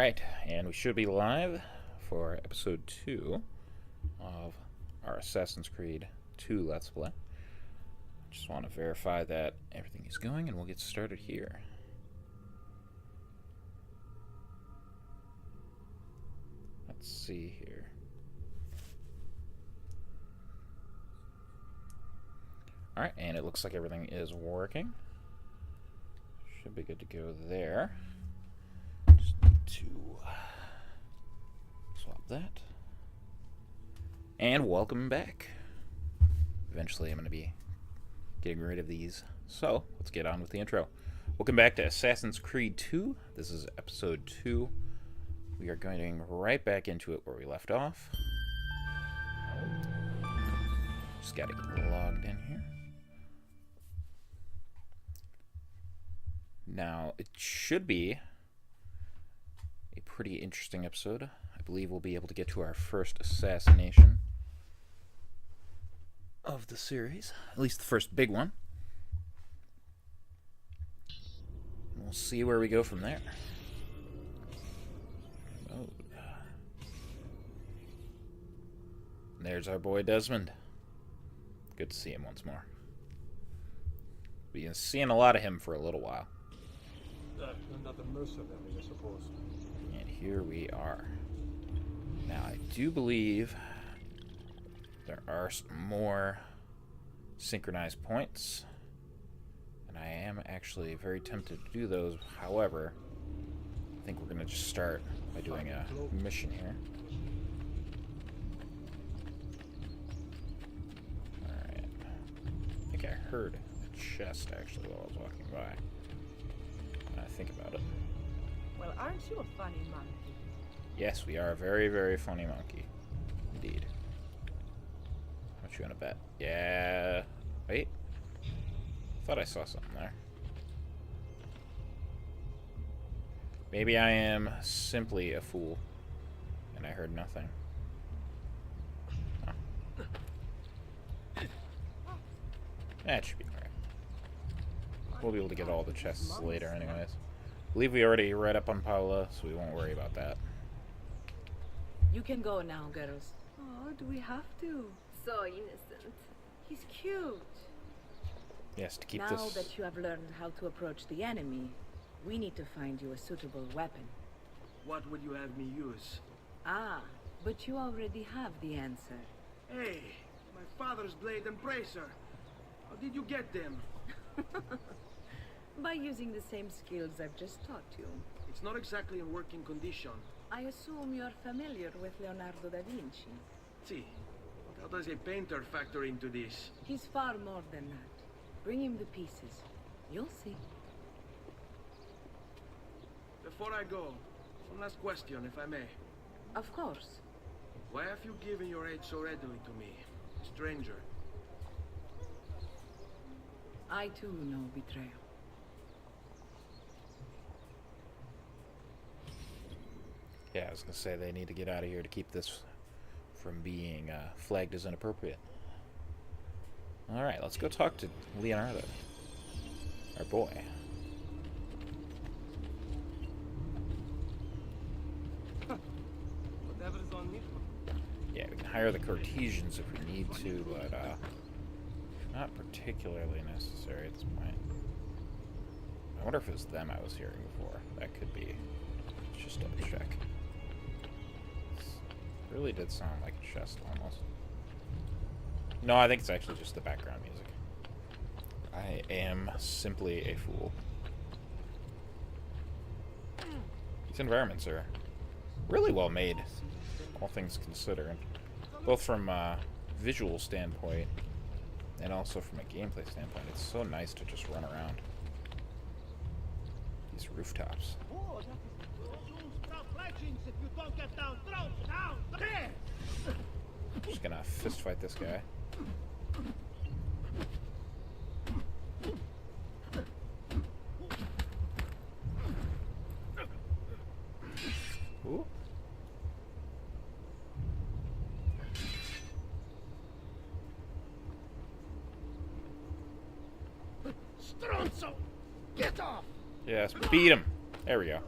Alright, and we should be live for episode 2 of our Assassin's Creed 2 Let's Play. Just want to verify that everything is going, and we'll get started here. Let's see here. Alright, and it looks like everything is working. Should be good to go there. Just need to swap that. And welcome back. Eventually I'm going to be getting rid of these. So, let's get on with the intro. Welcome back to Assassin's Creed 2. This is episode 2. We are going right back into it where we left off. Just got to get logged in here. Now, it should be a pretty interesting episode. I believe we'll be able to get to our first assassination of the series. At least the first big one. And we'll see where we go from there. Oh. There's our boy Desmond. Good to see him once more. We've been seeing a lot of him for a little while. Another mercenary, I suppose. And here we are. Now, I do believe there are some more synchronized points, and I am actually very tempted to do those. However, I think we're going to just start by doing a mission here. Alright. I think I heard a chest, actually, while I was walking by. When I think about it. Well, aren't you a funny monkey? Yes, we are a very, very funny monkey. Indeed. How much you want to bet? Yeah. Wait. Thought I saw something there. Maybe I am simply a fool, and I heard nothing. Huh. That should be alright. We'll be able to get all the chests later anyways. I believe we already read up on Paula, so we won't worry about that. You can go now, girls. Oh, do we have to? So innocent. He's cute. Yes, to keep Now this... that you have learned how to approach the enemy, we need to find you a suitable weapon. What would you have me use? Ah, but you already have the answer. Hey, my father's blade and bracer. How did you get them? By using the same skills I've just taught you. It's not exactly in working condition. I assume you're familiar with Leonardo da Vinci. See, how does a painter factor into this? He's far more than that. Bring him the pieces. You'll see. Before I go, one last question, if I may. Of course. Why have you given your aid so readily to me, a stranger? I too know betrayal. Yeah, I was going to say they need to get out of here to keep this from being flagged as inappropriate. Alright, let's go talk to Leonardo. Our boy. Whatever's on me. Yeah, we can hire the Cartesians if we need to, but not particularly necessary at this point. I wonder if it was them I was hearing before. That could be. Let's just double check. It really did sound like a chest almost. No, I think it's actually just the background music. I am simply a fool. These environments are really well made, all things considered. Both from a visual standpoint and also from a gameplay standpoint. It's so nice to just run around these rooftops. Just gonna fist fight this guy. Ooh. Stronzo! Get off! Yes, beat him. There we go.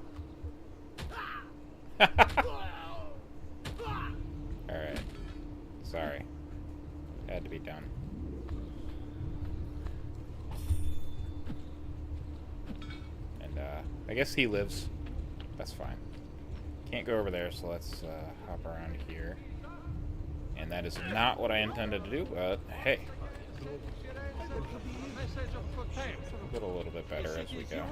Alright. Sorry. Had to be done. And, I guess he lives. That's fine. Can't go over there, so let's, hop around here. And that is not what I intended to do, but, hey. Get a little bit better as we go.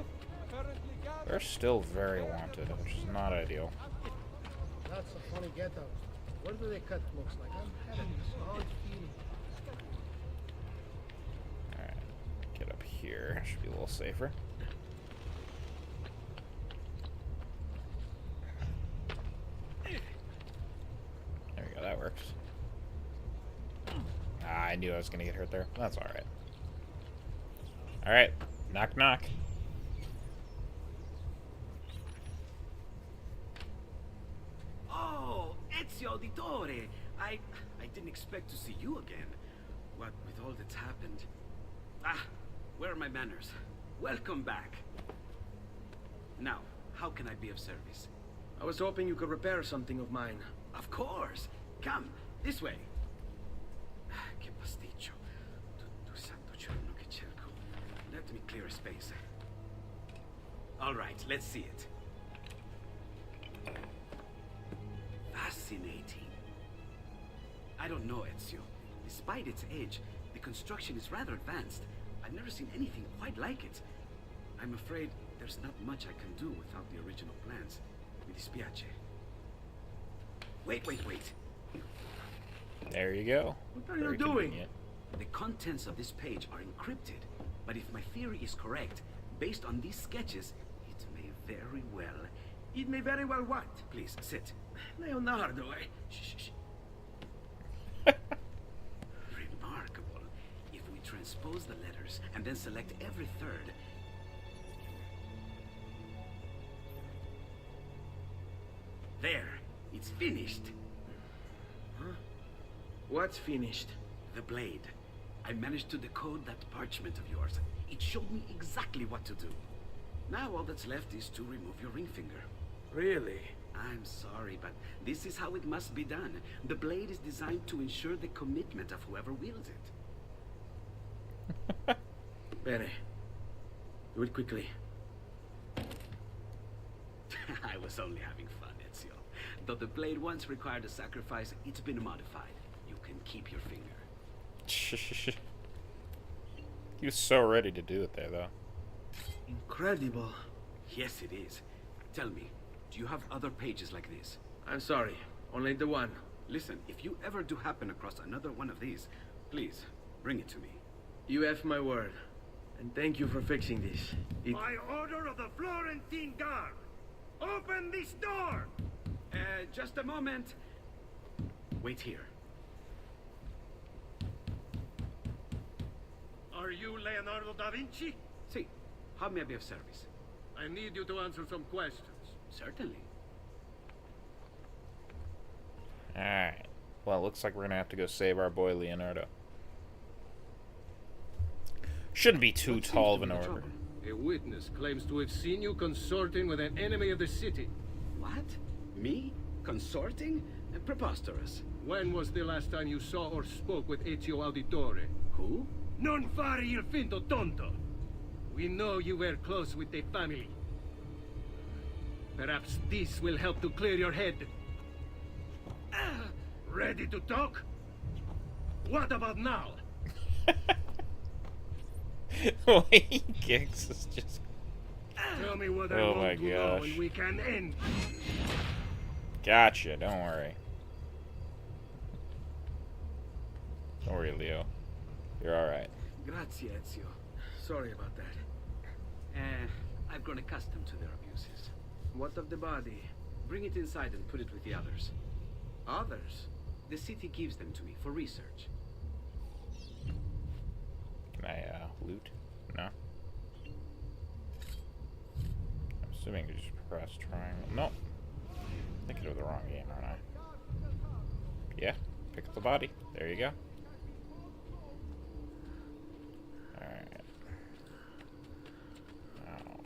They're still very wanted, which is not ideal. That's a funny ghetto. Where do they cut looks like? I'm having this odd feeling. Alright. Get up here. Should be a little safer. There we go, that works. Ah, I knew I was gonna get hurt there. That's alright. Alright. Knock knock. Oh, Ezio Auditore! I didn't expect to see you again. What with all that's happened. Ah, where are my manners? Welcome back. Now, how can I be of service? I was hoping you could repair something of mine. Of course. Come, this way. Che pasticcio. Tu santo giorno che cerco. Let me clear a space. All right, let's see it. Fascinating. I don't know, Ezio. Despite its age, the construction is rather advanced. I've never seen anything quite like it. I'm afraid there's not much I can do without the original plans. Mi dispiace. Wait. There you go. What are you Very doing? convenient. The contents of this page are encrypted, but if my theory is correct, based on these sketches, it may very well... It may very well what? Please, sit. Leonardo, Shh. Remarkable. If we transpose the letters and then select every third... There, it's finished. Huh? What's finished? The blade. I managed to decode that parchment of yours. It showed me exactly what to do. Now all that's left is to remove your ring finger. Really? I'm sorry, but this is how it must be done. The blade is designed to ensure the commitment of whoever wields it. Bene. Do it quickly. I was only having fun, Ezio. Though the blade once required a sacrifice, it's been modified. You can keep your finger. He was so ready to do it there, though. Incredible. Yes, it is. Tell me, do you have other pages like this? I'm sorry. Only the one. Listen, if you ever do happen across another one of these, please, bring it to me. You have my word. And thank you for fixing this. By order of the Florentine Guard, open this door! Just a moment. Wait here. Are you Leonardo da Vinci? See, how may I be of service? I need you to answer some questions. Certainly. Alright. Well, it looks like we're gonna have to go save our boy Leonardo. Shouldn't be too What seems tall to of be an the order. trouble? A witness claims to have seen you consorting with an enemy of the city. What? Me? Consorting? Preposterous. When was the last time you saw or spoke with Ezio Auditore? Who? Non fare il finto tonto. We know you were close with the family. Perhaps this will help to clear your head. Ready to talk? What about now? The way he kicks is just... Tell me what I Oh my want to know gosh. and we can end. Gotcha, don't worry. Don't worry, Leo. You're alright. Grazie, Ezio. Sorry about that. I've grown accustomed to their abuses. What of the body? Bring it inside and put it with the others. Others? The city gives them to me for research. Can I, loot? No? I'm assuming you just press triangle. No. I'm thinking of the wrong game, aren't I? Yeah. Pick up the body. There you go. Alright. Now.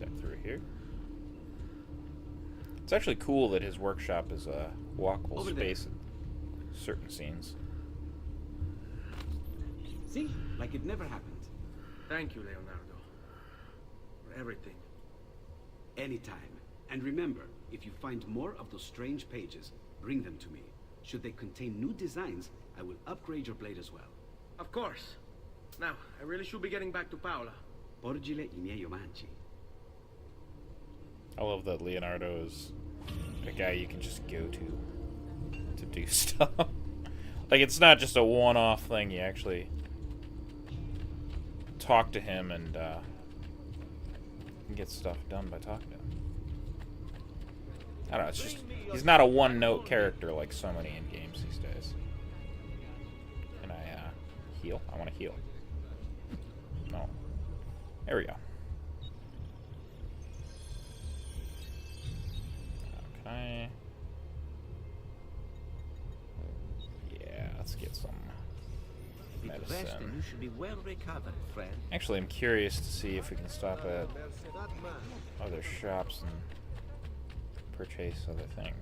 Step through here. It's actually cool that his workshop is a walkable Over space in certain scenes. See? Like it never happened. Thank you, Leonardo. For everything. Anytime. And remember, if you find more of those strange pages, bring them to me. Should they contain new designs, I will upgrade your blade as well. Of course. Now, I really should be getting back to Paola. Porgile I miei omanci. I love that Leonardo is a guy you can just go to do stuff. Like, it's not just a one-off thing. You actually talk to him and get stuff done by talking to him. I don't know, it's just, he's not a one-note character like so many in games these days. Can I heal? I want to heal. No. There we go. Okay. Yeah, let's get some medicine. You should be well recovered, friend. Actually, I'm curious to see if we can stop at other shops and purchase other things.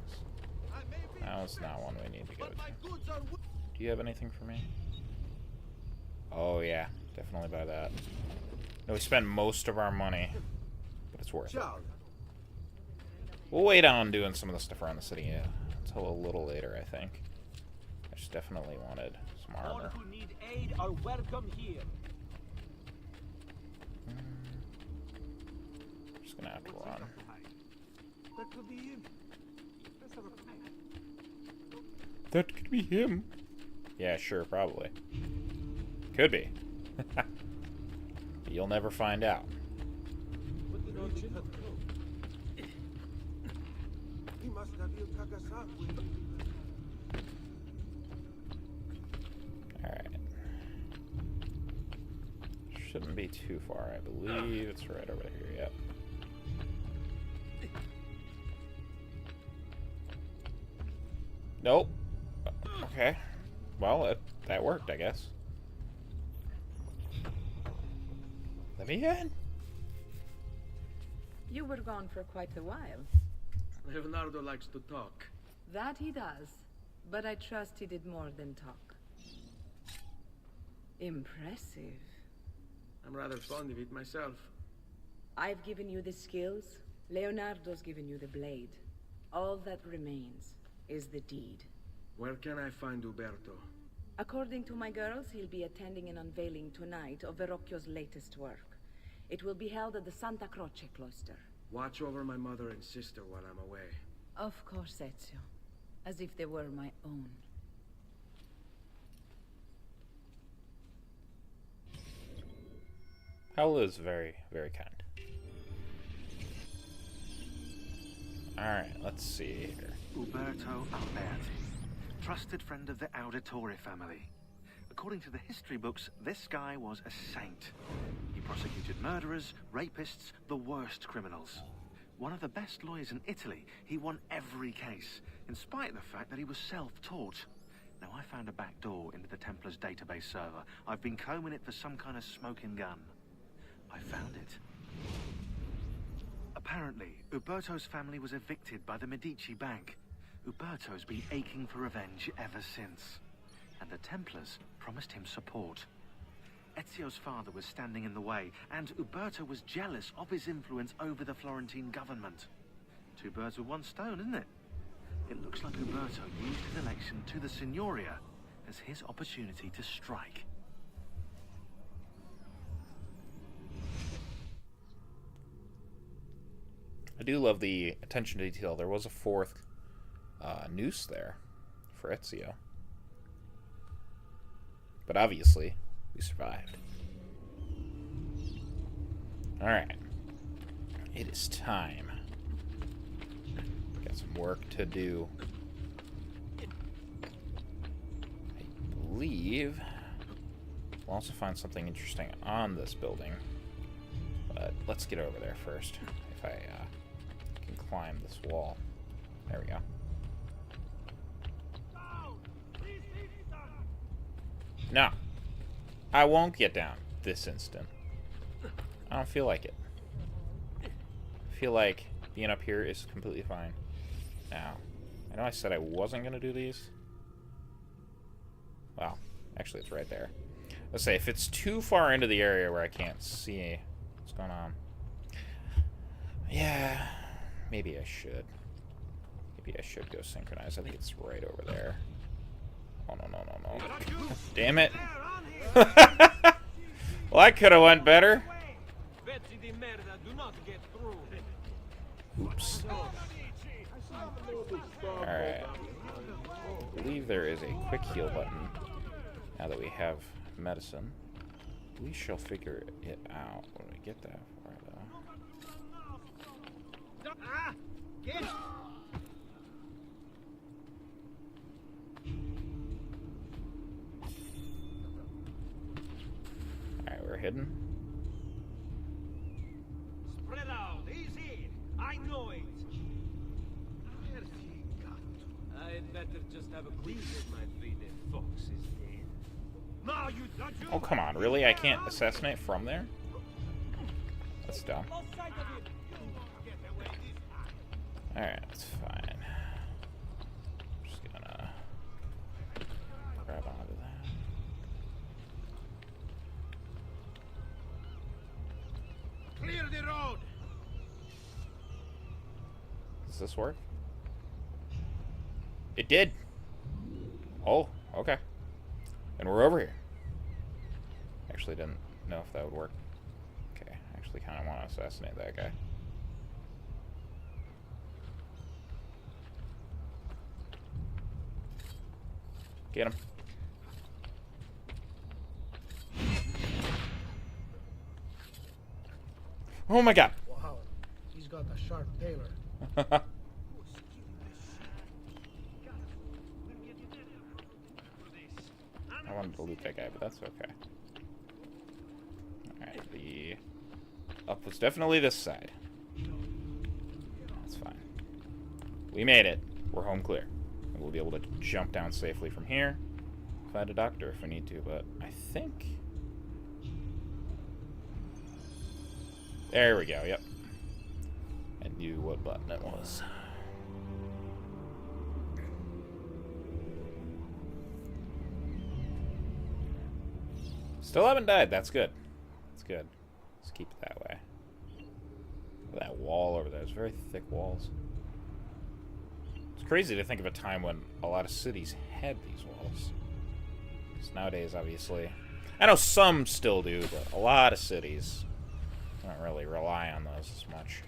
No, it's not one we need to go to. Do you have anything for me? Oh yeah, definitely buy that. No, we spent most of our money, but it's worth it. We'll wait on doing some of the stuff around the city until a little later, I think. I just definitely wanted some armor. All who need aid are welcome here. Just gonna have to run. That could be him. That could be him. Yeah, sure, probably. Could be. But you'll never find out. Alright. Shouldn't be too far, I believe. It's right over here, yep. Nope. Okay. Well, that worked, I guess. Let me in. You were gone for quite a while. Leonardo likes to talk. That he does. But I trust he did more than talk. Impressive. I'm rather fond of it myself. I've given you the skills. Leonardo's given you the blade. All that remains is the deed. Where can I find Uberto? According to my girls, he'll be attending an unveiling tonight of Verrocchio's latest work. It will be held at the Santa Croce cloister. Watch over my mother and sister while I'm away. Of course, Ezio. As if they were my own. Paola is very, very kind. Alright, let's see here. Uberto Alberti, trusted friend of the Auditore family. According to the history books, this guy was a saint. He prosecuted murderers, rapists, the worst criminals. One of the best lawyers in Italy, he won every case, in spite of the fact that he was self-taught. Now, I found a back door into the Templars' database server. I've been combing it for some kind of smoking gun. I found it. Apparently, Uberto's family was evicted by the Medici Bank. Uberto's been aching for revenge ever since. And the Templars promised him support. Ezio's father was standing in the way, and Uberto was jealous of his influence over the Florentine government. Two birds with one stone, isn't it? It looks like Uberto used his election to the Signoria as his opportunity to strike. I do love the attention to detail. There was a fourth noose there for Ezio. But obviously, we survived. Alright. It is time. Got some work to do. I believe we'll also find something interesting on this building. But let's get over there first. If I can climb this wall. There we go. No. I won't get down this instant. I don't feel like it. feel like being up here is completely fine. Now, I know I said I wasn't going to do these. Well, actually it's right there. Let's say if it's too far into the area where I can't see what's going on. Yeah, maybe I should. Maybe I should go synchronize. I think it's right over there. Oh, no, no, no, no. Damn it. Well, I could have went better. Oops. Alright. I believe there is a quick heal button. Now that we have medicine. We shall figure it out. What do we get that for, though? Alright, we're hidden. Spread out, easy. I know it. I'd better just have a quick with my 3D fox is dead. No, you don't. Oh, come on. Really? I can't assassinate from there? That's dumb. Alright, that's fine. Just gonna grab onto that. Clear the road. Does this work? It did. Oh, okay. And we're over here. Actually didn't know if that would work. Okay, actually kind of want to assassinate that guy. Get him. Oh my god. Wow, he's got a sharp tailor. I wanted to loot that guy, but that's okay. Alright, the up was definitely this side. That's fine. We made it. We're home clear. And we'll be able to jump down safely from here. Find a doctor if we need to, but I think... There we go, yep. I knew what button it was. Still haven't died. That's good. That's good. Let's keep it that way. Look at that wall over there. There's very thick walls. It's crazy to think of a time when a lot of cities had these walls. Because nowadays, obviously... I know some still do, but a lot of cities don't really rely on those as much.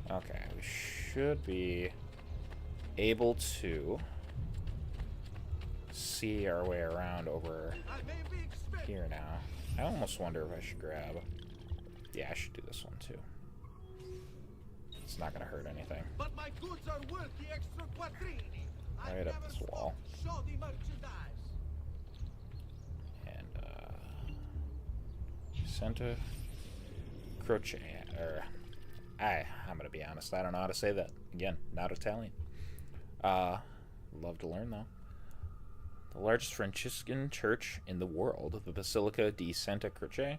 Okay, we should be able to see our way around over here now. I almost wonder if I should grab... Yeah, I should do this one too. It's not gonna hurt anything. But my goods are worth the extra quattrini. Right up this wall. Show the merchandise. And, Santa Croce, or... I'm gonna be honest, I don't know how to say that. Again, not Italian. Love to learn, though. The largest Franciscan church in the world, the Basilica di Santa Croce,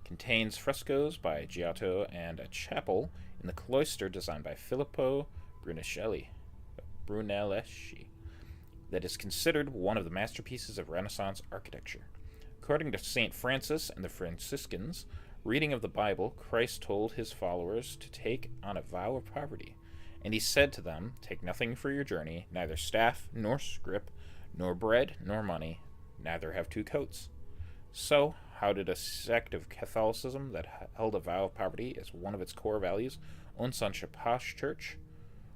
contains frescoes by Giotto and a chapel in the cloister designed by Filippo Brunelleschi that is considered one of the masterpieces of Renaissance architecture. According to St. Francis and the Franciscans, reading of the Bible, Christ told his followers to take on a vow of poverty. And he said to them, "Take nothing for your journey, neither staff, nor scrip, nor bread, nor money, neither have two coats." So, how did a sect of Catholicism that held a vow of poverty as one of its core values own such a posh church?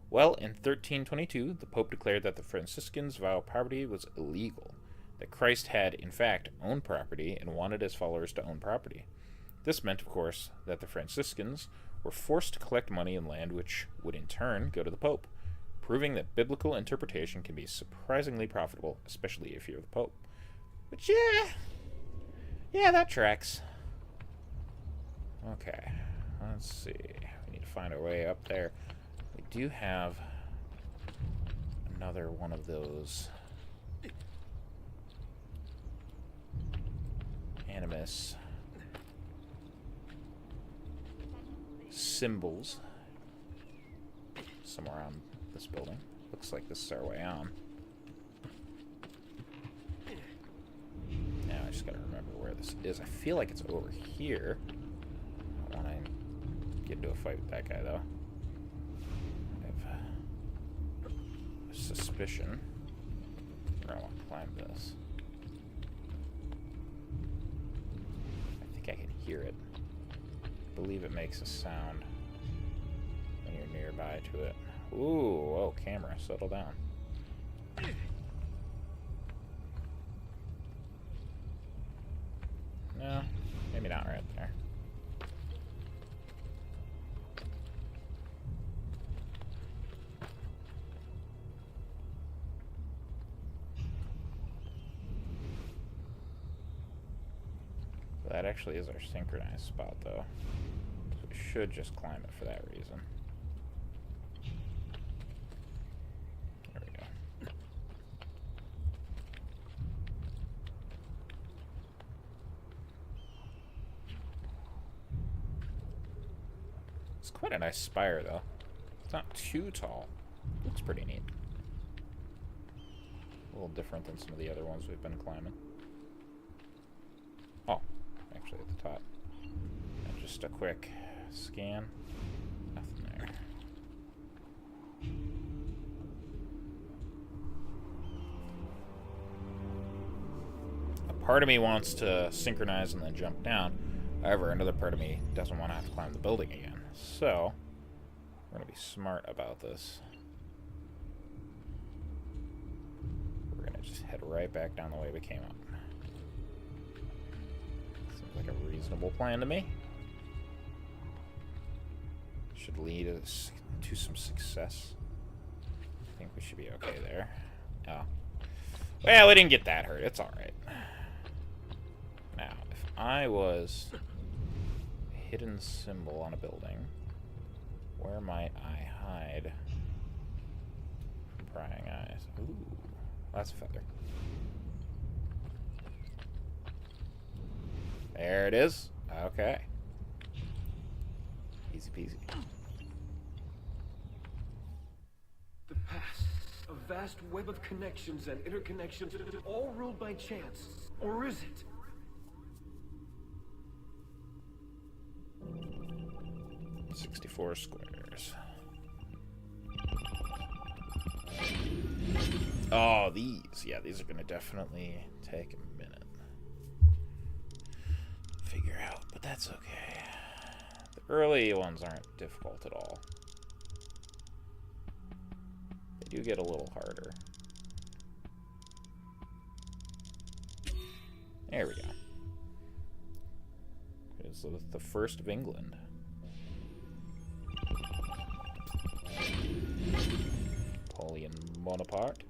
Well, in 1322, the Pope declared that the Franciscans' vow of poverty was illegal, that Christ had, in fact, owned property and wanted his followers to own property. This meant, of course, that the Franciscans were forced to collect money and land, which would in turn go to the Pope, proving that biblical interpretation can be surprisingly profitable, especially if you're the Pope. Which, yeah, that tracks. Okay, let's see. We need to find our way up there. We do have another one of those Animus symbols somewhere on this building. Looks like this is our way on. Now I just gotta remember where this is. I feel like it's over here. I don't want to get into a fight with that guy, though. I have a suspicion. I don't want to climb this. I think I can hear it. I believe it makes a sound when you're nearby to it. Ooh, oh, camera, settle down. No, maybe not right there. That actually is our synchronized spot, though. So we should just climb it for that reason. There we go. It's quite a nice spire, though. It's not too tall. Looks pretty neat. A little different than some of the other ones we've been climbing. Oh, actually at the top. And just a quick scan. Nothing there. A part of me wants to synchronize and then jump down. However, another part of me doesn't want to have to climb the building again. So, we're going to be smart about this. We're going to just head right back down the way we came up. Seems like a reasonable plan to me. Should lead us to some success. I think we should be okay there. Oh. Well, we didn't get that hurt. It's alright. Now, if I was a hidden symbol on a building, where might I hide from prying eyes? Ooh, that's a feather. There it is. Okay. Easy peasy. The past, a vast web of connections and interconnections, all ruled by chance. Or is it? $64 squares. Oh, these. Yeah, these are going to definitely take a minute to figure out, but that's okay. The early ones aren't difficult at all. They do get a little harder. There we go. It's the first of England. Napoleon Bonaparte.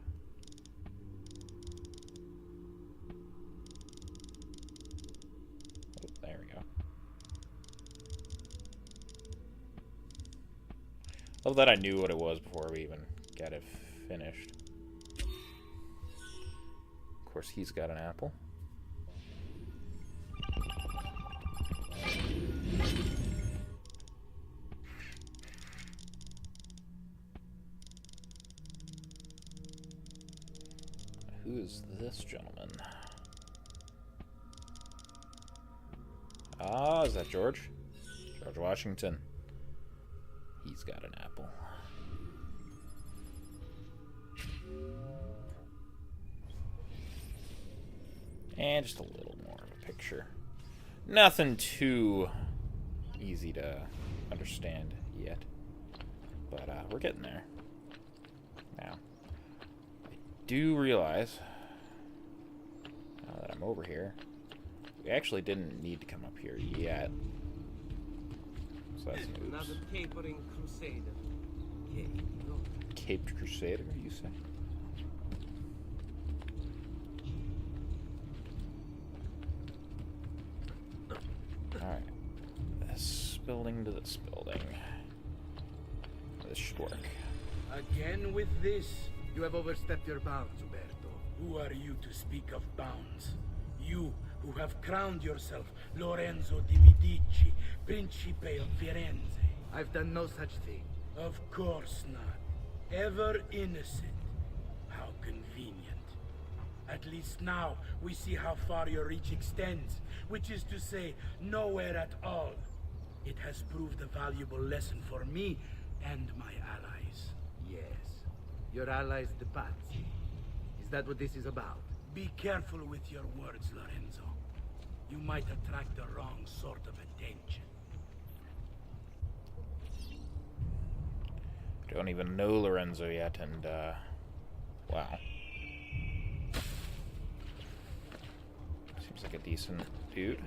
Oh, there we go. Love that I knew what it was before we even got it finished. Of course, he's got an apple. Who is this gentleman? Ah, is that George? George Washington. He's got an apple. And just a little more of a picture. Nothing too easy to understand yet. But we're getting there. Now, I do realize, now that I'm over here, we actually didn't need to come up here yet. So that's an oops. Another capering crusader. Caped Crusader, you say? Alright. This building to this building. This should work. Again with this? You have overstepped your bounds, Uberto. Who are you to speak of bounds? You who have crowned yourself Lorenzo di Medici, Principe of Firenze. I've done no such thing. Of course not. Ever innocent. How convenient. At least now we see how far your reach extends, which is to say, nowhere at all. It has proved a valuable lesson for me and my allies. Yes. Your allies, the Pazzi. Is that what this is about? Be careful with your words, Lorenzo. You might attract the wrong sort of attention. Don't even know Lorenzo yet, and, wow. Seems like a decent dude.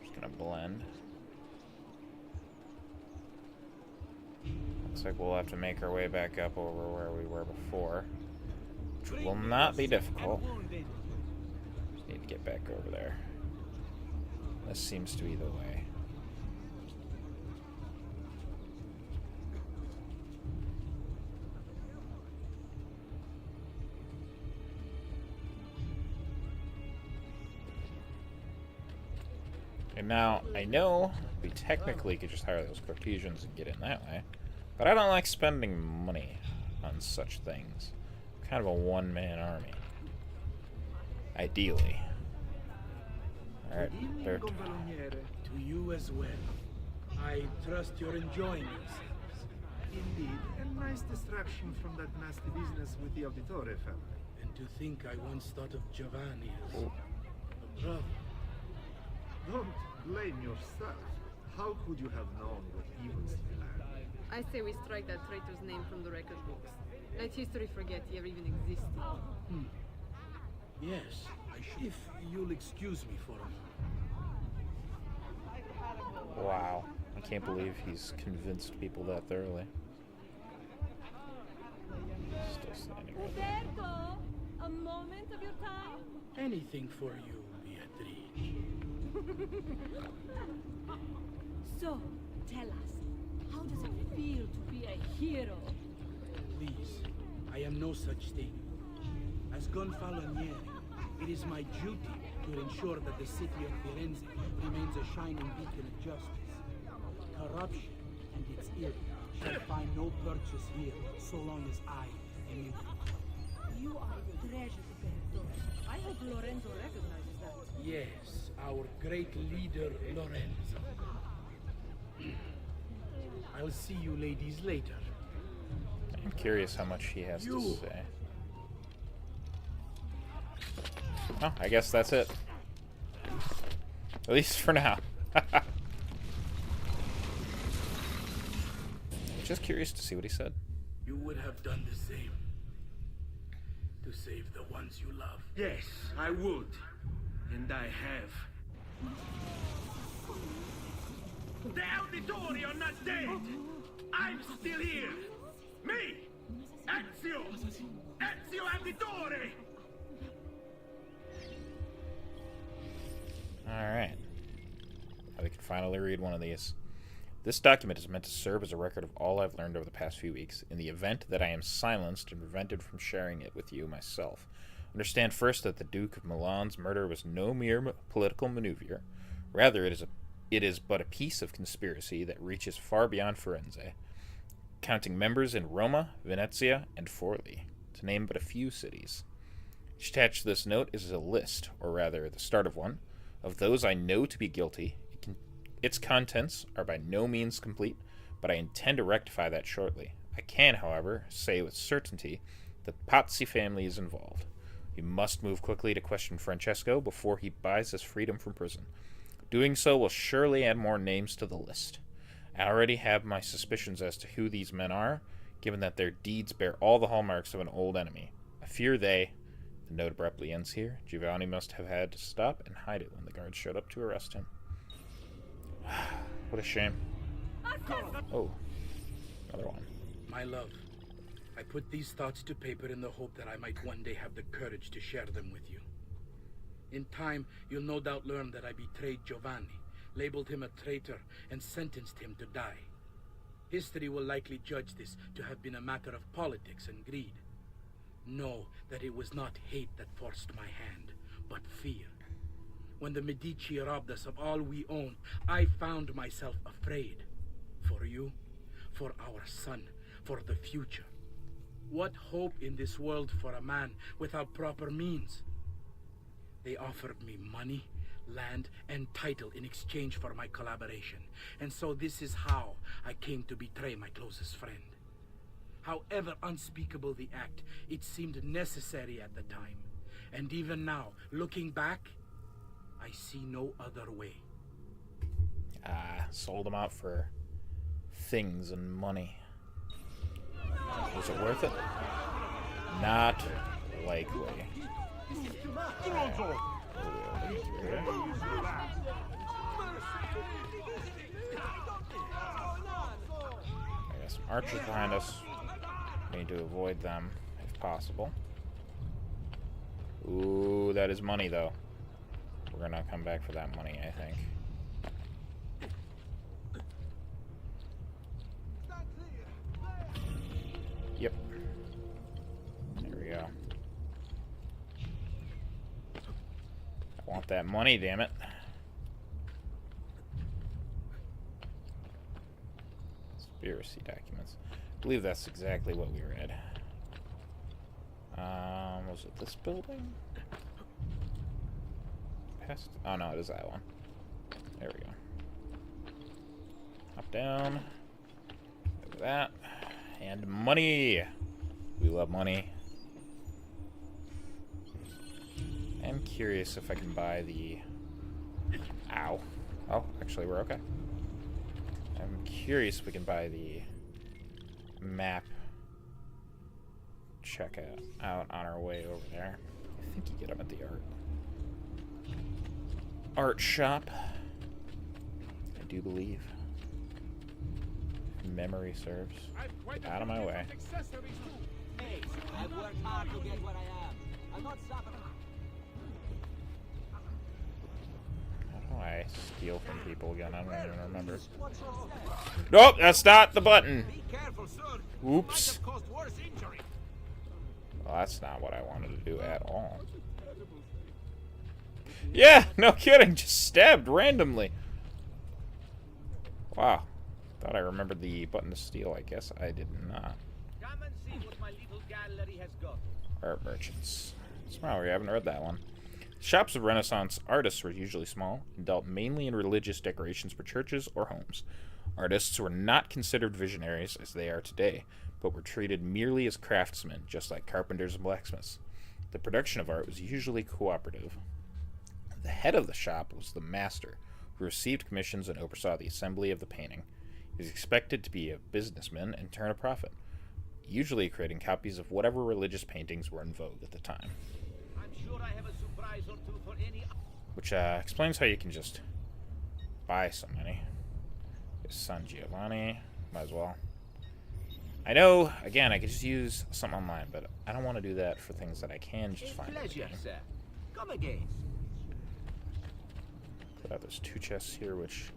Just gonna blend. Looks like we'll have to make our way back up over where we were before, which will not be difficult. Just need to get back over there. This seems to be the way. And now, I know we technically could just hire those Cartesians and get in that way, but I don't like spending money on such things. I'm kind of a one-man army. Ideally. Alright, there. To you as well. I trust you're enjoying yourselves. Indeed, a nice distraction from that nasty business with the Auditore family. And to think I once thought of Giovanni as a brother. Don't blame yourself. How could you have known what he was planning? I say we strike that traitor's name from the record books. Let history forget he ever even existed. Yes, if you'll excuse me for a moment. Wow. I can't believe he's convinced people that thoroughly. Still standing right there. Roberto, a moment of your time? Anything for you, Beatrice. So, tell us, how does it feel to be a hero? Please, I am no such thing. As Gonfaloniere, it is my duty to ensure that the city of Firenze remains a shining beacon of justice. Corruption and its ilk shall find no purchase here so long as I am in control. You are a treasure, Roberto. I hope Lorenzo recognizes that. Yes, our great leader, Lorenzo. I'll see you ladies later. I'm curious how much he has to say. Oh, I guess that's it. At least for now. Just curious to see what he said. You would have done the same. To save the ones you love. Yes, I would. And I have. The Auditori are not dead! I'm still here! Me! Ezio! Ezio Auditore! Alright. Now we can finally read one of these. This document is meant to serve as a record of all I've learned over the past few weeks, in the event that I am silenced and prevented from sharing it with you myself. Understand first that the Duke of Milan's murder was no mere political maneuver. Rather, it is but a piece of conspiracy that reaches far beyond Firenze, counting members in Roma, Venezia, and Forli, to name but a few cities. Attached to this note is a list, or rather the start of one, of those I know to be guilty. Its contents are by no means complete, but I intend to rectify that shortly. I can, however, say with certainty that the Pazzi family is involved. We must move quickly to question Francesco before he buys his freedom from prison. Doing so will surely add more names to the list. I already have my suspicions as to who these men are, given that their deeds bear all the hallmarks of an old enemy. I fear the note abruptly ends here. Giovanni must have had to stop and hide it when the guards showed up to arrest him. What a shame. Oh, another one. My love, I put these thoughts to paper in the hope that I might one day have the courage to share them with you. In time, you'll no doubt learn that I betrayed Giovanni, labeled him a traitor, and sentenced him to die. History will likely judge this to have been a matter of politics and greed. Know that it was not hate that forced my hand, but fear. When the Medici robbed us of all we owned, I found myself afraid. For you, for our son, for the future. What hope in this world for a man without proper means? They offered me money, land, and title in exchange for my collaboration. And so this is how I came to betray my closest friend. However unspeakable the act, it seemed necessary at the time. And even now, looking back, I see no other way. Sold them out for things and money. Was it worth it? Not likely. I got some archers behind us. We need to avoid them if possible. Ooh, that is money though. We're gonna come back for that money, I think. Yep. There we go. I want that money, damn it. Conspiracy documents. I believe that's exactly what we read. Was it this building? Past? Oh no, it is that one. There we go. Up, down. Look at that. And money! We love money. I'm curious if I can buy the... Ow. Oh, actually we're okay. I'm curious if we can buy the map. Check it out on our way over there. I think you get them at the art shop. I do believe. Memory serves. Get out of my way. Hey, I've worked hard to get where I am. I'm not suffering. How do I steal from people again? I don't even remember. Nope, that's not the button. Oops. Well, that's not what I wanted to do at all. Yeah, no kidding. Just stabbed randomly. Wow. Thought I remembered the button to steal. I guess I did not. Come and see what my little gallery has got. Art merchants. Smile, we haven't read that one. Shops of Renaissance artists were usually small and dealt mainly in religious decorations for churches or homes. Artists were not considered visionaries as they are today, but were treated merely as craftsmen, just like carpenters and blacksmiths. The production of art was usually cooperative. The head of the shop was the master, who received commissions and oversaw the assembly of the painting. He was expected to be a businessman and turn a profit, usually creating copies of whatever religious paintings were in vogue at the time. I'm sure I have a surprise or two for any... Which explains how you can just buy so many. There's San Giovanni. Might as well. I know, again, I could just use something online, but I don't want to do that for things that I can just find. Pleasure, sir. Come again. Put out those two chests here, which...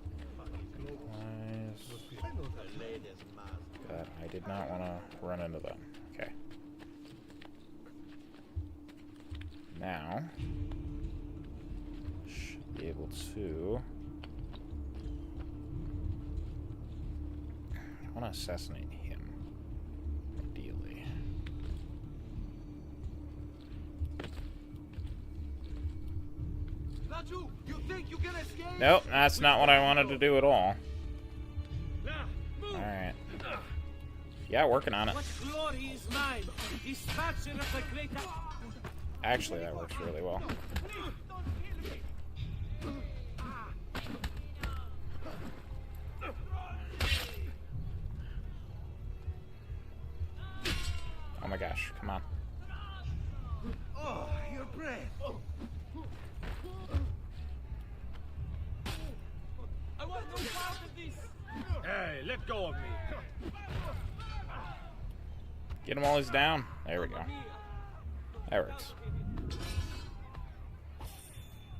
God, I did not want to run into them. Okay. Now... should be able to... I want to assassinate him. Ideally. Raju, you think you can escape? Nope, that's not what I wanted to do at all. Alright. Yeah, working on it. Actually, that works really well. Oh my gosh, come on. Oh, your breath. I want no part of this. Hey, let go of me. Get him while he's down. There we go. That works.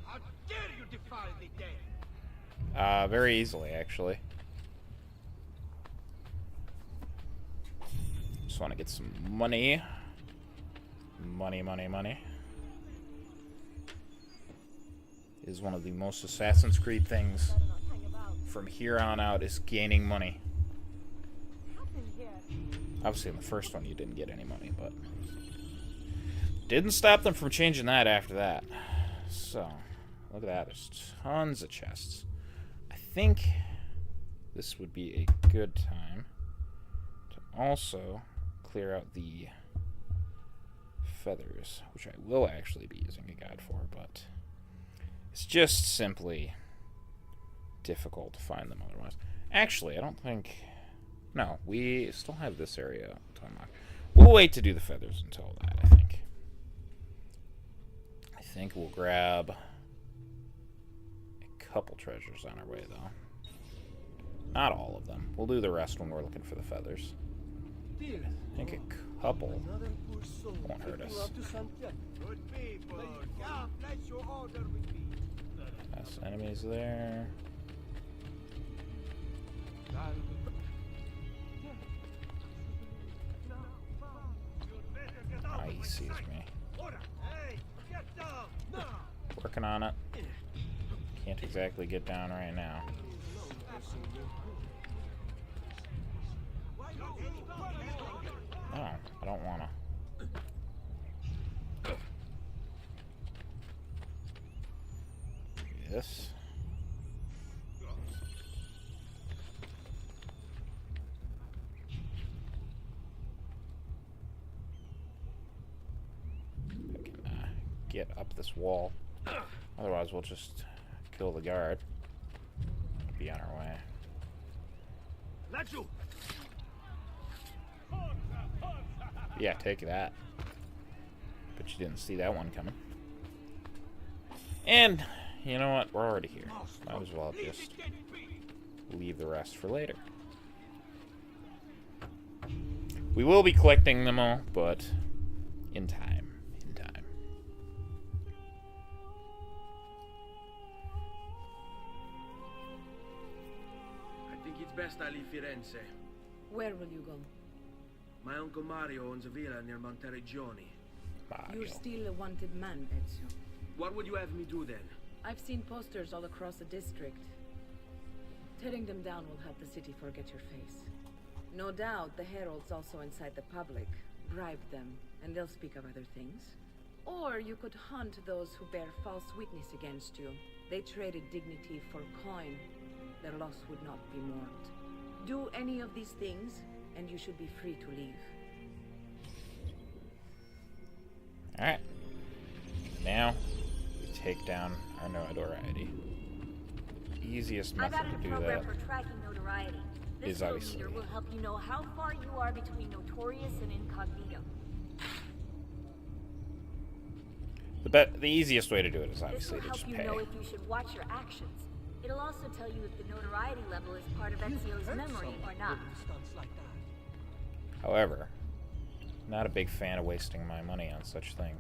How dare you defy the dead? Very easily, actually. Just want to get some money. Money, money, money. is one of the most Assassin's Creed things from here on out is gaining money. Obviously in the first one you didn't get any money, but didn't stop them from changing that after that. So, look at that. There's tons of chests. I think this would be a good time to also clear out the feathers, which I will actually be using a guide for, but it's just simply difficult to find them otherwise. Actually, I don't think... No, we still have this area to unlock. We'll wait to do the feathers until that, I think. I think we'll grab a couple treasures on our way, though. Not all of them. We'll do the rest when we're looking for the feathers. I think a couple won't hurt us. Less enemies there. Oh, he sees me. Working on it. Can't exactly get down right now. No, I don't wanna. This. I can get up this wall. Otherwise, we'll just kill the guard. Be on our way. Yeah, take that. But you didn't see that one coming. And, you know what? We're already here. Might as well just leave the rest for later. We will be collecting them all, but in time. In time. I think it's best I leave Firenze. Where will you go? My uncle Mario owns a villa near Monteregioni. You're still a wanted man, Ezio. What would you have me do then? I've seen posters all across the district. Tearing them down will help the city forget your face. No doubt the heralds also incite the public. Bribe them, and they'll speak of other things. Or you could hunt those who bear false witness against you. They traded dignity for coin. Their loss would not be mourned. Do any of these things, and you should be free to leave. Alright. Now, we take down our notoriety. The easiest method to do that for tracking notoriety. This is obviously... will help you know how far you are between notorious and incognito. The easiest way to do it is obviously to This just will pay. help you know if you should watch your actions. It'll also tell you if the notoriety level is part of Ezio's memory or not. However, not a big fan of wasting my money on such things.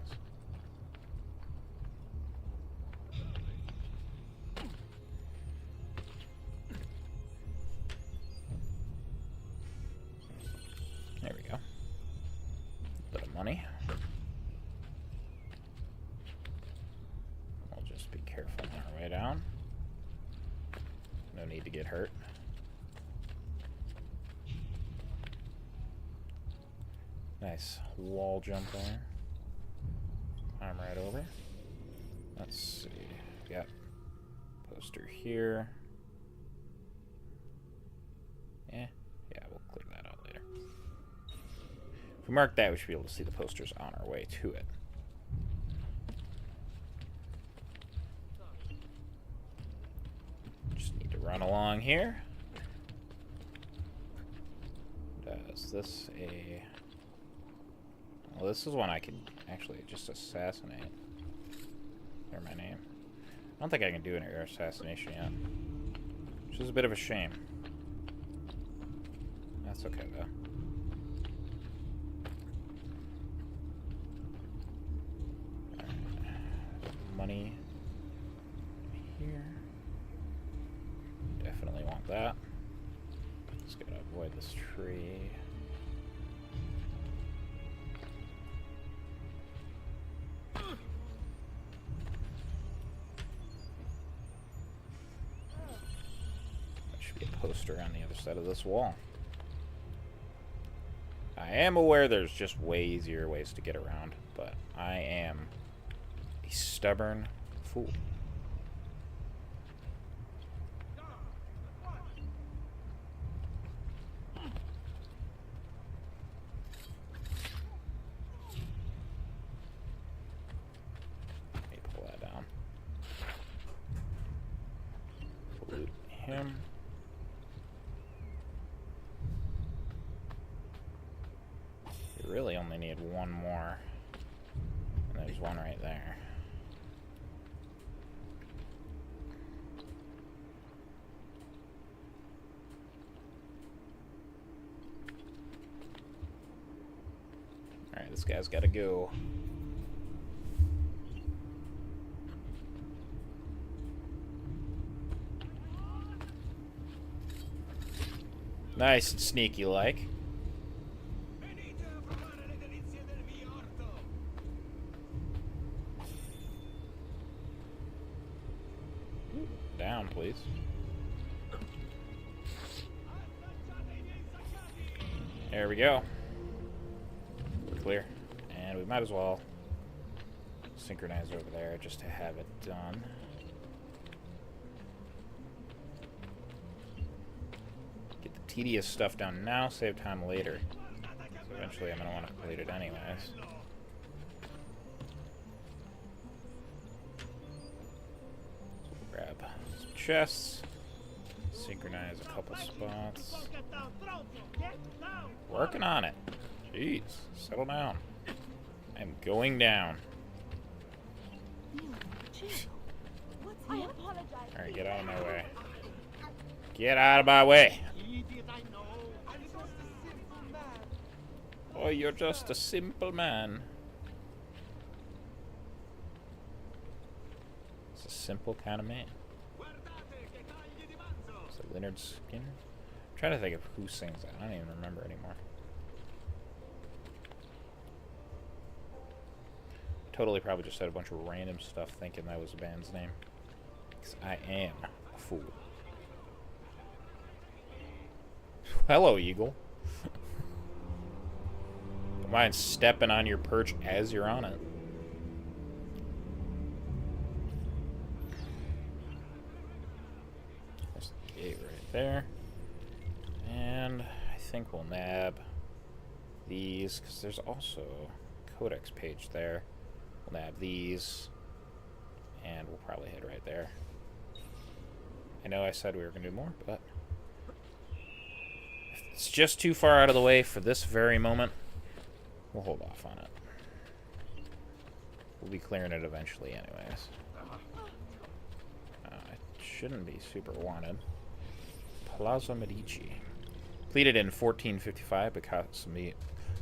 There we go. A bit of money. We'll just be careful on our way down. No need to get hurt. Nice wall jump there. Climb right over. Let's see. Got poster here. Yeah, we'll clear that out later. If we mark that, we should be able to see the posters on our way to it. Just need to run along here. Is this a... Well, this is one I can actually just assassinate. Hear my name. I don't think I can do an air assassination yet. Which is a bit of a shame. That's okay, though. Alright. Money here. Definitely want that. Just gotta avoid this tree. poster on the other side of this wall. I am aware there's just way easier ways to get around, but I am a stubborn fool. Let me pull that down. Loot him. We really only need one more. And there's one right there. Alright, this guy's gotta go. Nice and sneaky like. Down, please. There we go. We're clear. And we might as well synchronize over there just to have it done. Get the tedious stuff done now, save time later. So eventually I'm going to want to complete it anyways. Grab some chests, synchronize a couple spots. Working on it. Jeez, settle down. I'm going down. Alright, get out of my way. Get out of my way. Oh, you're just a simple man. It's a simple kind of man. Is it Leonard Skinner? I'm trying to think of who sings that. I don't even remember anymore. Totally probably just said a bunch of random stuff thinking that was the band's name. Because I am a fool. Hello, Eagle. Don't mind stepping on your perch as you're on it. There's the gate right there. And I think we'll nab these, because there's also a codex page there. We'll nab these, and we'll probably head right there. I know I said we were going to do more, but if it's just too far out of the way for this very moment, we'll hold off on it. We'll be clearing it eventually anyways. It shouldn't be super wanted. Palazzo Medici. Completed in 1455 by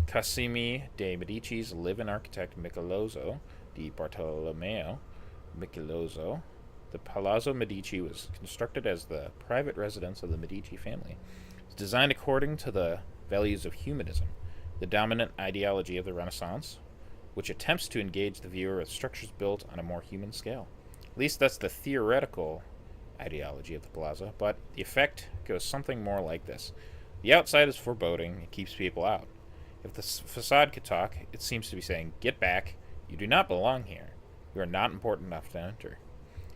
Cosimo de' Medici's live-in architect Michelozzo di Bartolomeo Michelozzo. The Palazzo Medici was constructed as the private residence of the Medici family. It's designed according to the values of humanism, the dominant ideology of the Renaissance, which attempts to engage the viewer with structures built on a more human scale. At least that's the theoretical ideology of the Palazzo, but the effect goes something more like this. The outside is foreboding, it keeps people out. If the facade could talk, it seems to be saying, "Get back, you do not belong here. You are not important enough to enter."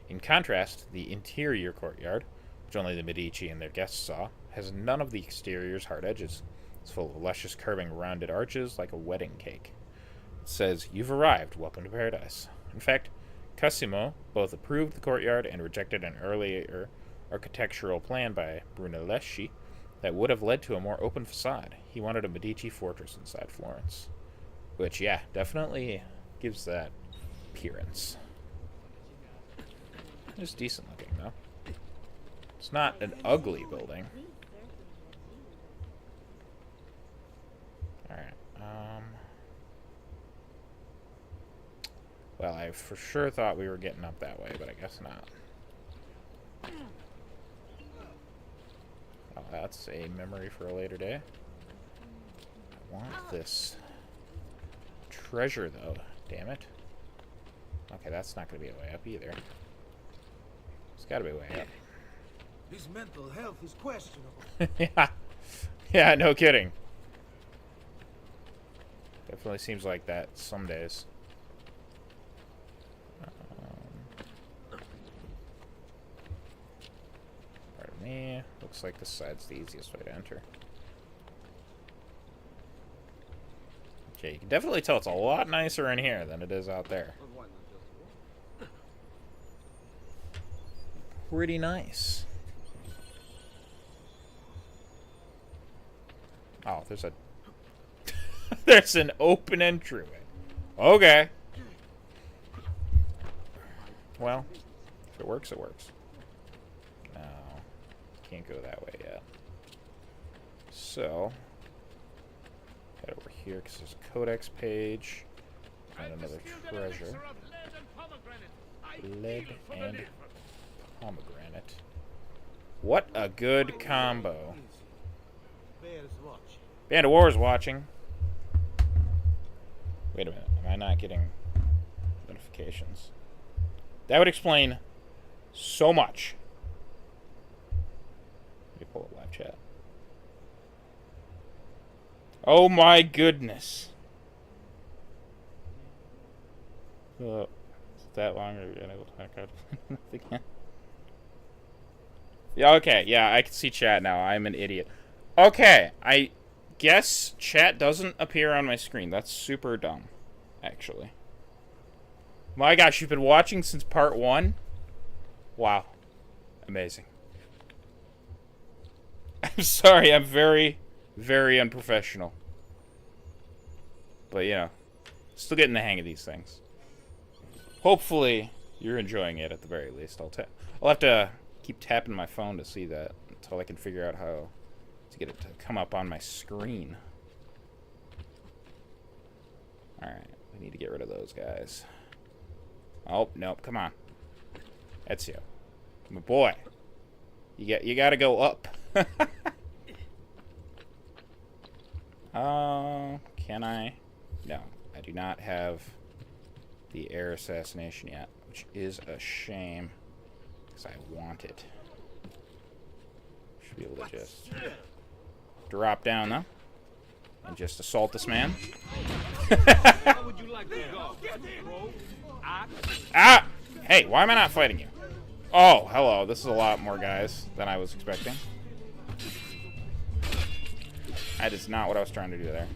In contrast, the interior courtyard, which only the Medici and their guests saw, has none of the exterior's hard edges. It's full of luscious curving rounded arches like a wedding cake. It says, "You've arrived, welcome to paradise." In fact, Cosimo both approved the courtyard and rejected an earlier architectural plan by Brunelleschi that would have led to a more open facade. He wanted a Medici fortress inside Florence. Which, yeah, definitely gives that appearance. It's decent looking, though. It's not an ugly building. Alright, well, I for sure thought we were getting up that way, but I guess not. Oh, that's a memory for a later day. I want this treasure, though. Damn it. Okay, that's not going to be a way up either. It's got to be a way up. His mental health is questionable. Yeah. Yeah, no kidding. Definitely seems like that some days. Pardon me. Looks like this side's the easiest way to enter. Okay, you can definitely tell it's a lot nicer in here than it is out there. Pretty nice. Oh, there's a... there's an open entryway. Okay. Well, if it works, it works. No. Can't go that way yet. So... head over here, because there's a codex page. And another treasure. Lead and pomegranate. What a good combo. Band of War is watching. Wait a minute. Am I not getting notifications? That would explain so much. Let me pull up live chat. Oh my goodness. Is it that long? Are you able to hack out again? Yeah, okay. Yeah, I can see chat now. I'm an idiot. Okay, I guess chat doesn't appear on my screen. That's super dumb, actually. My gosh, you've been watching since part 1? Wow. Amazing. I'm sorry, I'm very, very unprofessional. But, you know, still getting the hang of these things. Hopefully, you're enjoying it at the very least. I'll have to keep tapping my phone to see that until I can figure out how to get it to come up on my screen. Alright, we need to get rid of those guys. Oh, nope, come on. Ezio. My boy. You gotta go up. Can I? No, I do not have the air assassination yet, which is a shame, because I want it. Should be able to just drop down, though, and just assault this man. Ah! Hey, why am I not fighting you? Oh, hello. This is a lot more guys than I was expecting. That is not what I was trying to do there.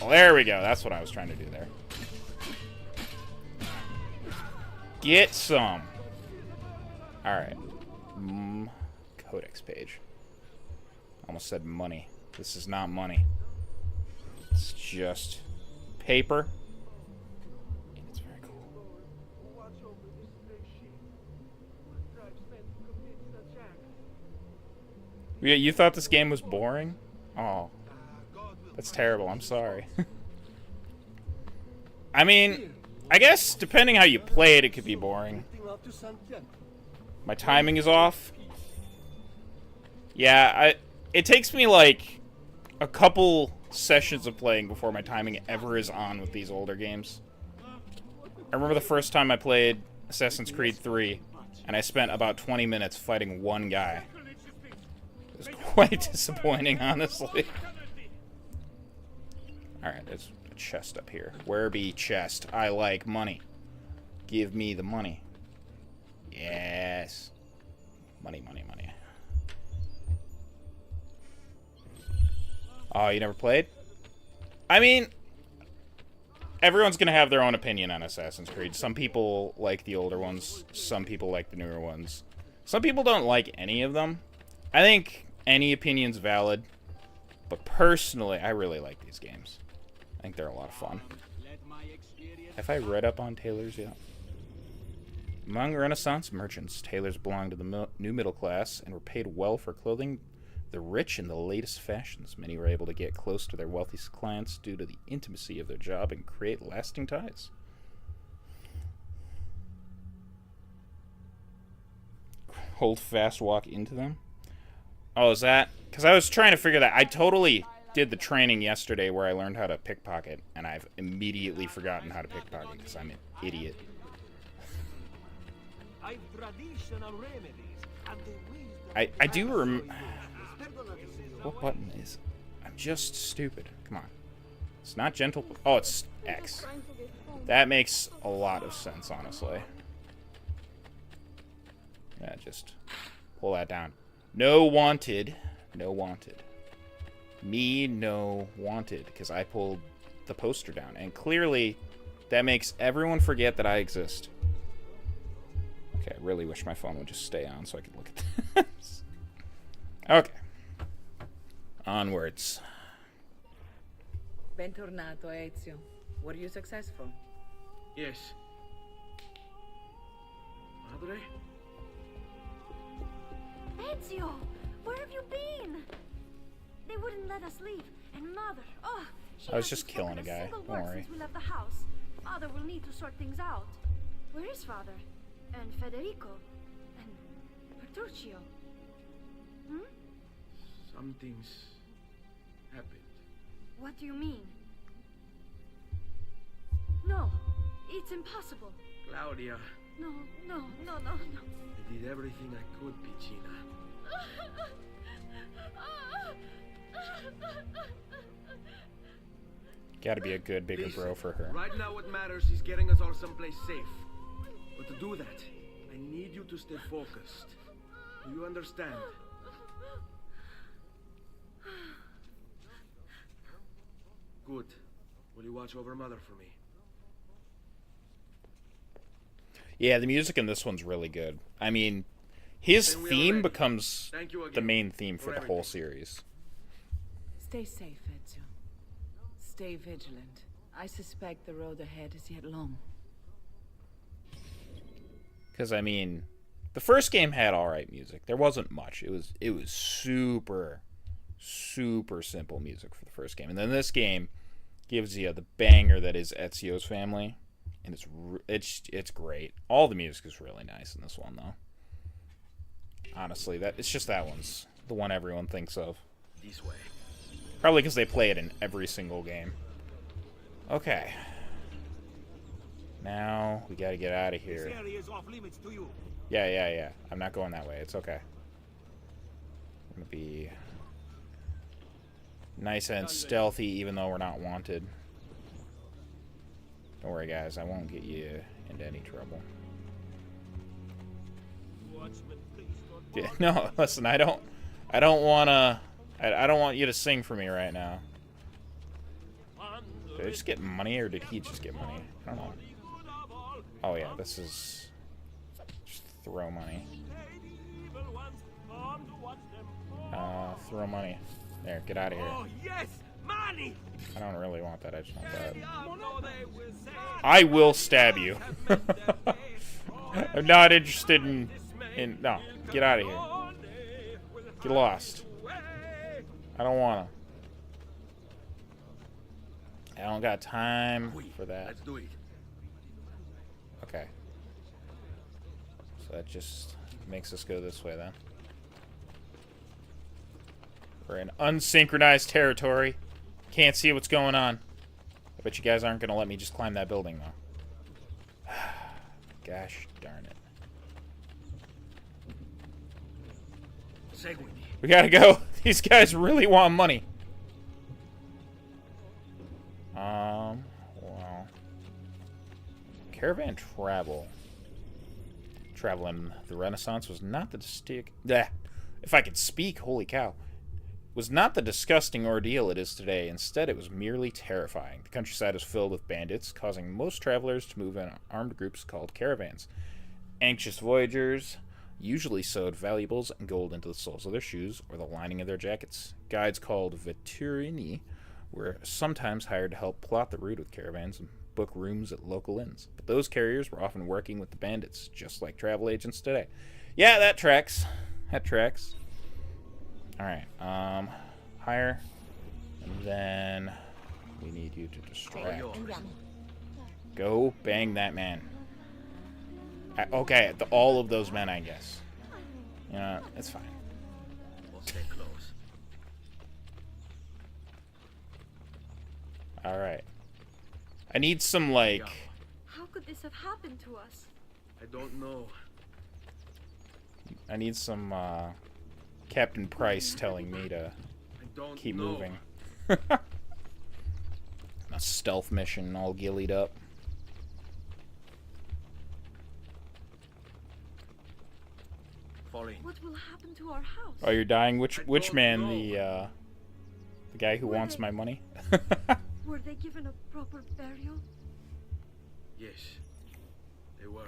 Well, there we go. That's what I was trying to do there. Get some. Alright. Codex page. Almost said money. This is not money. It's just paper. And it's very cool. Yeah, you thought this game was boring? Oh. That's terrible. I'm sorry. I mean, I guess depending how you play it, it could be boring. My timing is off. Yeah, it takes me like a couple sessions of playing before my timing ever is on with these older games. I remember the first time I played Assassin's Creed 3, and I spent about 20 minutes fighting one guy. It was quite disappointing, honestly. Alright, there's a chest up here. Where be chest? I like money. Give me the money. Yes. Money, money, money. Oh, you never played? I mean, everyone's gonna have their own opinion on Assassin's Creed. Some people like the older ones. Some people like the newer ones. Some people don't like any of them. I think any opinion's valid. But personally, I really like these games. I think they're a lot of fun. Have I read up on tailors yet? Among Renaissance merchants, tailors belonged to the new middle class and were paid well for clothing the rich in the latest fashions. Many were able to get close to their wealthiest clients due to the intimacy of their job and create lasting ties. Hold fast, walk into them. Oh, is that? Because I was trying to figure that. I totally did the training yesterday where I learned how to pickpocket, and I've immediately forgotten how to pickpocket because I'm an idiot. I do what button is... I'm just stupid. Come on. It's not gentle... Oh, it's X. That makes a lot of sense, honestly. Yeah, just pull that down. No wanted. No wanted. Me, no wanted. Because I pulled the poster down. And clearly, that makes everyone forget that I exist. Okay, I really wish my phone would just stay on so I could look at this. Okay. Onwards. Bentornato, Ezio. Were you successful? Yes. Madre? Ezio, where have you been? They wouldn't let us leave, and Mother, oh, she I was hasn't just killing a spoken guy. single Don't word worry. since we left the house. Father will need to sort things out. Where is Father? And Federico? And Petruccio? Hmm? Something's happened. What do you mean? No, it's impossible. Claudia, No. I did everything I could, Piccina. Gotta be a good bigger Listen, bro for her. Right now what matters is getting us all someplace safe. But to do that, I need you to stay focused. Do you understand? Good. Will you watch over Mother for me? Yeah, the music in this one's really good. I mean, his Then we are theme ready. becomes Thank you the again main theme for for the whole everything. series. Stay safe, Ezio. Stay vigilant. I suspect the road ahead is yet long. Because, I mean, the first game had alright music. There wasn't much. It was super, super simple music for the first game. And then this game gives you the banger that is Ezio's Family. And it's great. All the music is really nice in this one, though. Honestly, it's just that one's the one everyone thinks of. This way. Probably because they play it in every single game. Okay. Now, we gotta get out of here. This area is off limits to you. Yeah. I'm not going that way. It's okay. I'm gonna be nice and stealthy, even though we're not wanted. Don't worry, guys. I won't get you into any trouble. Watchman, please don't Yeah, no, listen. I don't want you to sing for me right now. Did I just get money, or did he just get money? I don't know. Oh yeah, this is just throw money. Throw money. There, get out of here. Oh yes, money. I don't really want that. I just want that. I will stab you. I'm not interested in. No, get out of here. Get lost. I don't wanna. I don't got time for that. Let's do it. Okay. So that just makes us go this way then. We're in unsynchronized territory. Can't see what's going on. I bet you guys aren't gonna let me just climb that building though. Gosh darn it. Seguimi. We gotta go. These guys really want money. Well. Caravan travel. Travel in the Renaissance was not the if I could speak, holy cow. Was not the disgusting ordeal it is today. Instead, it was merely terrifying. The countryside was filled with bandits, causing most travelers to move in armed groups called caravans. Anxious voyagers usually sewed valuables and gold into the soles of their shoes or the lining of their jackets. Guides called vetturini were sometimes hired to help plot the route with caravans and book rooms at local inns. But those carriers were often working with the bandits, just like travel agents today. Yeah, that tracks. That tracks. Alright, higher. And then we need you to distract. Go bang that man. Okay, all of those men, I guess. Yeah, it's fine. We'll stay close. Alright. I need some, like... How could this have happened to us? I don't know. I need some Captain Price telling me to keep moving. A stealth mission all gillied up. What will happen to our house? Oh, you're dying? Which man? The guy who wants my money? Were they given a proper burial? Yes, they were.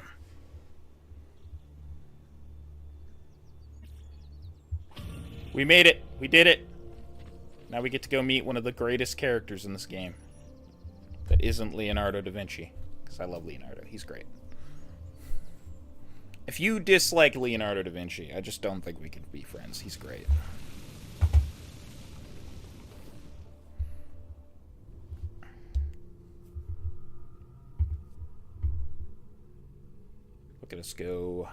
We made it! We did it! Now we get to go meet one of the greatest characters in this game. That isn't Leonardo da Vinci. Because I love Leonardo. He's great. If you dislike Leonardo da Vinci, I just don't think we could be friends. He's great. Look at us go.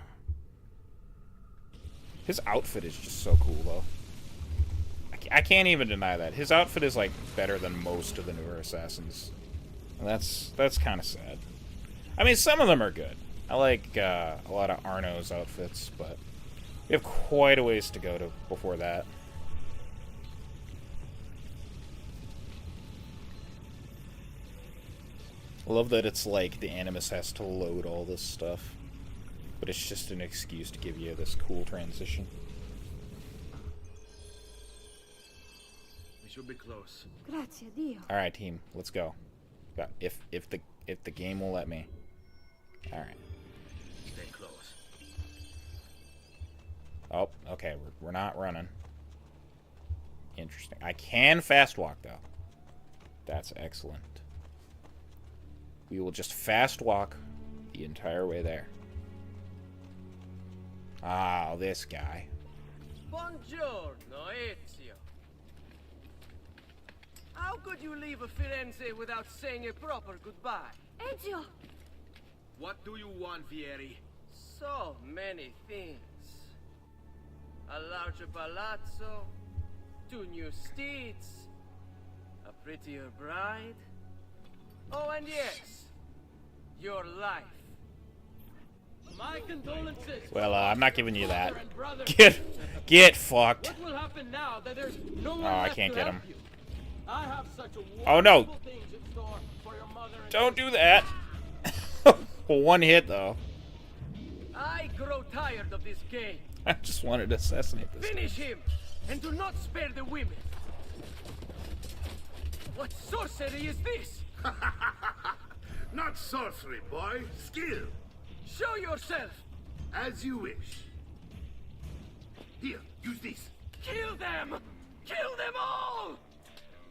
His outfit is just so cool, though. I can't even deny that. His outfit is, like, better than most of the newer Assassins. And that's kind of sad. I mean, some of them are good. I like a lot of Arno's outfits, but we have quite a ways to go before that. I love that it's like the Animus has to load all this stuff, but it's just an excuse to give you this cool transition. We should be close. Grazie Dio. All right, team, let's go. If the game will let me. All right. Stay close. Oh, okay. We're not running. Interesting. I can fast walk though. That's excellent. We will just fast walk the entire way there. Ah, this guy. Buongiorno, Ezio. How could you leave Firenze without saying a proper goodbye? Ezio! What do you want, Vieri? So many things. A larger palazzo, 2 new steeds, a prettier bride. Oh, and yes, your life. My condolences. Well, I'm not giving you that. Get fucked. What will happen now that there's no one I left can't to get help him. you? I have such a Oh no! things in store for your mother and Don't do that. One hit though. I grow tired of this game. I just wanted to assassinate this guy. Finish him, and do not spare the women. What sorcery is this? Not sorcery, boy. Skill. Show yourself. As you wish. Here, use this. Kill them! Kill them all!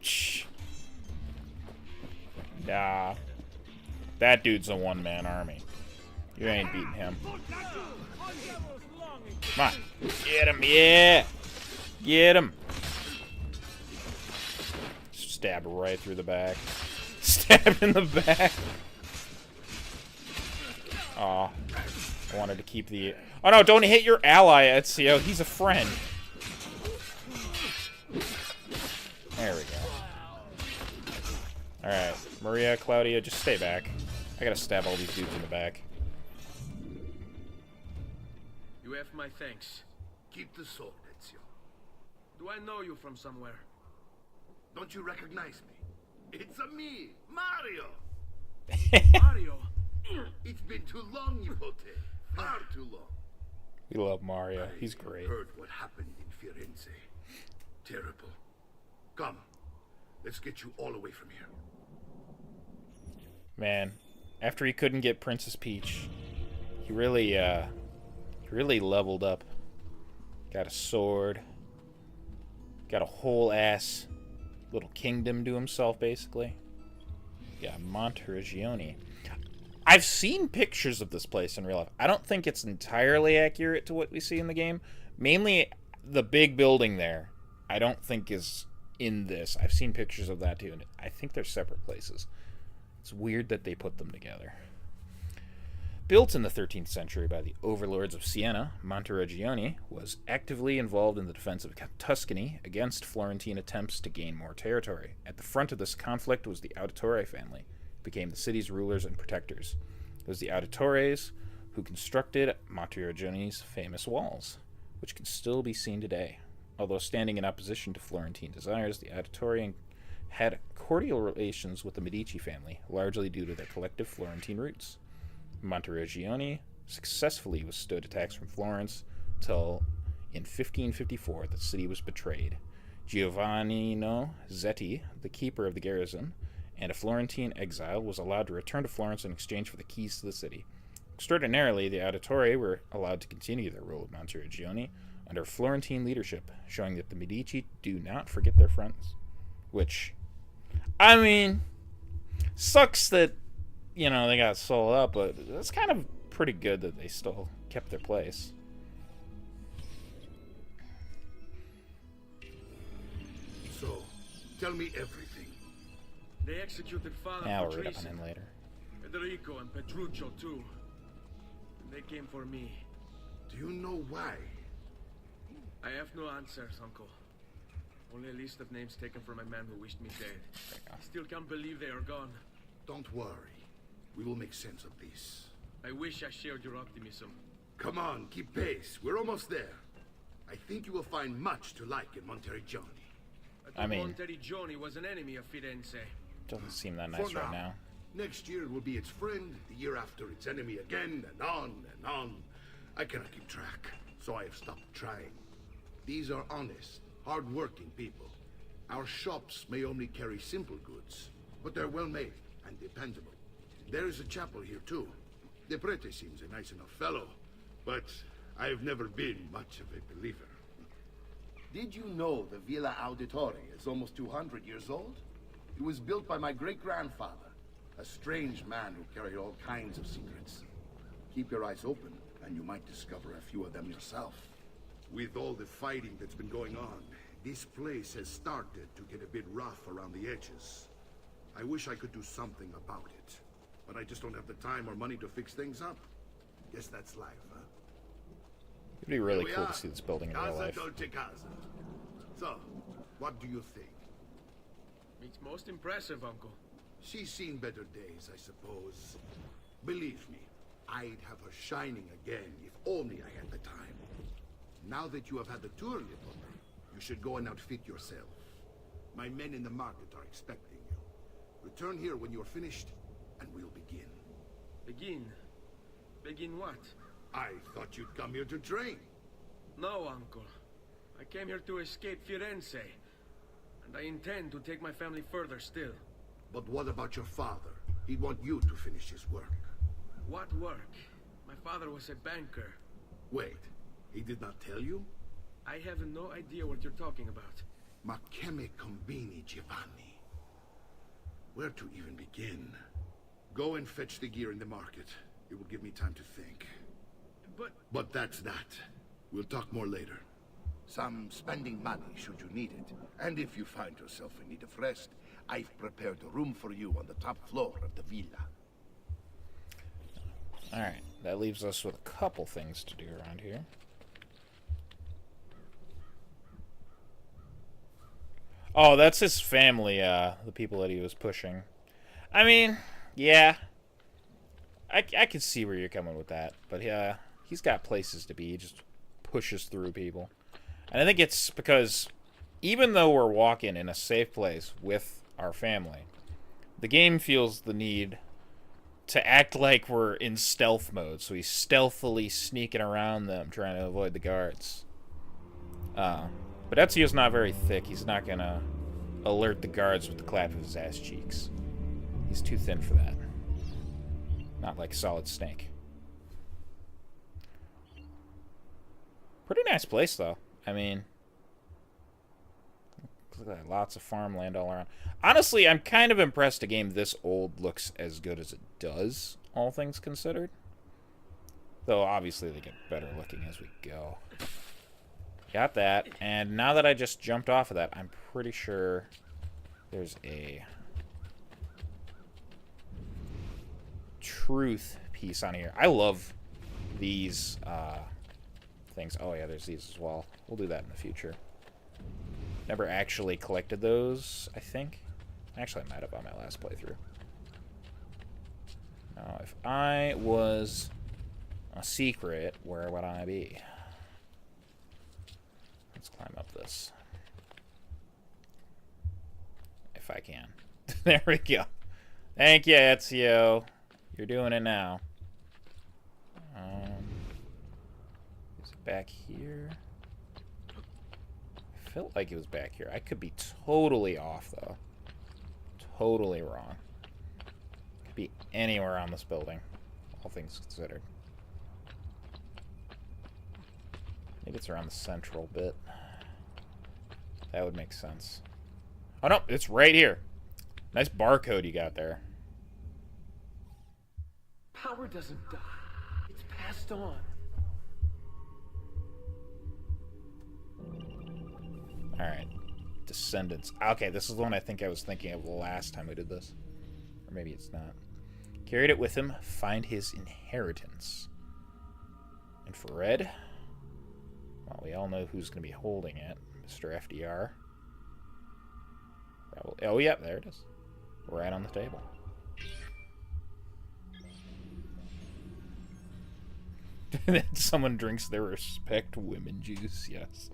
Shh. Nah. That dude's a one-man army. You ain't beating him. Come on. Get him, yeah! Get him! Stab right through the back. Stab in the back. Aw. I wanted to keep the... Oh no, don't hit your ally, Ezio. He's a friend. There we go. Alright. Maria, Claudia, just stay back. I gotta stab all these dudes in the back. You have my thanks. Keep the sword, Ezio. Do I know you from somewhere? Don't you recognize me? It's a me, Mario. Mario? It's been too long, Nipote. Far too long. We love Mario. He's great. Heard what happened in Firenze. Terrible. Come, let's get you all away from here. Man, after he couldn't get Princess Peach, he really leveled up. Got a sword. Got a whole ass little kingdom to himself, basically. Yeah, Monteriggioni. I've seen pictures of this place in real life. I don't think it's entirely accurate to what we see in the game. Mainly, the big building there, I don't think is in this. I've seen pictures of that too, and I think they're separate places. It's weird that they put them together. Built in the 13th century by the overlords of Siena, Monteriggioni was actively involved in the defense of Tuscany against Florentine attempts to gain more territory. At the front of this conflict was the Auditore family, who became the city's rulers and protectors. It was the Auditores who constructed Monteriggioni's famous walls. which can still be seen today. Although standing in opposition to Florentine desires, the Auditore had cordial relations with the Medici family, largely due to their collective Florentine roots. Monteriggioni successfully withstood attacks from Florence until in 1554 the city was betrayed. Giovannino Zetti, the keeper of the garrison, and a Florentine exile, was allowed to return to Florence in exchange for the keys to the city. Extraordinarily, the Auditore were allowed to continue their rule of Monteriggioni under Florentine leadership, showing that the Medici do not forget their friends. Which, I mean, sucks that, you know, they got sold up, but it's kind of pretty good that they still kept their place. So, tell me everything. They executed Father Yeah, for we'll read up on treason. him later. Federico and Petruccio too. And they came for me. Do you know why? I have no answers, Uncle. Only a list of names taken from a man who wished me dead. I still can't believe they are gone. Don't worry. We will make sense of this. I wish I shared your optimism. Come on, keep pace. We're almost there. I think you will find much to like in Monteriggioni. I mean, Monteriggioni was an enemy of Firenze. doesn't seem that nice For right now. Next year it will be its friend, the year after its enemy again, and on and on. I cannot keep track, so I have stopped trying. These are honest, hard-working people. Our shops may only carry simple goods, but they're well-made and dependable. There is a chapel here, too. De Prete seems a nice enough fellow, but I've never been much of a believer. Did you know the Villa Auditore is almost 200 years old? It was built by my great-grandfather, a strange man who carried all kinds of secrets. Keep your eyes open, and you might discover a few of them yourself. With all the fighting that's been going on, this place has started to get a bit rough around the edges. I wish I could do something about it, but I just don't have the time or money to fix things up. Guess that's life, huh? It'd be really Here we cool are. to see this building in real Casa life. Dolce Casa. So, what do you think? It's most impressive, Uncle. She's seen better days, I suppose. Believe me, I'd have her shining again if only I had the time. Now that you have had the tour, little, you should go and outfit yourself. My men in the market are expecting you. Return here when you're finished, and we'll begin. Begin? Begin what? I thought you'd come here to train. No, Uncle. I came here to escape Firenze. And I intend to take my family further still. But what about your father? He'd want you to finish his work. What work? My father was a banker. Wait, he did not tell you? I have no idea what you're talking about. Ma che me combini, Giovanni? Where to even begin? Go and fetch the gear in the market. It will give me time to think. But that's that. We'll talk more later. Some spending money should you need it. And if you find yourself in need of rest, I've prepared a room for you on the top floor of the villa. Alright, that leaves us with a couple things to do around here. Oh, that's his family, the people that he was pushing. I mean, yeah. I can see where you're coming with that. But yeah, he's got places to be. He just pushes through people. And I think it's because even though we're walking in a safe place with our family, the game feels the need to act like we're in stealth mode. So he's stealthily sneaking around them, trying to avoid the guards. But Ezio's not very thick. He's not going to alert the guards with the clap of his ass cheeks. He's too thin for that. Not like Solid Snake. Pretty nice place, though. I mean, look at that. Lots of farmland all around. Honestly, I'm kind of impressed a game this old looks as good as it does, all things considered. Though, obviously, they get better looking as we go. Got that. And now that I just jumped off of that, I'm pretty sure there's a truth piece on here. I love these things. Oh, yeah, there's these as well. We'll do that in the future. Never actually collected those, I think. Actually, I might have on my last playthrough. Now, if I was a secret, where would I be? this. If I can. There we go. Thank you, Ezio. You're doing it now. Is it back here? I felt like it was back here. I could be totally off, though. Totally wrong. Could be anywhere on this building, all things considered. Maybe it's around the central bit. That would make sense. Oh, no, it's right here. Nice barcode you got there. Power doesn't die. It's passed on. Alright. Descendants. Okay, this is the one I think I was thinking of the last time we did this. Or maybe it's not. Carried it with him. Find his inheritance. And for Red, well, we all know who's going to be holding it. Mr. FDR. Probably. Oh, yeah, there it is. Right on the table. Someone drinks their respect women juice, yes.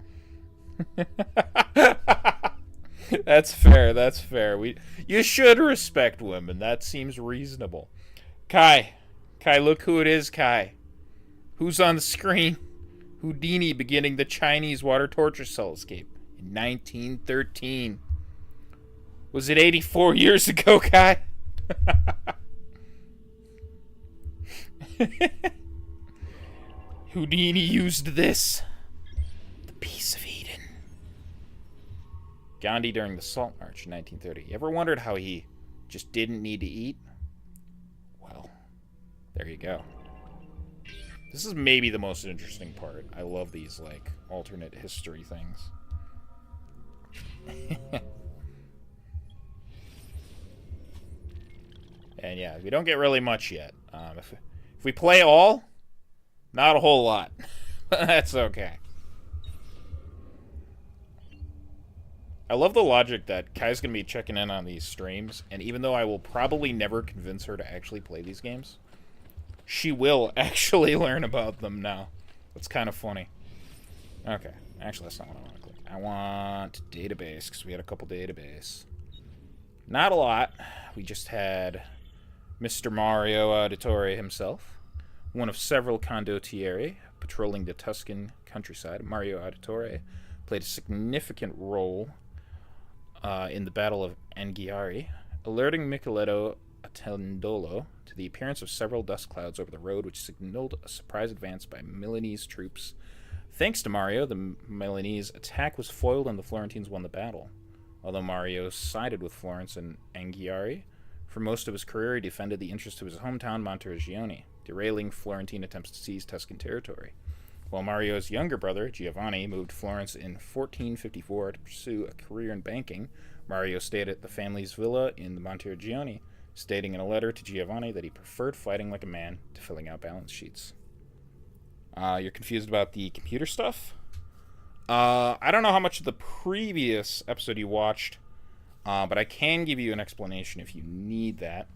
That's fair, that's fair. You should respect women. That seems reasonable. Kai, look who it is, Kai. Who's on the screen? Houdini beginning the Chinese water torture cell escape in 1913. Was it 84 years ago, Kai? Houdini used this. The Peace of Eden. Gandhi during the Salt March in 1930. You ever wondered how he just didn't need to eat? Well, there you go. This is maybe the most interesting part. I love these, like, alternate history things. And yeah, we don't get really much yet. If we play all, not a whole lot. That's okay. I love the logic that Kai's going to be checking in on these streams, and even though I will probably never convince her to actually play these games, she will actually learn about them now. That's kind of funny. Okay, actually that's not what I want to click. I want database, because we had a couple database. Not a lot. We just had Mr. Mario Auditore himself, one of several condottieri patrolling the Tuscan countryside. Mario Auditore played a significant role in the Battle of Anghiari, alerting Micheletto Attendolo to the appearance of several dust clouds over the road, which signaled a surprise advance by Milanese troops. Thanks to Mario, the Milanese attack was foiled and the Florentines won the battle. Although Mario sided with Florence and Anghiari, for most of his career he defended the interests of his hometown Monteriggioni, derailing Florentine attempts to seize Tuscan territory. While Mario's younger brother, Giovanni, moved to Florence in 1454 to pursue a career in banking, Mario stayed at the family's villa in the Monteriggioni, stating in a letter to Giovanni that he preferred fighting like a man to filling out balance sheets. You're confused about the computer stuff? I don't know how much of the previous episode you watched, but I can give you an explanation if you need that.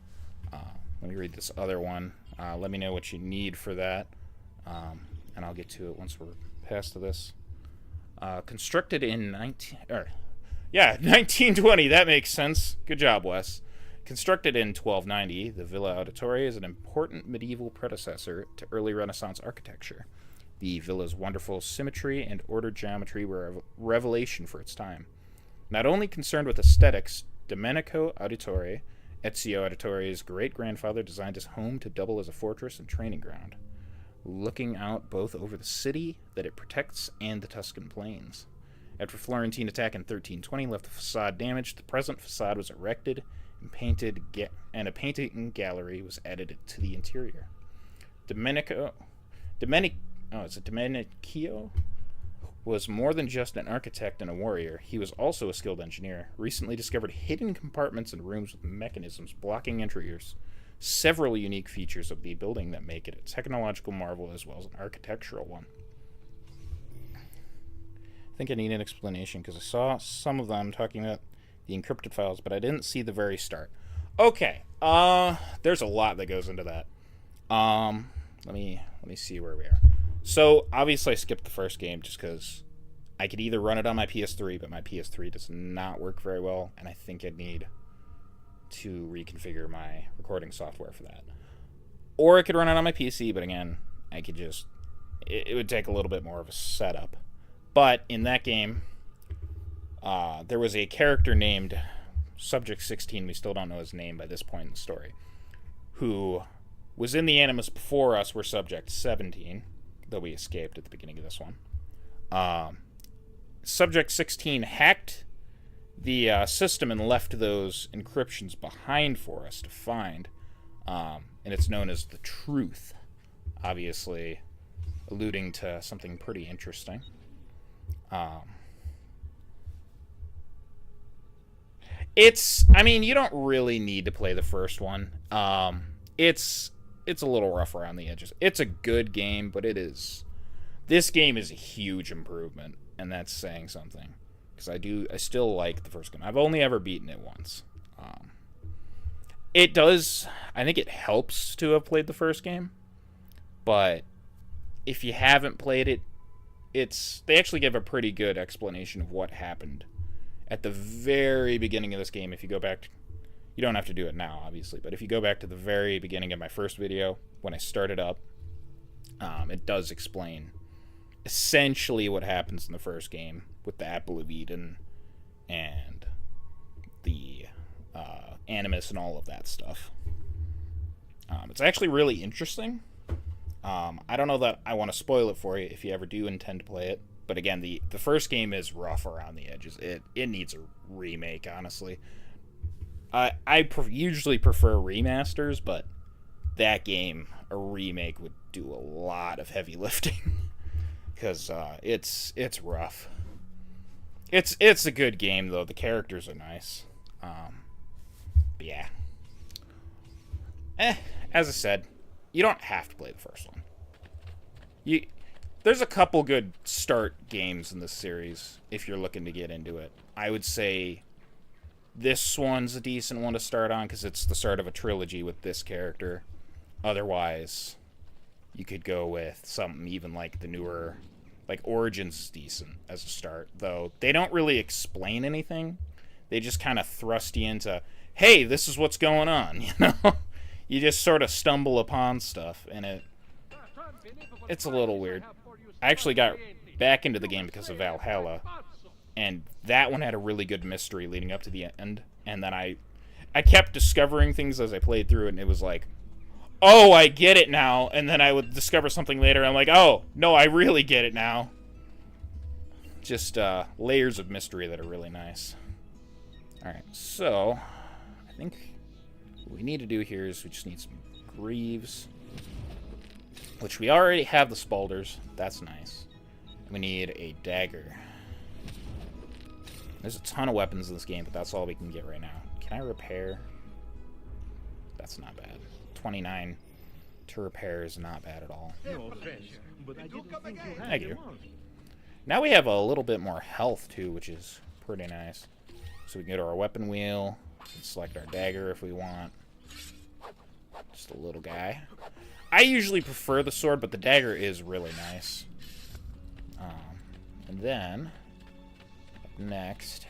Let me read this other one. Let me know what you need for that, and I'll get to it once we're past this. Constructed in 1920. That makes sense. Good job, Wes. Constructed in 1290, the Villa Auditore is an important medieval predecessor to early Renaissance architecture. The villa's wonderful symmetry and ordered geometry were a revelation for its time. Not only concerned with aesthetics, Domenico Auditore, Ezio Auditore's great-grandfather, designed his home to double as a fortress and training ground, looking out both over the city that it protects and the Tuscan plains. After Florentine attack in 1320 left the facade damaged, the present facade was erected and a painting gallery was added to the interior. Domenico was more than just an architect and a warrior. He was also a skilled engineer. Recently discovered hidden compartments and rooms with mechanisms blocking entries. Several unique features of the building that make it a technological marvel as well as an architectural one. I think I need an explanation because I saw some of them talking about the encrypted files, but I didn't see the very start. Okay, there's a lot that goes into that. Let me see where we are. So obviously I skipped the first game just because I could either run it on my PS3, but my PS3 does not work very well, and I think I'd need to reconfigure my recording software for that. Or I could run it on my PC, but again, I could just... It would take a little bit more of a setup. But in that game, there was a character named Subject 16, we still don't know his name by this point in the story, who was in the Animus before us were Subject 17, though we escaped at the beginning of this one. Subject 16 hacked the system and left those encryptions behind for us to find, and it's known as the Truth, obviously alluding to something pretty interesting. I mean, you don't really need to play the first one. It's a little rough around the edges. It's a good game, but this game is a huge improvement, and that's saying something. Because I still like the first game. I've only ever beaten it once. I think it helps to have played the first game, but if you haven't played it, they actually give a pretty good explanation of what happened at the very beginning of this game. If you go back, you don't have to do it now, obviously, but if you go back to the very beginning of my first video, when I started up, it does explain essentially what happens in the first game with the Apple of Eden and the Animus and all of that stuff. It's actually really interesting. I don't know that I want to spoil it for you if you ever do intend to play it, but again, the first game is rough around the edges. It needs a remake, honestly. I usually prefer remasters, but that game, a remake would do a lot of heavy lifting because it's rough. It's a good game though. The characters are nice. But yeah. As I said, you don't have to play the first one. There's a couple good start games in this series if you're looking to get into it. I would say this one's a decent one to start on because it's the start of a trilogy with this character. Otherwise, you could go with something even like the newer, like Origins is decent as a start, though they don't really explain anything. They just kind of thrust you into, hey, this is what's going on, you know? You just sort of stumble upon stuff, and it's a little weird. I actually got back into the game because of Valhalla, and that one had a really good mystery leading up to the end, and then I kept discovering things as I played through it, and it was like, oh, I get it now, and then I would discover something later, and I'm like, oh, no, I really get it now. Just layers of mystery that are really nice. Alright, so I think what we need to do here is we just need some greaves, which we already have the spaulders. That's nice. We need a dagger. There's a ton of weapons in this game, but that's all we can get right now. Can I repair? That's not bad. 29 to repair is not bad at all. Thank you. Now we have a little bit more health, too, which is pretty nice. So we can go to our weapon wheel, and select our dagger if we want. Just a little guy. I usually prefer the sword, but the dagger is really nice. And then, next,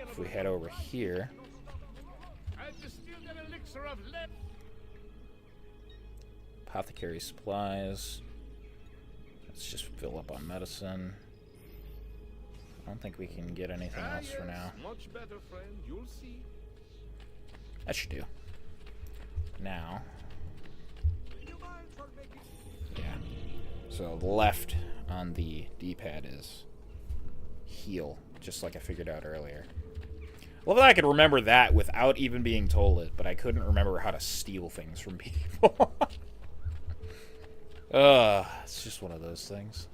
if we head over here, apothecary supplies. Let's just fill up on medicine. I don't think we can get anything else for now. Much better, friend. You'll see. That should do. Now, yeah. So the left on the D-pad is heal, just like I figured out earlier. Well, that I could remember that without even being told it, but I couldn't remember how to steal things from people. It's just one of those things.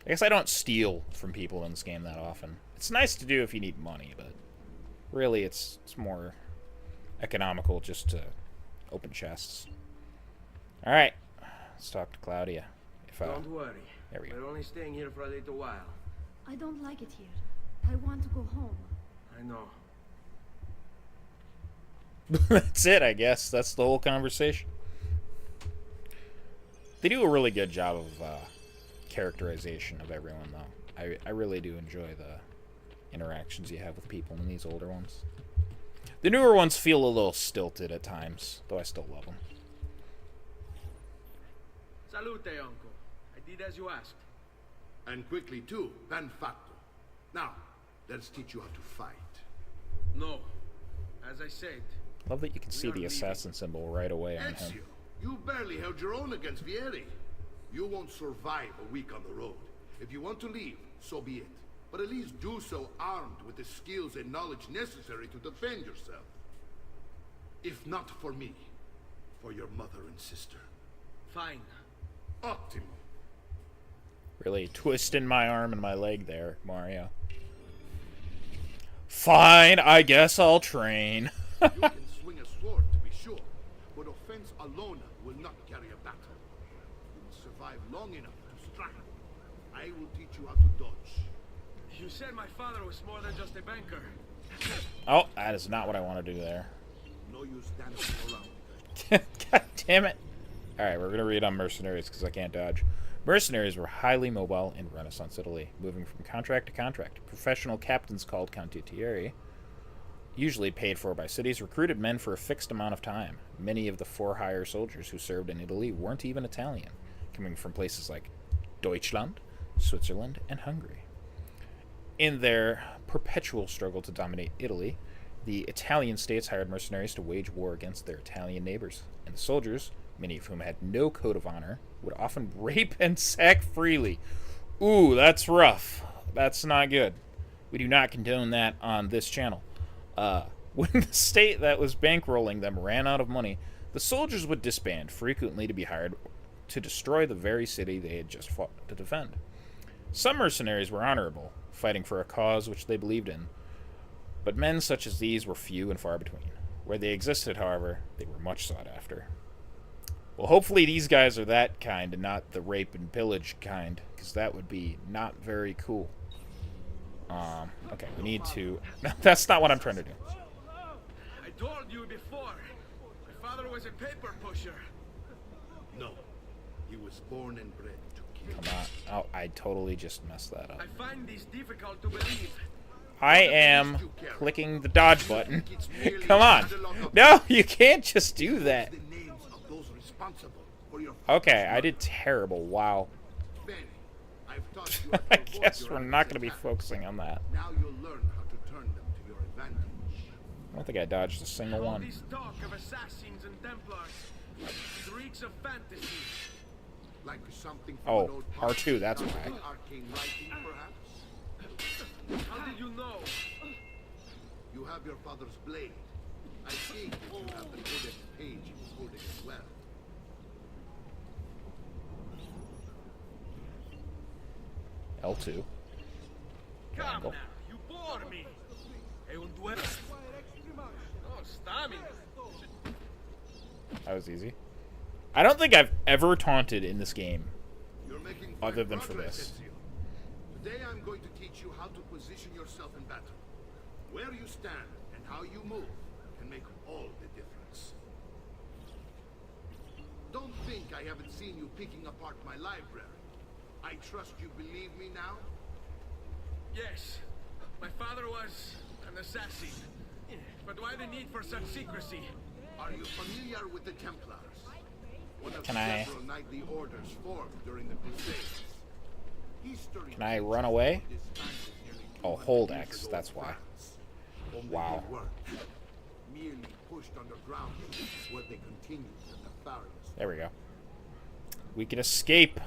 I guess I don't steal from people in this game that often. It's nice to do if you need money, but really it's more economical just to open chests. Alright, let's talk to Claudia. Don't worry. There we go. We're only staying here for a little while. I don't like it here. I want to go home. I know. That's it, I guess. That's the whole conversation. They do a really good job of characterization of everyone, though. I really do enjoy the interactions you have with people in these older ones. The newer ones feel a little stilted at times, though I still love them. Salute, uncle. I did as you asked. And quickly too, ben fatto. Now, let's teach you how to fight. No. As I said. Love that you can see the assassin symbol right away on him. Ezio, you barely held your own against Vieri. You won't survive a week on the road. If you want to leave, so be it. But at least do so armed with the skills and knowledge necessary to defend yourself. If not for me, for your mother and sister. Fine. Ottimo. Really twisting my arm and my leg there, Mario. Fine, I guess I'll train. You can swing a sword, to be sure, but offense alone will not carry a battle. You will survive long enough to strike. I will teach you how to dodge. You said my father was more than just a banker. Oh, that is not what I want to do there. No use dancing around. God damn it. Alright, we're going to read on mercenaries because I can't dodge. Mercenaries were highly mobile in Renaissance Italy, moving from contract to contract. Professional captains called condottieri, usually paid for by cities, recruited men for a fixed amount of time. Many of the for-hire soldiers who served in Italy weren't even Italian, coming from places like Deutschland, Switzerland, and Hungary. In their perpetual struggle to dominate Italy, the Italian states hired mercenaries to wage war against their Italian neighbors, and the soldiers, many of whom had no code of honor, would often rape and sack freely. Ooh, that's rough. That's not good. We do not condone that on this channel. When the state that was bankrolling them ran out of money, the soldiers would disband, frequently to be hired to destroy the very city they had just fought to defend. Some mercenaries were honorable, fighting for a cause which they believed in, but men such as these were few and far between. Where they existed, however, they were much sought after. Well, hopefully these guys are that kind and not the rape and pillage kind, because that would be not very cool. Okay, we need to... That's not what I'm trying to do. I told you before. My father was a paper pusher. No. He was born and bred to kill. Come on. Oh, I totally just messed that up. I find this difficult to believe. I am clicking the dodge button. Come on. No, you can't just do that. Okay, I did terrible. Wow. I guess we're not going to be focusing on that. Now you'll learn how to turn them to your advantage. I don't think I dodged a single one. This talk of assassins and Templars reeks of fantasy. Like something from Oh, an old R2, that's why. arcane writing, perhaps? How did you know? You have your father's blade. I think that you have the codex page encoded as well. L2. Come Triangle. now, you bore me. È un duello. Oh, stamina. That was easy. I don't think I've ever taunted in this game, other than for this. Today I'm going to teach you how to position yourself in battle. Where you stand and how you move can make all the difference. Don't think I haven't seen you picking apart my library. I trust you believe me now? Yes, my father was an assassin. But why the need for such secrecy? Are you familiar with the Templars? One of Can I- several knightly orders formed during the Crusades. History Can I run away? Oh, hold X, that's why. Wow. Merely pushed underground where they continued at the Nefarious. There we go. We can escape.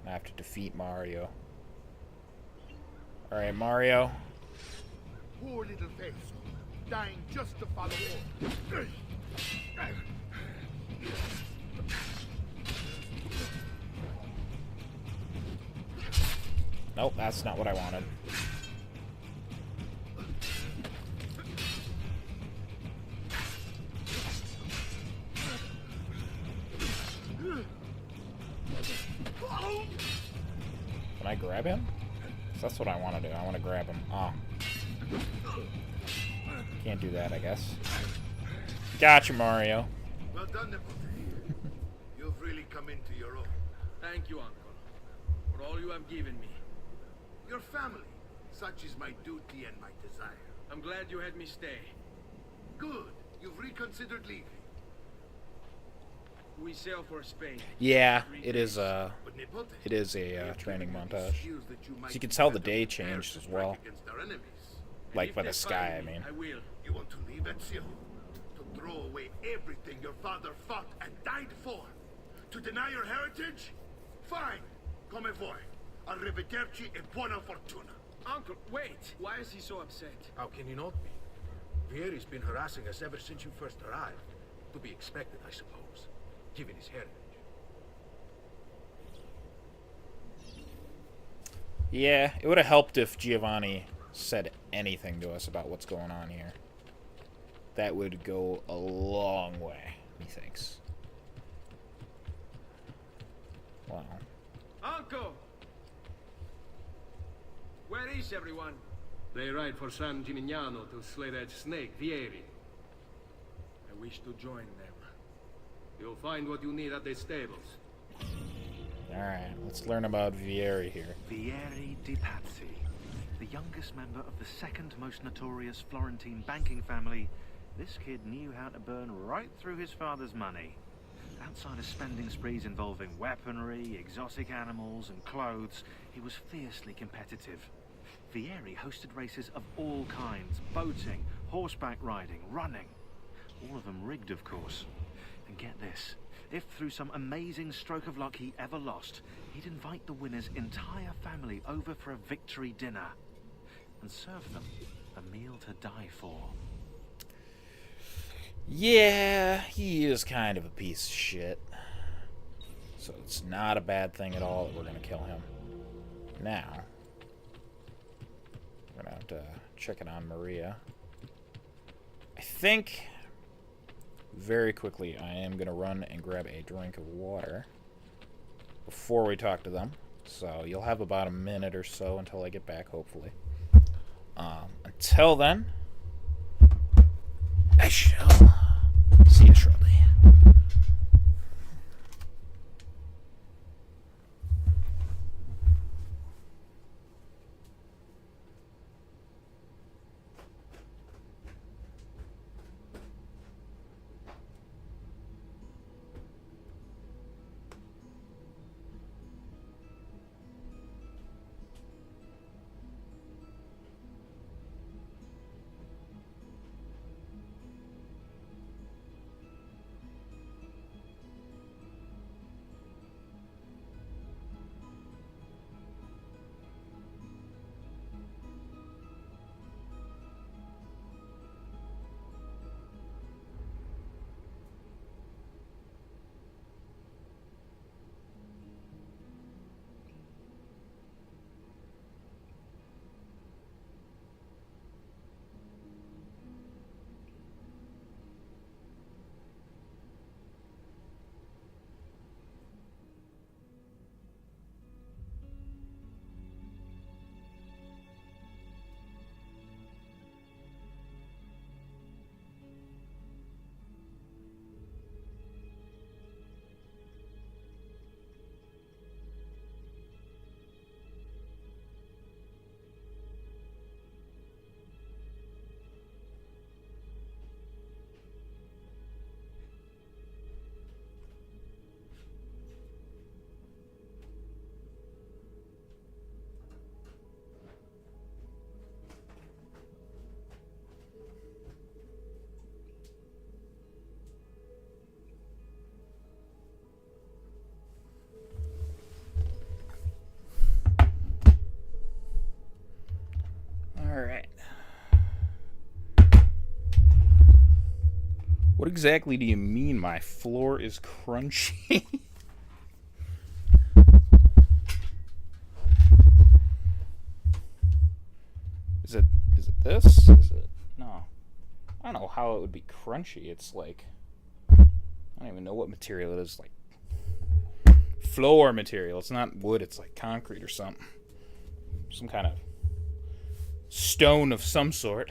I have to defeat Mario. Alright, Mario. Poor little face, dying just to follow orders. Nope, that's not what I wanted. Can I grab him? That's what I want to do. I want to grab him. Oh. Can't do that, I guess. Gotcha, Mario. Well done, Nepotine. You've really come into your own. Thank you, Uncle, for all you have given me. Your family. Such is my duty and my desire. I'm glad you had me stay. Good. You've reconsidered leaving. We sail for Spain. Yeah, it is a training montage. So you can tell the day changed as well. Like by the sky, I mean. I will. You want to leave, Ezio? To throw away everything your father fought and died for? To deny your heritage? Fine. Come voi. Arrivederci e buona fortuna. Uncle, wait! Why is he so upset? How can you not be? Vieri's been harassing us ever since you first arrived. To be expected, I suppose, given his heritage. Yeah, it would have helped if Giovanni said anything to us about what's going on here. That would go a long way, methinks. Wow. Uncle! Where is everyone? They ride for San Gimignano to slay that snake, Vieri. I wish to join them. You'll find what you need at the stables. Alright, let's learn about Vieri here. Vieri di Pazzi, the youngest member of the second most notorious Florentine banking family. This kid knew how to burn right through his father's money. Outside of spending sprees involving weaponry, exotic animals, and clothes, he was fiercely competitive. Vieri hosted races of all kinds: boating, horseback riding, running. All of them rigged, of course. And get this, if through some amazing stroke of luck he ever lost, he'd invite the winner's entire family over for a victory dinner and serve them a meal to die for. Yeah, he is kind of a piece of shit. So it's not a bad thing at all that we're going to kill him. Now, we're going to have to check it on Maria. I think, very quickly, I am going to run and grab a drink of water before we talk to them. So you'll have about a minute or so until I get back, hopefully. Until then, I shall see you shortly. Alright. What exactly do you mean my floor is crunchy? Is it this? Is it? No. I don't know how it would be crunchy. It's like, I don't even know what material it is. Like floor material. It's not wood, it's like concrete or something. Some kind of stone of some sort.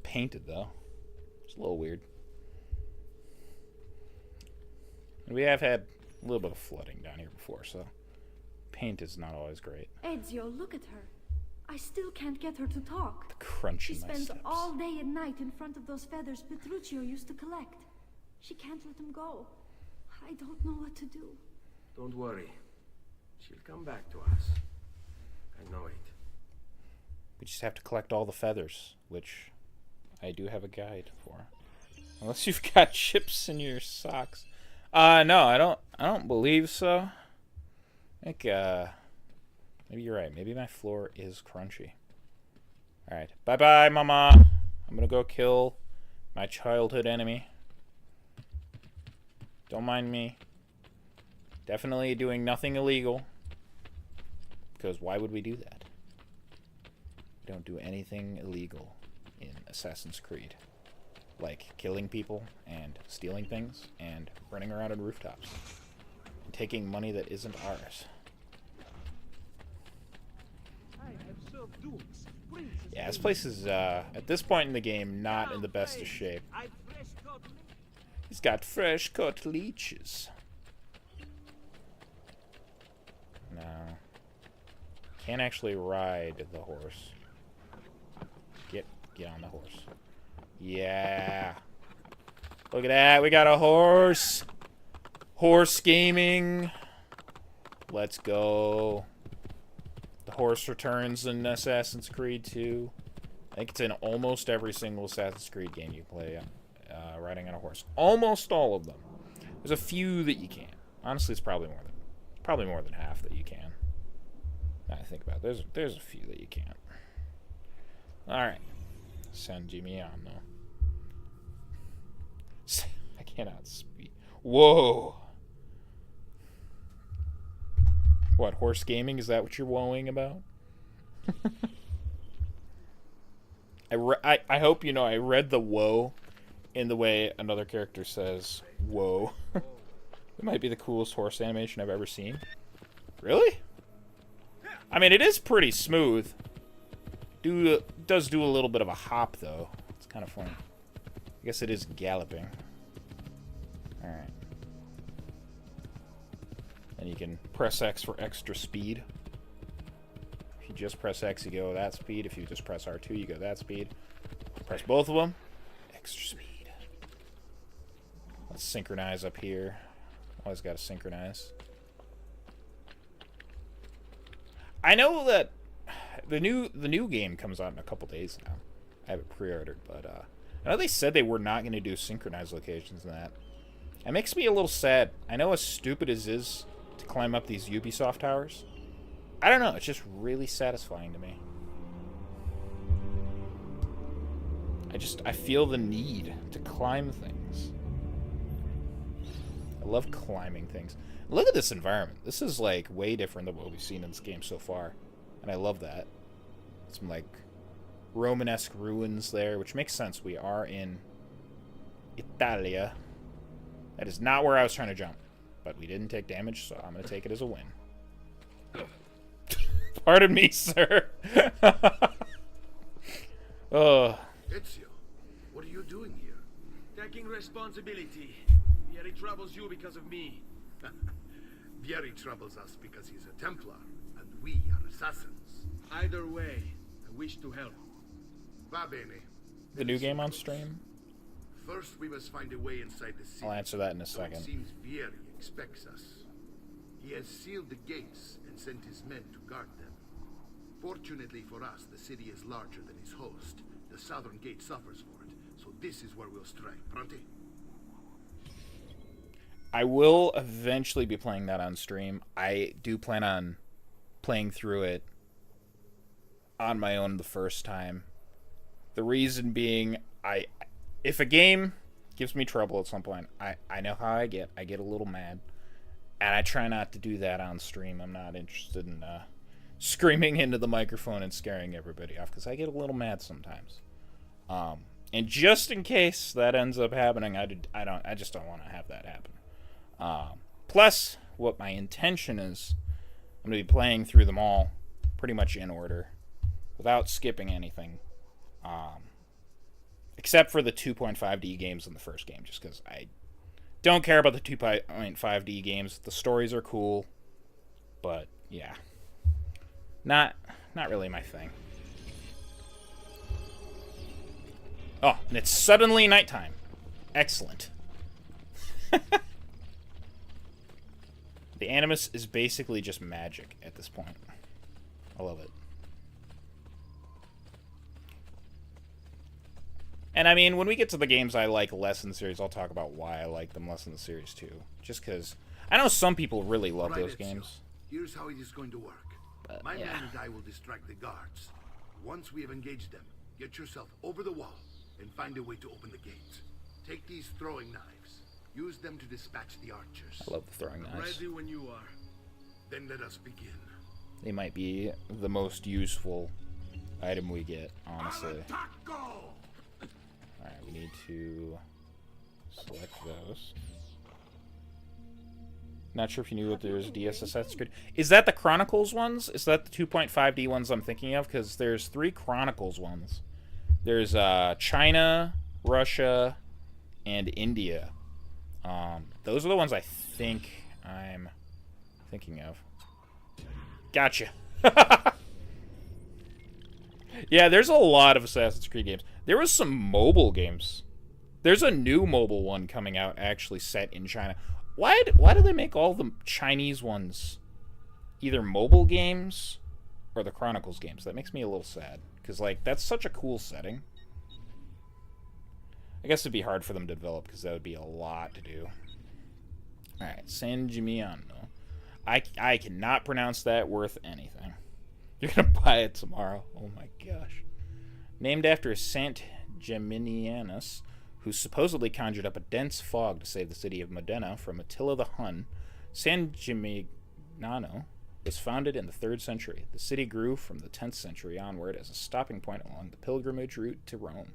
Painted though. It's a little weird. And we have had a little bit of flooding down here before, so paint is not always great. Ezio, look at her. I still can't get her to talk. The crunch She in my spends steps. all day and night in front of those feathers Petruchio used to collect. She can't let them go. I don't know what to do. Don't worry. She'll come back to us. I know it. We just have to collect all the feathers, which I do have a guide for. Unless you've got chips in your socks. No, I don't believe so. I think, maybe you're right. Maybe my floor is crunchy. Alright. Bye-bye, Mama. I'm gonna go kill my childhood enemy. Don't mind me. Definitely doing nothing illegal. Because why would we do that? We don't do anything illegal in Assassin's Creed. Like killing people and stealing things and running around on rooftops. And taking money that isn't ours. Yeah, this place is, at this point in the game, not in the best of shape. He's got fresh cut leeches. No. Can't actually ride the horse. Get on the horse. Yeah. Look at that. We got a horse. Horse gaming. Let's go. The horse returns in Assassin's Creed 2. I think it's in almost every single Assassin's Creed game you play riding on a horse. Almost all of them. There's a few that you can't. Honestly, it's probably more than half that you can. Now I think about it. There's a few that you can't. Alright. San Gimignano. I cannot speak. Whoa! What, horse gaming? Is that what you're woeing about? I hope you know I read the whoa in the way another character says whoa. It might be the coolest horse animation I've ever seen. Really? I mean, it is pretty smooth. Does do a little bit of a hop, though. It's kind of funny. I guess it is galloping. Alright. And you can press X for extra speed. If you just press X, you go that speed. If you just press R2, you go that speed. Press both of them. Extra speed. Let's synchronize up here. Always got to synchronize. I know that the new game comes out in a couple days now. I have it pre-ordered, but I know they said they were not going to do synchronized locations in that. It makes me a little sad. I know as stupid as it is to climb up these Ubisoft towers. I don't know. It's just really satisfying to me. I feel the need to climb things. I love climbing things. Look at this environment. This is like way different than what we've seen in this game so far. And I love that. Some like Romanesque ruins there, which makes sense. We are in Italia. That is not where I was trying to jump. But we didn't take damage, so I'm going to take it as a win. Pardon me, sir. Ezio, what are you doing here? Taking responsibility. Vieri troubles you because of me. Vieri troubles us because he's a Templar, and we are assassins. Either way, I wish to help. Va bene. The new game on stream? First, we must find a way inside the city. I'll answer that in a second. It seems Vieri expects us. He has sealed the gates and sent his men to guard them. Fortunately for us, the city is larger than its host. The southern gate suffers for it, so this is where we'll strike. Pronti? I will eventually be playing that on stream. I do plan on playing through it on my own the first time. The reason being, if a game gives me trouble at some point, I know how I get. I get a little mad. And I try not to do that on stream. I'm not interested in screaming into the microphone and scaring everybody off, because I get a little mad sometimes. And just in case that ends up happening, I just don't want to have that happen. Plus, what my intention is, I'm going to be playing through them all pretty much in order, without skipping anything. Except for the 2.5D games in the first game, just because Don't care about the 2.5D games. The stories are cool, but yeah, not really my thing. Oh, and it's suddenly nighttime. Excellent. The Animus is basically just magic at this point. I love it. And I mean, when we get to the games I like less in the series, I'll talk about why I like them less in the series too. Just because I know some people really love those games. Here's how it is going to work. My yeah. man and I will distract the guards. Once we have engaged them, get yourself over the wall and find a way to open the gate. Take these throwing knives. Use them to dispatch the archers. I love the throwing knives. Ready when you are. Then let us begin. They might be the most useful item we get, honestly. Alright, we need to select those. Not sure if you knew what there's DSSS grid. Is that the Chronicles ones? Is that the 2.5D ones I'm thinking of? Because there's 3 Chronicles ones. There's China, Russia, and India. Those are the ones I think I'm thinking of. Gotcha. Yeah, there's a lot of Assassin's Creed games. There was some mobile games. There's a new mobile one coming out actually set in China. Why do they make all the Chinese ones either mobile games or the Chronicles games? That makes me a little sad. Because, like, that's such a cool setting. I guess it'd be hard for them to develop because that would be a lot to do. Alright, San Gimignano. I cannot pronounce that worth anything. You're gonna buy it tomorrow. Oh my gosh. Named after Saint Geminianus, who supposedly conjured up a dense fog to save the city of Modena from Attila the Hun, San Gimignano was founded in the 3rd century. The city grew from the 10th century onward as a stopping point along the pilgrimage route to Rome.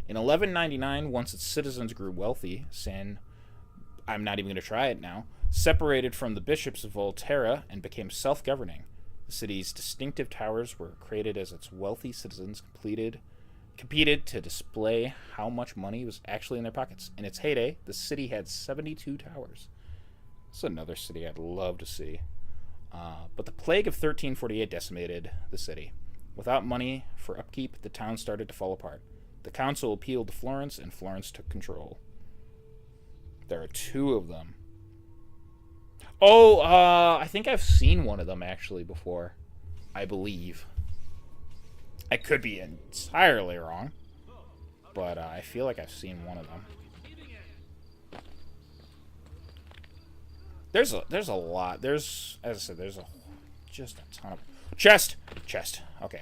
In 1199, once its citizens grew wealthy, I'm not even going to try it now, separated from the bishops of Volterra and became self-governing. The city's distinctive towers were created as its wealthy citizens competed to display how much money was actually in their pockets. In its heyday, the city had 72 towers. This is another city I'd love to see. But the plague of 1348 decimated the city. Without money for upkeep, the town started to fall apart. The council appealed to Florence, and Florence took control. There are 2 of them. Oh, I think I've seen one of them actually before. I believe. I could be entirely wrong, but I feel like I've seen one of them. There's a lot. There's, as I said, there's just a ton of chest. Okay,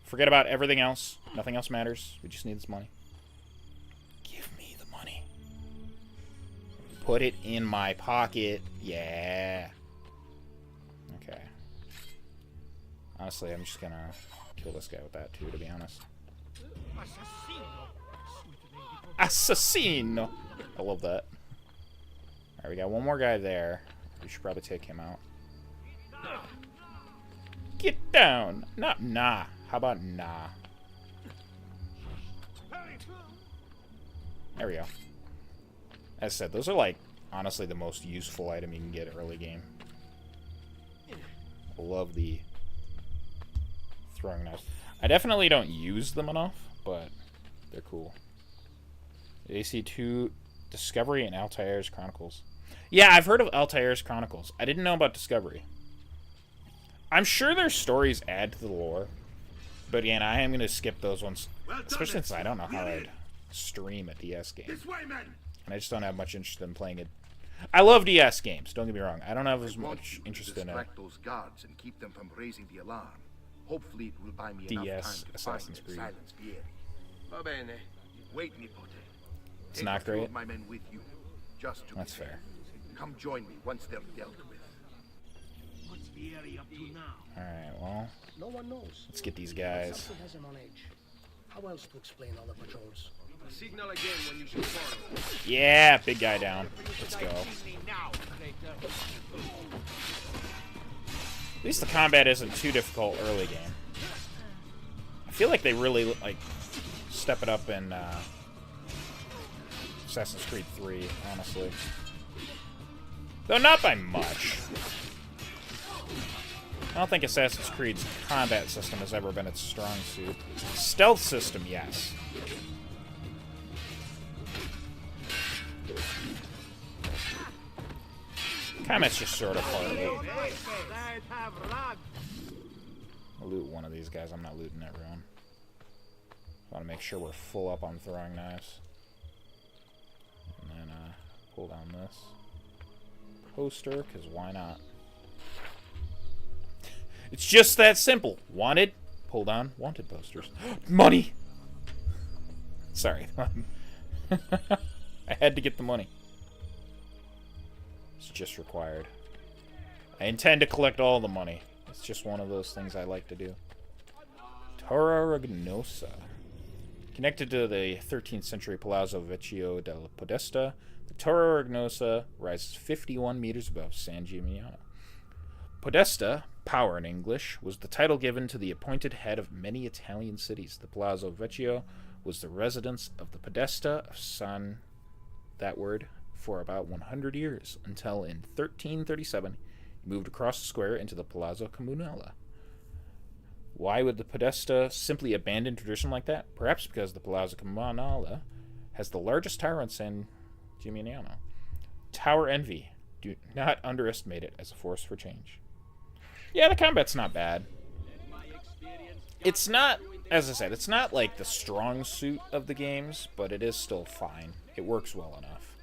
forget about everything else. Nothing else matters. We just need this money. Give me the money. Put it in my pocket. Yeah. Okay. Honestly, I'm just gonna kill this guy with that too, to be honest. Assassino! I love that. Alright, we got one more guy there. We should probably take him out. Get down! Not nah. How about nah? There we go. As I said, those are like, honestly, the most useful item you can get early game. I love the throwing knives. I definitely don't use them enough, but they're cool. AC2 Discovery and Altair's Chronicles. Yeah, I've heard of Altair's Chronicles. I didn't know about Discovery. I'm sure their stories add to the lore, but again, I am going to skip those ones, especially since I don't know how I'd stream a DS game. And I just don't have much interest in playing it. I love DS games, don't get me wrong. I don't have as much interest in distract those guards and keep them from raising the alarm. Hopefully it will buy me DS enough time to Assassin's find Creed. and silence Vieri. Va bene. Wait, nipote. It's Take not a few great. of my men with you, just to That's be fair. safe. Come join me once they're dealt with. What's Vieri up to now? Alright, well, No one knows. let's get these guys. Something has him on edge. How else to explain all the patrols? Signal again when you should follow. Yeah, big guy down. Let's go. At least the combat isn't too difficult early game. I feel like they really, like, step it up in Assassin's Creed 3, honestly. Though not by much. I don't think Assassin's Creed's combat system has ever been its strong suit. Stealth system, yes. Combat's just sort of part of it. I'll loot one of these guys. I'm not looting everyone. I want to make sure we're full up on throwing knives. And then pull down this poster, because why not? It's just that simple. Wanted, pull down wanted posters. Money! Sorry. I had to get the money. It's just required. I intend to collect all the money. It's just one of those things I like to do. Torre Regnosa. Connected to the 13th century Palazzo Vecchio della Podesta, the Torre Regnosa rises 51 meters above San Gimignano. Podesta, power in English, was the title given to the appointed head of many Italian cities. The Palazzo Vecchio was the residence of the Podesta of San, that word, for about 100 years, until in 1337 he moved across the square into the Palazzo Comunale. Why would the Podesta simply abandon tradition like that? Perhaps because the Palazzo Comunale has the largest tower in San Gimignano. Tower envy. Do not underestimate it as a force for change. Yeah, the combat's not bad. It's not, as I said, it's not like the strong suit of the games, but it is still fine. It works well enough.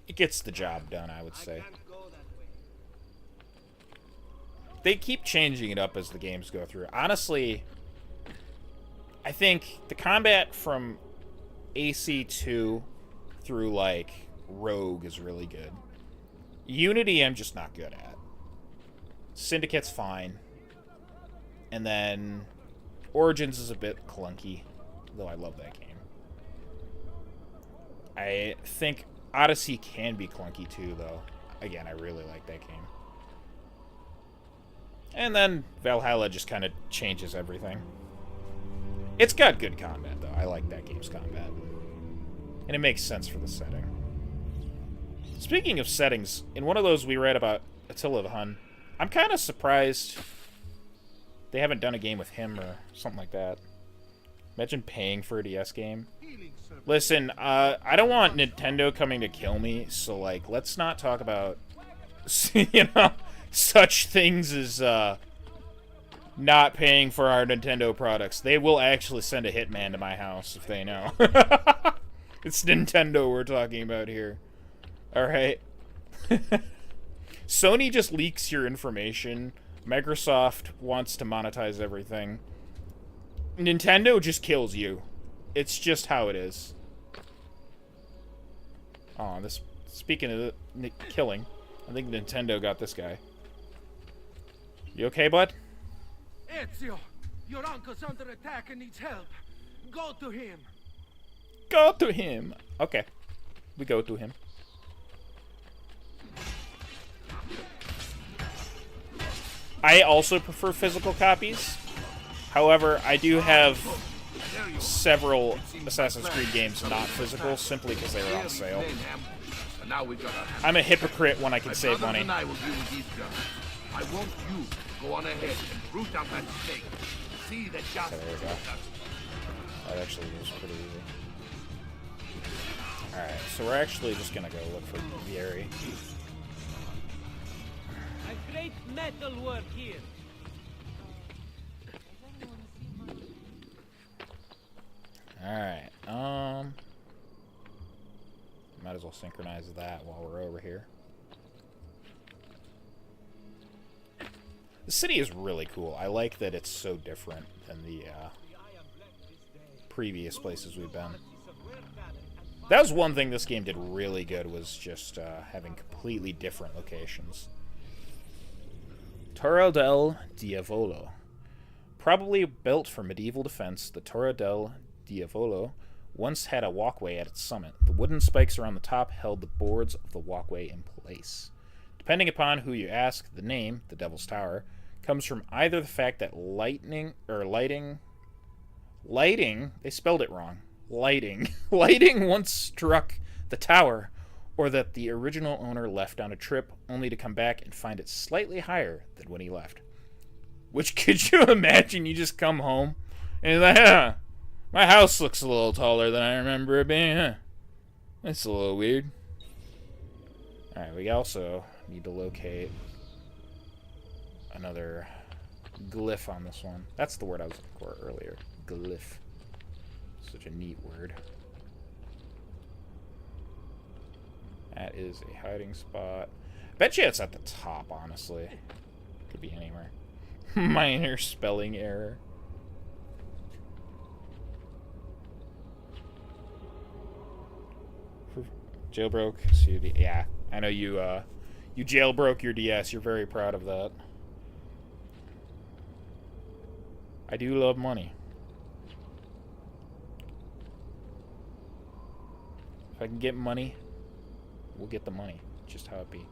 It gets the job done, I would say. They keep changing it up as the games go through. Honestly, I think the combat from AC2 through, like, Rogue is really good. Unity, I'm just not good at. Syndicate's fine. And then Origins is a bit clunky, though I love that game. I think Odyssey can be clunky too, though. Again, I really like that game. And then Valhalla just kind of changes everything. It's got good combat, though. I like that game's combat. And it makes sense for the setting. Speaking of settings, in one of those we read about Attila the Hun, I'm kind of surprised they haven't done a game with him or something like that. Imagine paying for a DS game. Listen, I don't want Nintendo coming to kill me, so, like, let's not talk about, you know, such things as, not paying for our Nintendo products. They will actually send a hitman to my house if they know. It's Nintendo we're talking about here. Alright. Sony just leaks your information. Microsoft wants to monetize everything. Nintendo just kills you. It's just how it is. Oh, this. Speaking of killing, I think Nintendo got this guy. You okay, bud? Ezio, your uncle's under attack and needs help. Go to him. Go to him. Okay, we go to him. I also prefer physical copies. However, I do have several Assassin's Creed games not physical simply because they were on sale. I'm a hypocrite when I can save money. I will deal with these guys. I want you to go on ahead and root out that stake. See that justice is done. That actually was pretty easy. Alright, so we're actually just gonna go look for Vieri. A great metal work here. Alright, might as well synchronize that while we're over here. The city is really cool. I like that it's so different than the previous places we've been. That was one thing this game did really good, was just having completely different locations. Torre del Diavolo. Probably built for medieval defense, the Torre del Diavolo once had a walkway at its summit. The wooden spikes around the top held the boards of the walkway in place. Depending upon who you ask, the name, the Devil's Tower, comes from either the fact that lighting, they spelled it wrong. lighting. Lighting once struck the tower, or that the original owner left on a trip only to come back and find it slightly higher than when he left. Which, could you imagine you just come home and you're like, huh, my house looks a little taller than I remember it being, huh? That's a little weird. Alright, we also need to locate another glyph on this one. That's the word I was looking for earlier. Glyph. Such a neat word. That is a hiding spot. Bet you it's at the top, honestly. Could be anywhere. Minor spelling error. Jailbroke. CD. Yeah, I know you. You jailbroke your DS. You're very proud of that. I do love money. If I can get money, we'll get the money. Just how it be.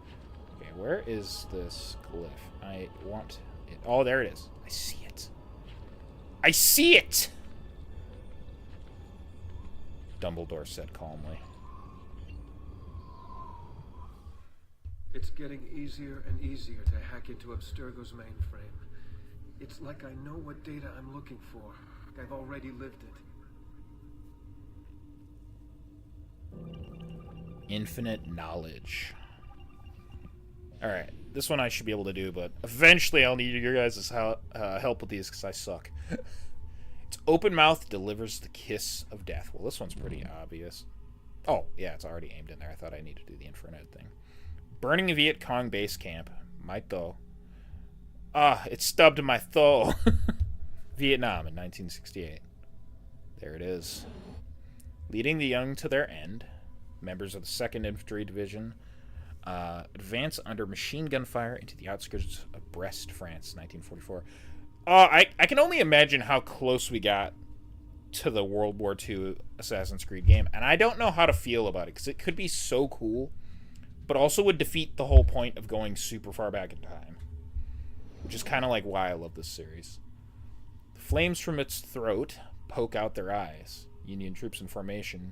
Okay, where is this glyph? I want it. Oh, there it is. I see it. I see it! Dumbledore said calmly. It's getting easier and easier to hack into Abstergo's mainframe. It's like I know what data I'm looking for. Like I've already lived it. Infinite knowledge. Alright, this one I should be able to do, but eventually I'll need your guys' help with these because I suck. Its open mouth delivers the kiss of death. Well, this one's pretty obvious. Oh, yeah, it's already aimed in there. I thought I needed to do the infrared thing. Burning a Viet Cong base camp. My toe. Ah, it stubbed my toe. Vietnam in 1968. There it is. Leading the young to their end, members of the 2nd Infantry Division advance under machine gun fire into the outskirts of Brest, France, 1944. I can only imagine how close we got to the World War II Assassin's Creed game, and I don't know how to feel about it, because it could be so cool, but also would defeat the whole point of going super far back in time. Which is kind of like why I love this series. The flames from its throat poke out their eyes. Union troops in formation.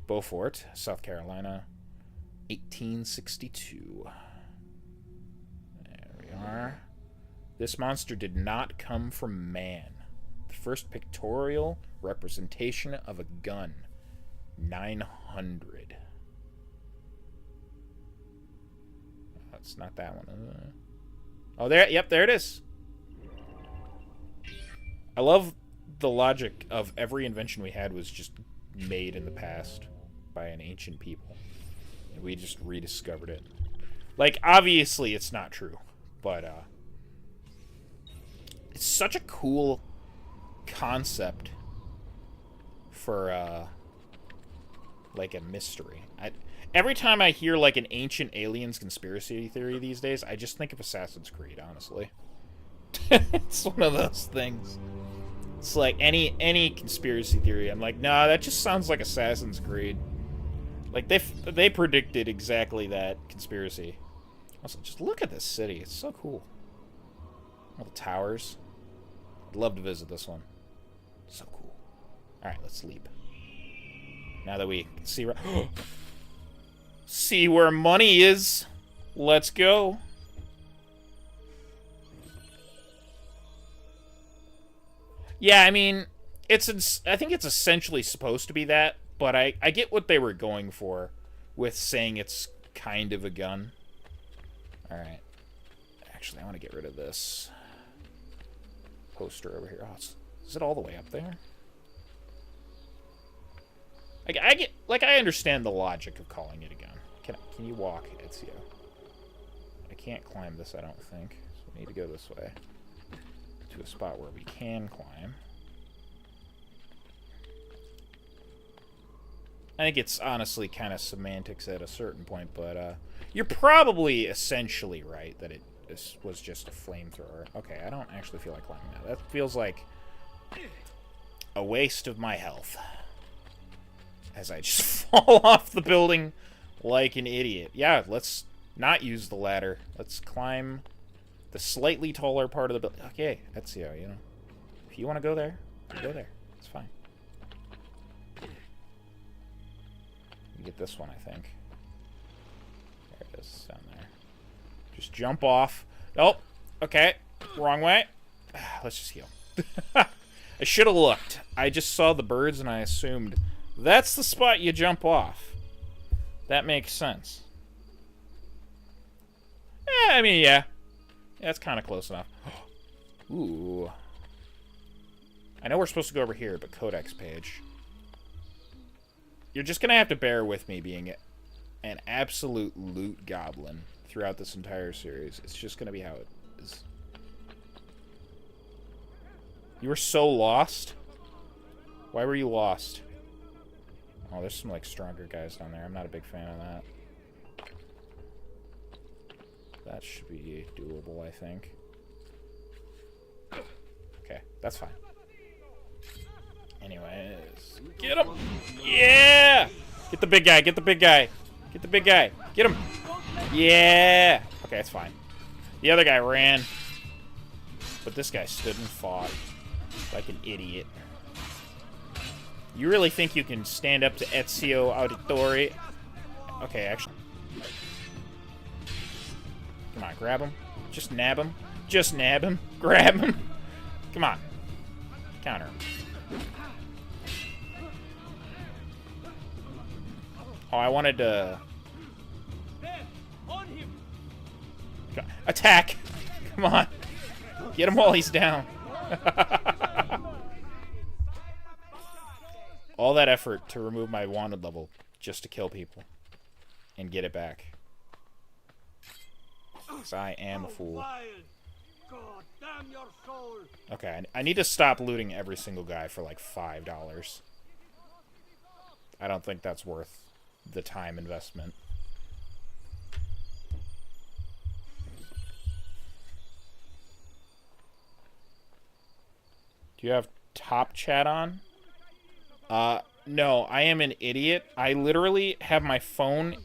Beaufort, South Carolina, 1862. There we are. This monster did not come from man. The first pictorial representation of a gun. 900. It's not that one. Oh, there. Yep, there it is. I love the logic of every invention we had was just made in the past by an ancient people. And we just rediscovered it. Like, obviously it's not true. But, it's such a cool concept for, like a mystery. Every time I hear, like, an ancient aliens conspiracy theory these days, I just think of Assassin's Creed, honestly. It's one of those things. It's like, any conspiracy theory, I'm like, nah, that just sounds like Assassin's Creed. Like, they predicted exactly that conspiracy. Also, just look at this city. It's so cool. All the towers. I'd love to visit this one. So cool. Alright, let's leap. Now that we can see... see where money is. Let's go. Yeah, I mean, I think it's essentially supposed to be that, but I get what they were going for with saying it's kind of a gun. Alright. Actually, I want to get rid of this poster over here. Oh, is it all the way up there? I understand the logic of calling it a gun. Can you walk, Ezio? I can't climb this, I don't think. So we need to go this way. To a spot where we can climb. I think it's honestly kind of semantics at a certain point, but you're probably essentially right that this was just a flamethrower. Okay, I don't actually feel like climbing that. That feels like a waste of my health. As I just fall off the building like an idiot. Yeah, let's not use the ladder. Let's climb the slightly taller part of the building. Okay, Ezio, you know. If you want to go there, go there. It's fine. Like this one, I think. There it is, down there. Just jump off. Nope. Okay. Wrong way. Let's just heal. I should have looked. I just saw the birds and I assumed that's the spot you jump off. That makes sense. I mean, yeah. That's kind of close enough. Ooh. I know we're supposed to go over here, but Codex page. You're just going to have to bear with me being an absolute loot goblin throughout this entire series. It's just going to be how it is. You were so lost? Why were you lost? Oh, there's some, like, stronger guys down there. I'm not a big fan of that. That should be doable, I think. Okay, that's fine. Anyways, get him! Yeah! Get the big guy, get the big guy. Get the big guy. Get him! Yeah! Okay, it's fine. The other guy ran. But this guy stood and fought like an idiot. You really think you can stand up to Ezio Auditore? Okay, actually. Come on, grab him. Just nab him. Just nab him. Grab him. Come on. Counter him. Oh, I wanted to... Attack! Come on. Get him while he's down. All that effort to remove my wanted level just to kill people and get it back. Because I am a fool. Okay, I need to stop looting every single guy for like $5. I don't think that's worth the time investment. Do you have top chat on? No, I am an idiot. I literally have my phone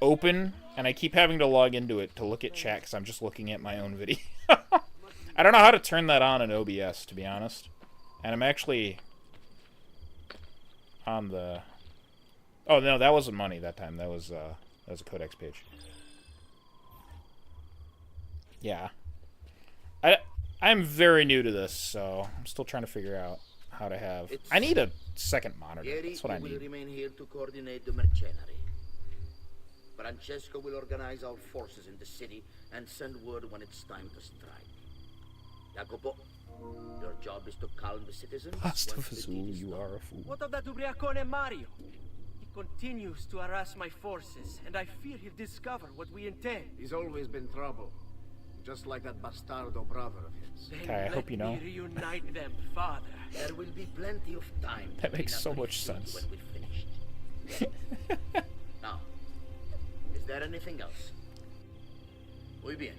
open, and I keep having to log into it to look at chat because I'm just looking at my own video. I don't know how to turn that on in OBS, to be honest. And I'm actually on the... Oh, no, that wasn't money that time. That was a Codex page. Yeah. I'm very new to this, so I'm still trying to figure out how to have... I need a second monitor. That's what I need. Will remain here to coordinate the mercenary. Francesco will organize our forces in the city and send word when it's time to strike. Jacopo, your job is to calm the citizens. You are a fool. What of that Ubriacone Mario? He continues to harass my forces, and I fear he'll discover what we intend. He's always been trouble. Just like that bastardo brother of his. Okay, I hope you know. Let me reunite them, Father. There will be plenty of time. That makes so much sense. When we're finished. Now, is there anything else? Muy bien.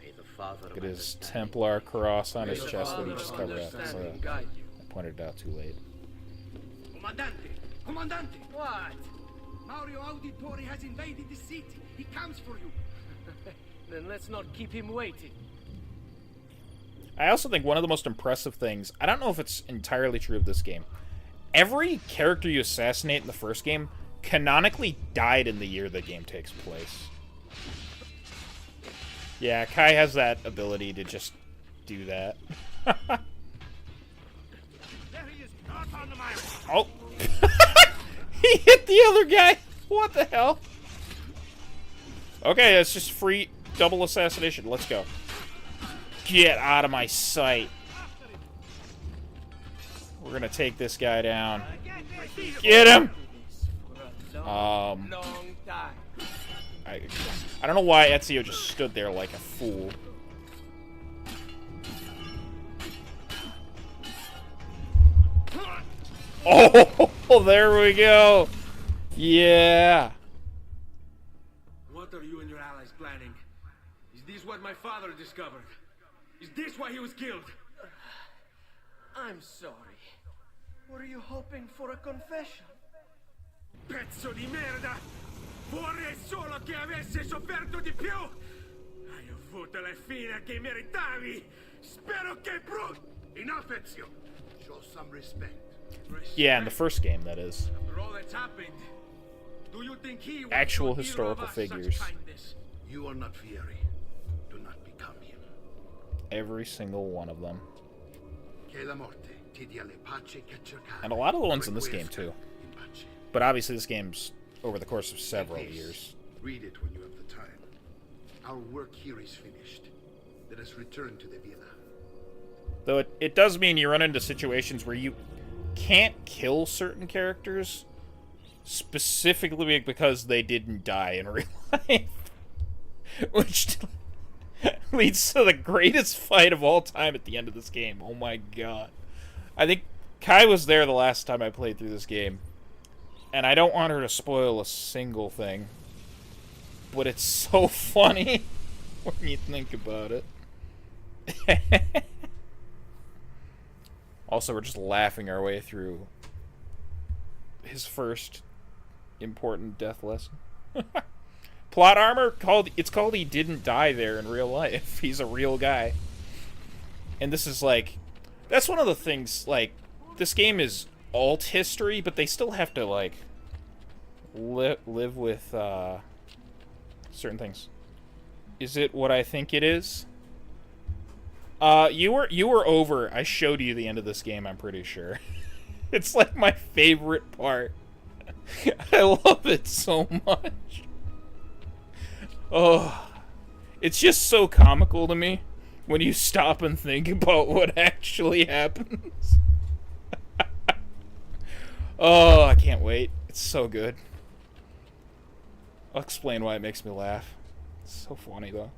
May the Father Look at his Templar cross on his chest that he just covered up. I pointed it out too late. Comandante! Comandante! What? Mario Auditore has invaded the city. He comes for you. Then let's not keep him waiting. I also think one of the most impressive things, I don't know if it's entirely true of this game, every character you assassinate in the first game canonically died in the year the game takes place. Yeah, Kai has that ability to just do that. Oh! He hit the other guy! What the hell? Okay, that's just free double assassination. Let's go. Get out of my sight. We're gonna take this guy down. Get him! I don't know why Ezio just stood there like a fool. Oh, there we go. Yeah. What are you and your allies planning? Is this what my father discovered? Is this why he was killed? I'm sorry. Were you hoping for a confession? Pezzo di merda! Vorrei solo che avesse sofferto di più! Hai avuto la fine che meritavi! Spero che Enough, Ezio! Show some respect. Yeah, in the first game, that is. After all that's happened, Do you think he was actual to hear of historical us such figures. kindness? You are not Fieri. Do not become him. Every single one of them. Che la morte ti dia le pace che cercare. And a lot of the ones in this game, too. But obviously this game's over the course of several years. Read it when you have the time. Our work here is finished. Let us return to the villa. Though it does mean you run into situations where you can't kill certain characters, specifically because they didn't die in real life. Which leads to the greatest fight of all time at the end of this game. Oh my god. I think Kai was there the last time I played through this game. And I don't want her to spoil a single thing. But it's so funny when you think about it. Also, we're just laughing our way through his first important death lesson. Plot armor? It's called He Didn't Die There in real life. He's a real guy. And this is like... That's one of the things, like... This game is alt history, but they still have to, like... live with, certain things. Is it what I think it is? You were over. I showed you the end of this game, I'm pretty sure. It's like my favorite part. I love it so much. Oh, it's just so comical to me when you stop and think about what actually happens. Oh, I can't wait. It's so good. I'll explain why it makes me laugh. It's so funny, though.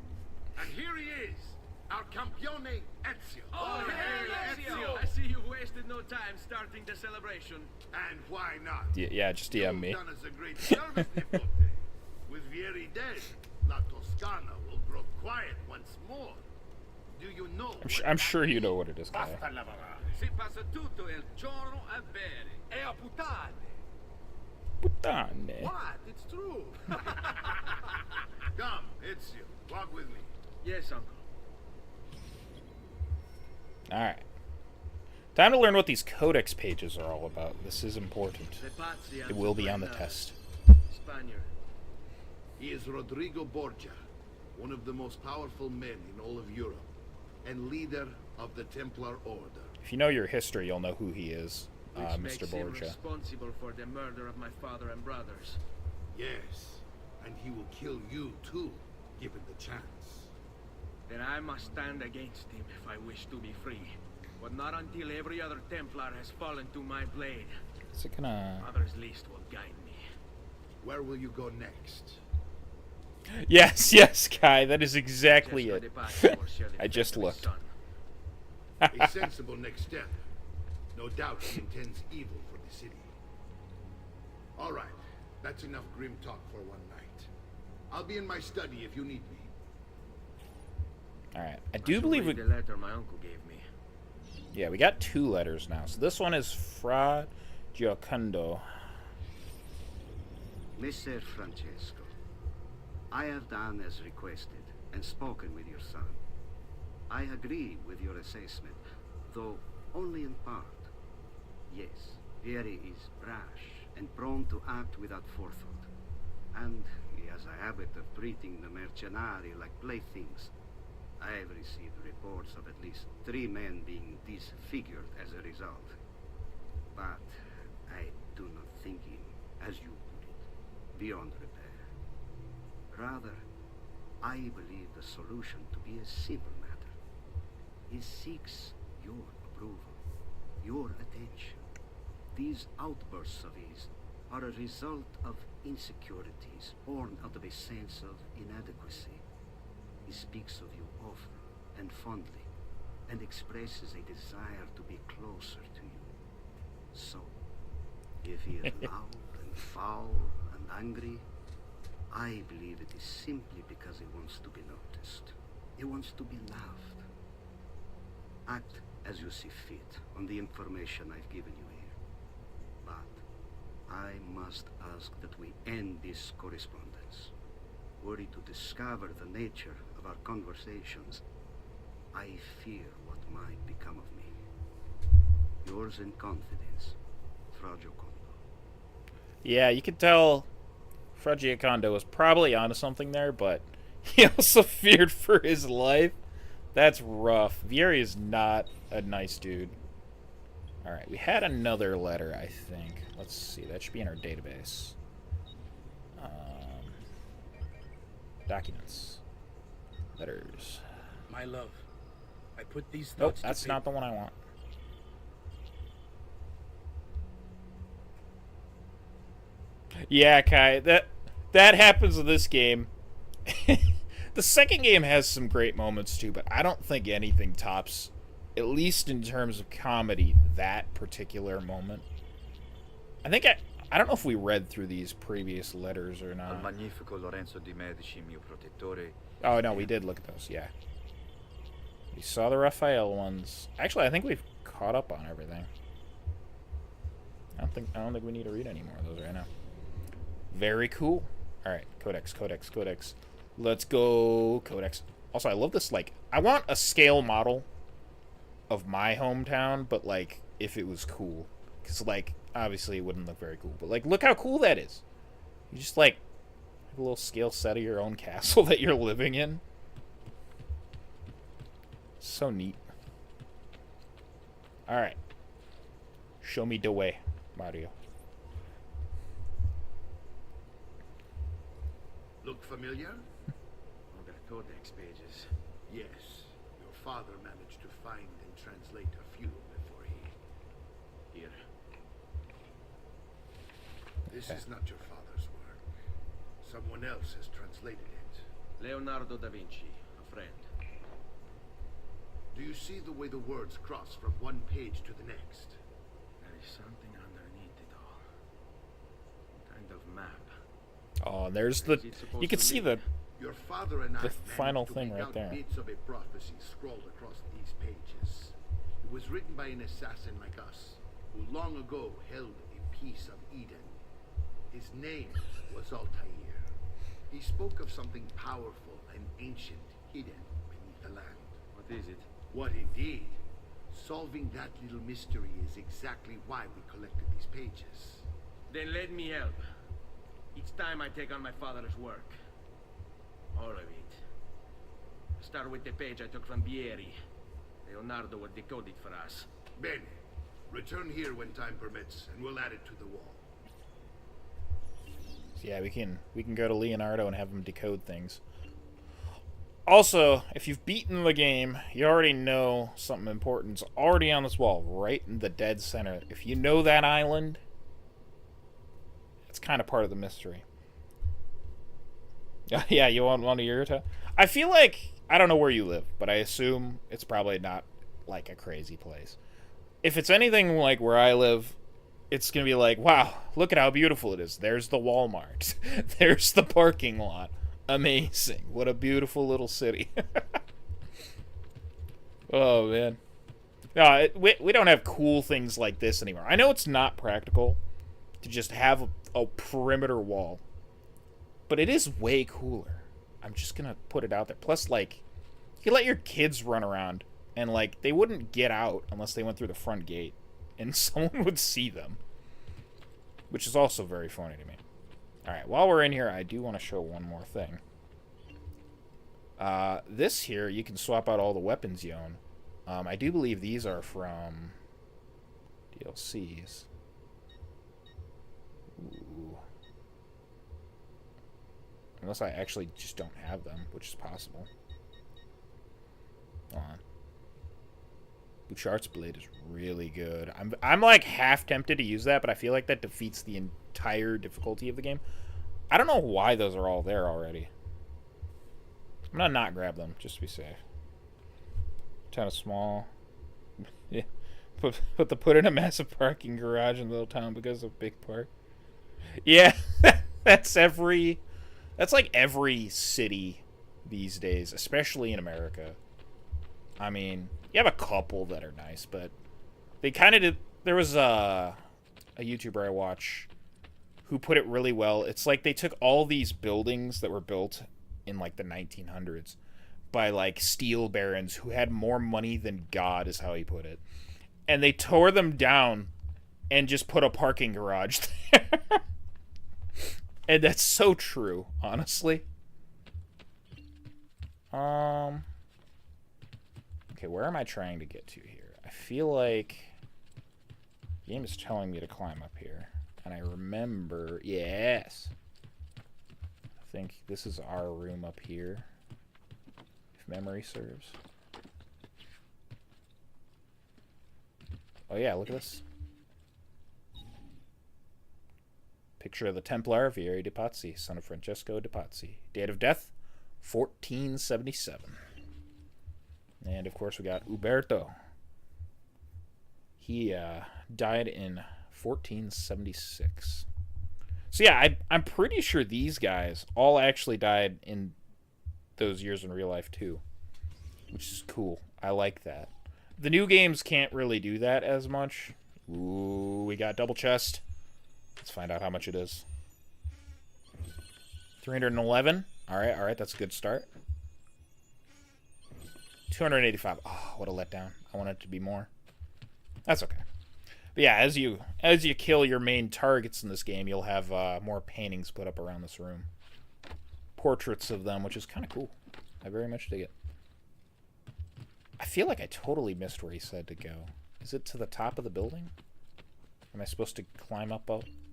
And here he is, our campione Ezio. Oh, hey, Ezio! I see you wasted no time starting the celebration. And why not? Yeah, just DM me. You've done us a great service, Nipote. With Vieri dead, La Toscana will grow quiet once more. Do you know? I'm sure you know what it is, Kai. Basta lavorare. Si passa tutto il giorno a bere e a puttane. Puttane. What? It's true. Come, Ezio, walk with me. Yes, uncle. Alright. Time to learn what these codex pages are all about. This is important. It will be on the test. Spaniard. He is Rodrigo Borgia, one of the most powerful men in all of Europe, and leader of the Templar Order. If you know your history, you'll know who he is, Which Mr. makes him Borgia. responsible for the murder of my father and brothers. Yes, and he will kill you too, given the chance. Then I must stand against him if I wish to be free. But not until every other Templar has fallen to my blade. Is it gonna... Father's list will guide me. Where will you go next? Yes, Kai, that is exactly it. I just looked. A sensible next step. No doubt he intends evil for the city. All right, that's enough grim talk for one night. I'll be in my study if you need me. Alright, I do believe we... the letter my uncle gave me. Yeah, we got 2 letters now. So this one is Fra Giocondo. Messer Francesco, I have done as requested and spoken with your son. I agree with your assessment, though only in part. Yes, Vieri is brash and prone to act without forethought. And he has a habit of treating the mercenari like playthings. I have received reports of at least 3 men being disfigured as a result. But I do not think him, as you put it, beyond repair. Rather, I believe the solution to be a simple matter. He seeks your approval, your attention. These outbursts of his are a result of insecurities born out of a sense of inadequacy. He speaks of you often and fondly, and expresses a desire to be closer to you. So, if he is loud and foul and angry, I believe it is simply because he wants to be noticed. He wants to be loved. Act as you see fit on the information I've given you here. But I must ask that we end this correspondence. Were he to discover the nature of our conversations, I fear what might become of me. Yours in confidence, Fra Giocondo. Yeah, you can tell Fruggiacondo was probably onto something there, but he also feared for his life. That's rough. Vieri is not a nice dude. Alright, we had another letter, I think. Let's see, that should be in our database. Documents. Letters. My love, I put these Nope, thoughts to that's not the one I want. Yeah, Kai, that happens in this game. The second game has some great moments too, but I don't think anything tops, at least in terms of comedy, that particular moment. I think I don't know if we read through these previous letters or not. Magnifico Lorenzo di Medici, mio protettore. Oh no, we did look at those, yeah. We saw the Raphael ones. Actually, I think we've caught up on everything. I don't think we need to read any more of those right now. Very cool. Alright, Codex. Let's go, Codex. Also, I love this, like, I want a scale model of my hometown, but, like, if it was cool. Because, like, obviously it wouldn't look very cool. But, like, look how cool that is. You just, like, have a little scale set of your own castle that you're living in. So neat. Alright. Show me the way, Mario. Look familiar? Oh, the Codex pages. Yes. Your father managed to find and translate a few before he... Here. This is not your father's work. Someone else has translated it. Leonardo da Vinci, a friend. Do you see the way the words cross from one page to the next? There is something underneath it all. Kind of map. Oh, and there's the... You can see the... Your father and I the final thing make right out there. bits of a prophecy scrawled across these pages. It was written by an assassin like us, who long ago held a piece of Eden. His name was Altair. He spoke of something powerful and ancient hidden beneath the land. What is it? What indeed? Solving that little mystery is exactly why we collected these pages. Then let me help. Each time I take on my father's work. All of it. Start with the page I took from Vieri. Leonardo will decode it for us. Bene. Return here when time permits, and we'll add it to the wall. So yeah, we can go to Leonardo and have him decode things. Also, if you've beaten the game, you already know something important's already on this wall, right in the dead center. If you know that island, it's kind of part of the mystery. Yeah, you want to Yurta? I feel like, I don't know where you live, but I assume it's probably not like a crazy place. If it's anything like where I live, it's going to be like, wow, look at how beautiful it is. There's the Walmart. There's the parking lot. Amazing. What a beautiful little city. Oh, man. No, we don't have cool things like this anymore. I know it's not practical to just have a perimeter wall, but it is way cooler. I'm just going to put it out there. Plus, like, you can let your kids run around, and, like, they wouldn't get out unless they went through the front gate, and someone would see them, which is also very funny to me. Alright, while we're in here, I do want to show one more thing. This here, you can swap out all the weapons you own. I do believe these are from DLCs. Ooh. Unless I actually just don't have them, which is possible. Hold on. Bouchard's Blade is really good. I'm like half tempted to use that, but I feel like that defeats the entire difficulty of the game. I don't know why those are all there already. I'm gonna not grab them, just to be safe. Kind of small. Yeah. Put in a massive parking garage in the little town because of big park. Yeah, that's like every city these days, especially in America. I mean, you have a couple that are nice, but they kind of did. There was a YouTuber I watch who put it really well. It's like they took all these buildings that were built in like the 1900s by like steel barons who had more money than God, is how he put it. And they tore them down and just put a parking garage there. And that's so true, honestly. Okay, where am I trying to get to here? I feel like the game is telling me to climb up here. And I remember, yes. I think this is our room up here, if memory serves. Oh yeah, look at this. Picture of the Templar Vieri de Pazzi, son of Francesco de Pazzi. Date of death, 1477. And of course we got Uberto. He died in 1476. So yeah, I'm pretty sure these guys all actually died in those years in real life too, which is cool. I like that. The new games can't really do that as much. Ooh, we got double chest. Let's find out how much it is. 311. All right, that's a good start. 285. Oh, what a letdown. I want it to be more. That's okay. But yeah, as you kill your main targets in this game, you'll have more paintings put up around this room. Portraits of them, which is kind of cool. I very much dig it. I feel like I totally missed where he said to go. Is it to the top of the building? Am I supposed to climb up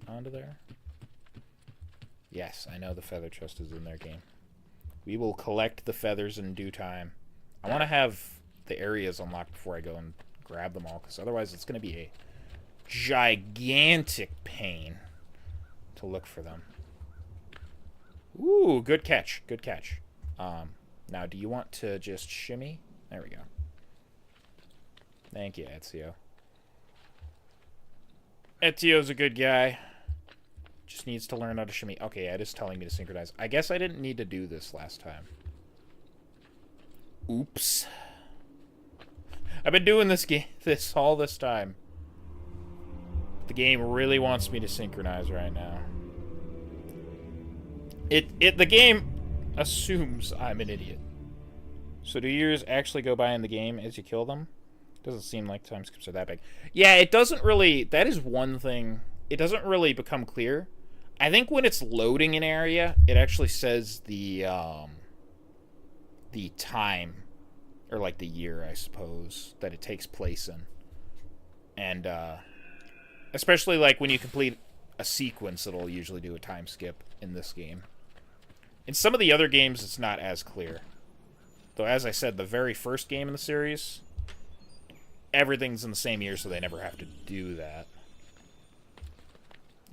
onto there? Yes, I know the feather chest is in their game. We will collect the feathers in due time. I want to have the areas unlocked before I go and grab them all, because otherwise it's going to be a gigantic pain to look for them. Ooh, good catch. Good catch. Now, do you want to just shimmy? There we go. Thank you, Ezio. Ezio's a good guy. Just needs to learn how to shimmy. Okay, it is telling me to synchronize. I guess I didn't need to do this last time. Oops. I've been doing this all this time. The game really wants me to synchronize right now. The game assumes I'm an idiot. So do years actually go by in the game as you kill them? Doesn't seem like time skips are that big. Yeah, it doesn't really... That is one thing. It doesn't really become clear. I think when it's loading an area, it actually says the time, or like the year, I suppose, that it takes place in. And especially like when you complete a sequence, it'll usually do a time skip in this game. In some of the other games, it's not as clear. Though, as I said, the very first game in the series, everything's in the same year, so they never have to do that.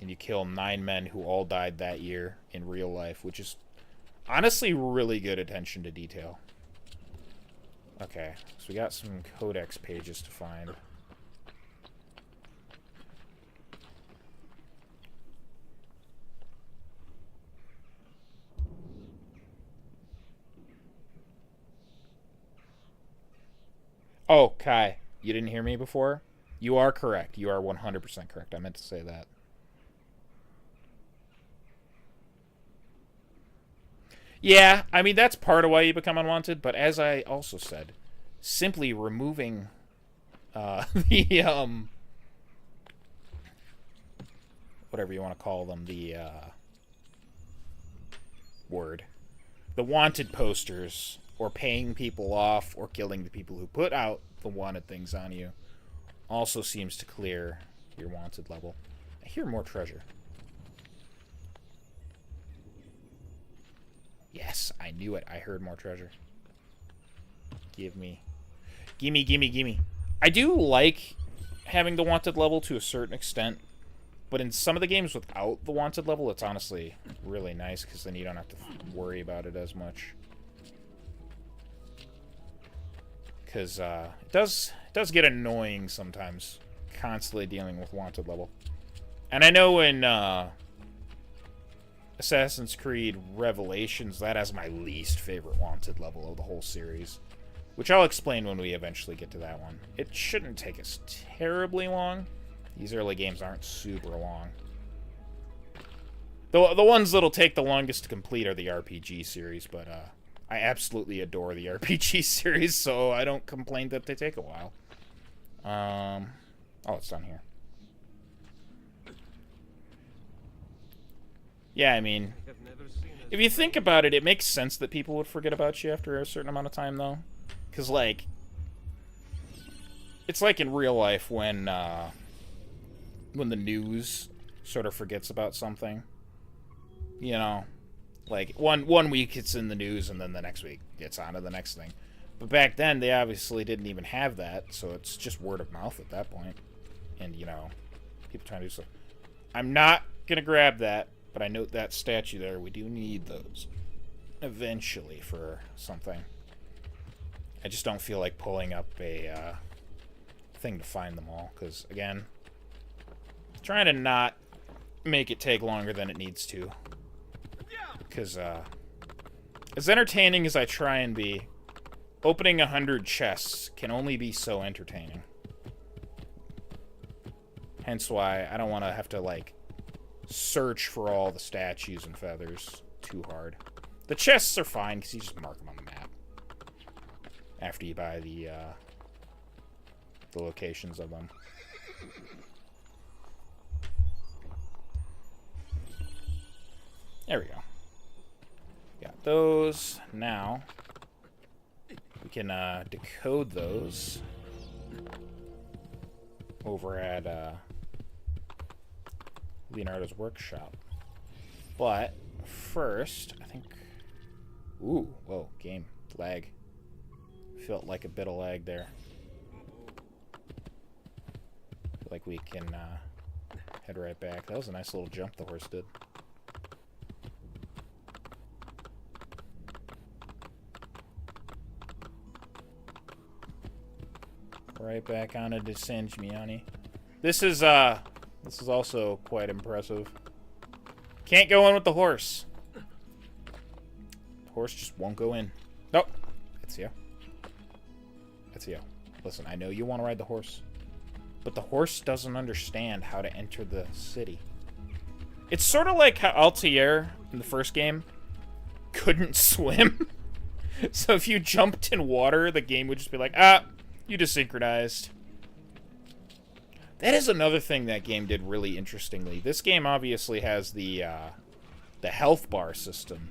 And you kill 9 men who all died that year in real life, which is honestly really good attention to detail. Okay, so we got some codex pages to find. Oh, Kai, you didn't hear me before? You are correct. You are 100% correct. I meant to say that. Yeah, I mean, that's part of why you become unwanted, but as I also said, simply removing the, whatever you want to call them, the wanted posters, or paying people off, or killing the people who put out the wanted things on you, also seems to clear your wanted level. I hear more treasure. Yes, I knew it. I heard more treasure. Gimme. Gimme, gimme, gimme. I do like having the wanted level to a certain extent, but in some of the games without the wanted level, it's honestly really nice, because then you don't have to worry about it as much. Because it does get annoying sometimes, constantly dealing with wanted level. And I know in Assassin's Creed Revelations, that has my least favorite wanted level of the whole series, which I'll explain when we eventually get to that one. It shouldn't take us terribly long. These early games aren't super long. The ones that'll take the longest to complete are the RPG series, but I absolutely adore the RPG series, so I don't complain that they take a while. Oh, it's down here. Yeah, I mean, if you think about it, it makes sense that people would forget about you after a certain amount of time, though. Because, like, it's like in real life when the news sort of forgets about something. You know? Like, one week it's in the news, and then the next week it's on to the next thing. But back then, they obviously didn't even have that, so it's just word of mouth at that point. And, you know, people trying to do stuff. I'm not going to grab that, but I note that statue there. We do need those eventually for something. I just don't feel like pulling up a thing to find them all, because, again, trying to not make it take longer than it needs to. Because, as entertaining as I try and be, opening 100 chests can only be so entertaining. Hence why I don't want to have to, like, search for all the statues and feathers too hard. The chests are fine, because you just mark them on the map. After you buy the locations of them. There we go. Got those. Now, we can decode those over at Leonardo's workshop. But first, I think... Ooh, whoa, game. Lag. Felt like a bit of lag there. Feel like we can head right back. That was a nice little jump the horse did. Right back on to San Gimignano. This is also quite impressive. Can't go in with the horse. The horse just won't go in. Nope. It's you. It's you. Listen, I know you want to ride the horse, but the horse doesn't understand how to enter the city. It's sort of like how Altair in the first game couldn't swim. So if you jumped in water, the game would just be like, ah, you desynchronized. That is another thing that game did really interestingly. This game obviously has the health bar system.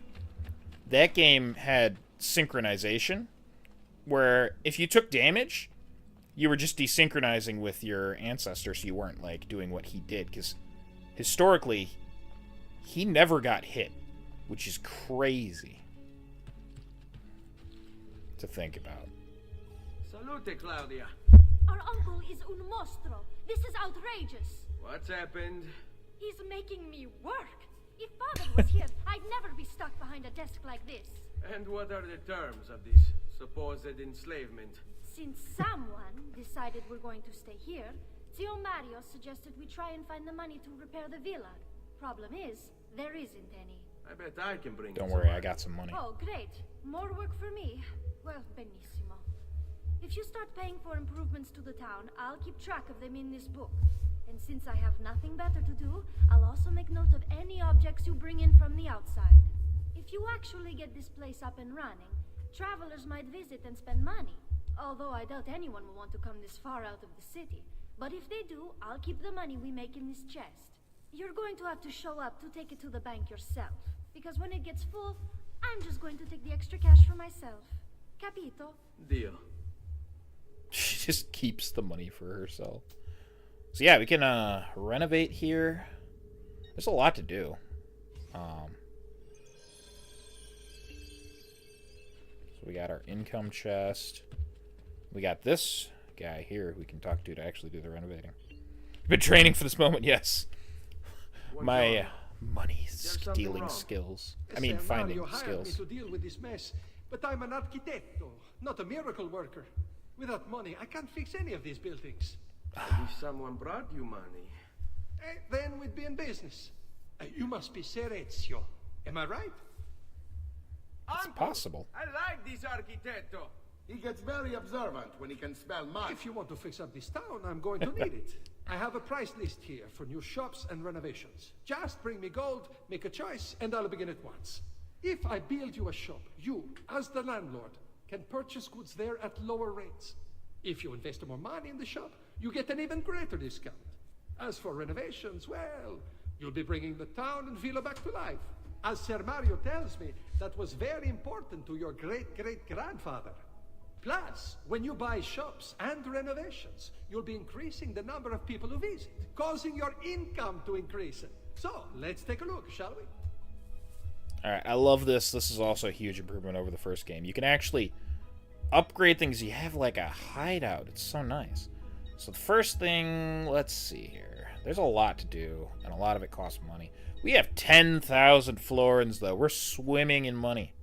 That game had synchronization, where if you took damage, you were just desynchronizing with your ancestor, so you weren't, like, doing what he did, because historically, he never got hit, which is crazy to think about. Salute, Claudia. Our uncle is un mostro. This is outrageous. What's happened? He's making me work. If Father was here, I'd never be stuck behind a desk like this. And what are the terms of this supposed enslavement? Since someone decided we're going to stay here, Zio Mario suggested we try and find the money to repair the villa. Problem is, there isn't any. I bet I can bring Don't worry, I got some money. Oh, great. More work for me. Well, benissimo. If you start paying for improvements to the town, I'll keep track of them in this book. And since I have nothing better to do, I'll also make note of any objects you bring in from the outside. If you actually get this place up and running, travelers might visit and spend money. Although I doubt anyone will want to come this far out of the city. But if they do, I'll keep the money we make in this chest. You're going to have to show up to take it to the bank yourself. Because when it gets full, I'm just going to take the extra cash for myself. Capito? Deal. She just keeps the money for herself. So yeah, we can renovate here. There's a lot to do. So we got our income chest. We got this guy here who we can talk to actually do the renovating. Been training for this moment, yes. My money stealing skills. I mean, finding skills. To deal with this mess, but I'm an architetto, not a miracle worker. Without money, I can't fix any of these buildings. If someone brought you money, then we'd be in business. You must be Serezio. Am I right? It's possible. I like this architetto. He gets very observant when he can smell mud. If you want to fix up this town, I'm going to need it. I have a price list here for new shops and renovations. Just bring me gold, make a choice, and I'll begin at once. If I build you a shop, you, as the landlord, can purchase goods there at lower rates. If you invest more money in the shop, you get an even greater discount. As for renovations, well, You'll be bringing the town and villa back to life. As Ser Mario tells me, that was very important to your great-great-grandfather. Plus, when you buy shops and renovations, you'll be increasing the number of people who visit, causing your income to increase. So, let's take a look, shall we? Alright, I love this. This is also a huge improvement over the first game. You can actually upgrade things. You have like a hideout. It's so nice. So the first thing, let's see here. There's a lot to do, and a lot of it costs money. We have 10,000 florins, though. We're swimming in money.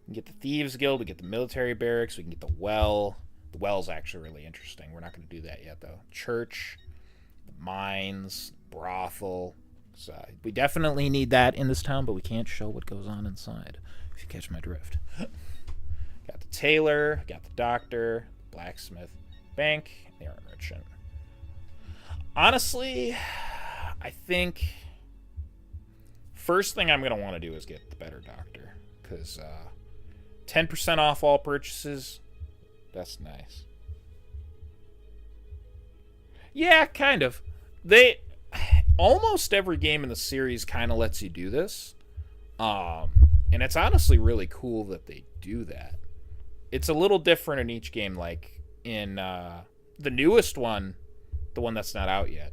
We can get the Thieves Guild, we get the military barracks, we can get the well. The well's actually really interesting. We're not going to do that yet, though. Church, the mines, brothel. So we definitely need that in this town, but we can't show what goes on inside, if you catch my drift. Got the tailor, got the doctor, blacksmith, bank, and the art merchant. Honestly, I think first thing I'm going to want to do is get the better doctor, because 10% off all purchases, that's nice. Yeah, kind of. Almost every game in the series kind of lets you do this, and it's honestly really cool that they do that. It's a little different in each game, like in the newest one, the one that's not out yet.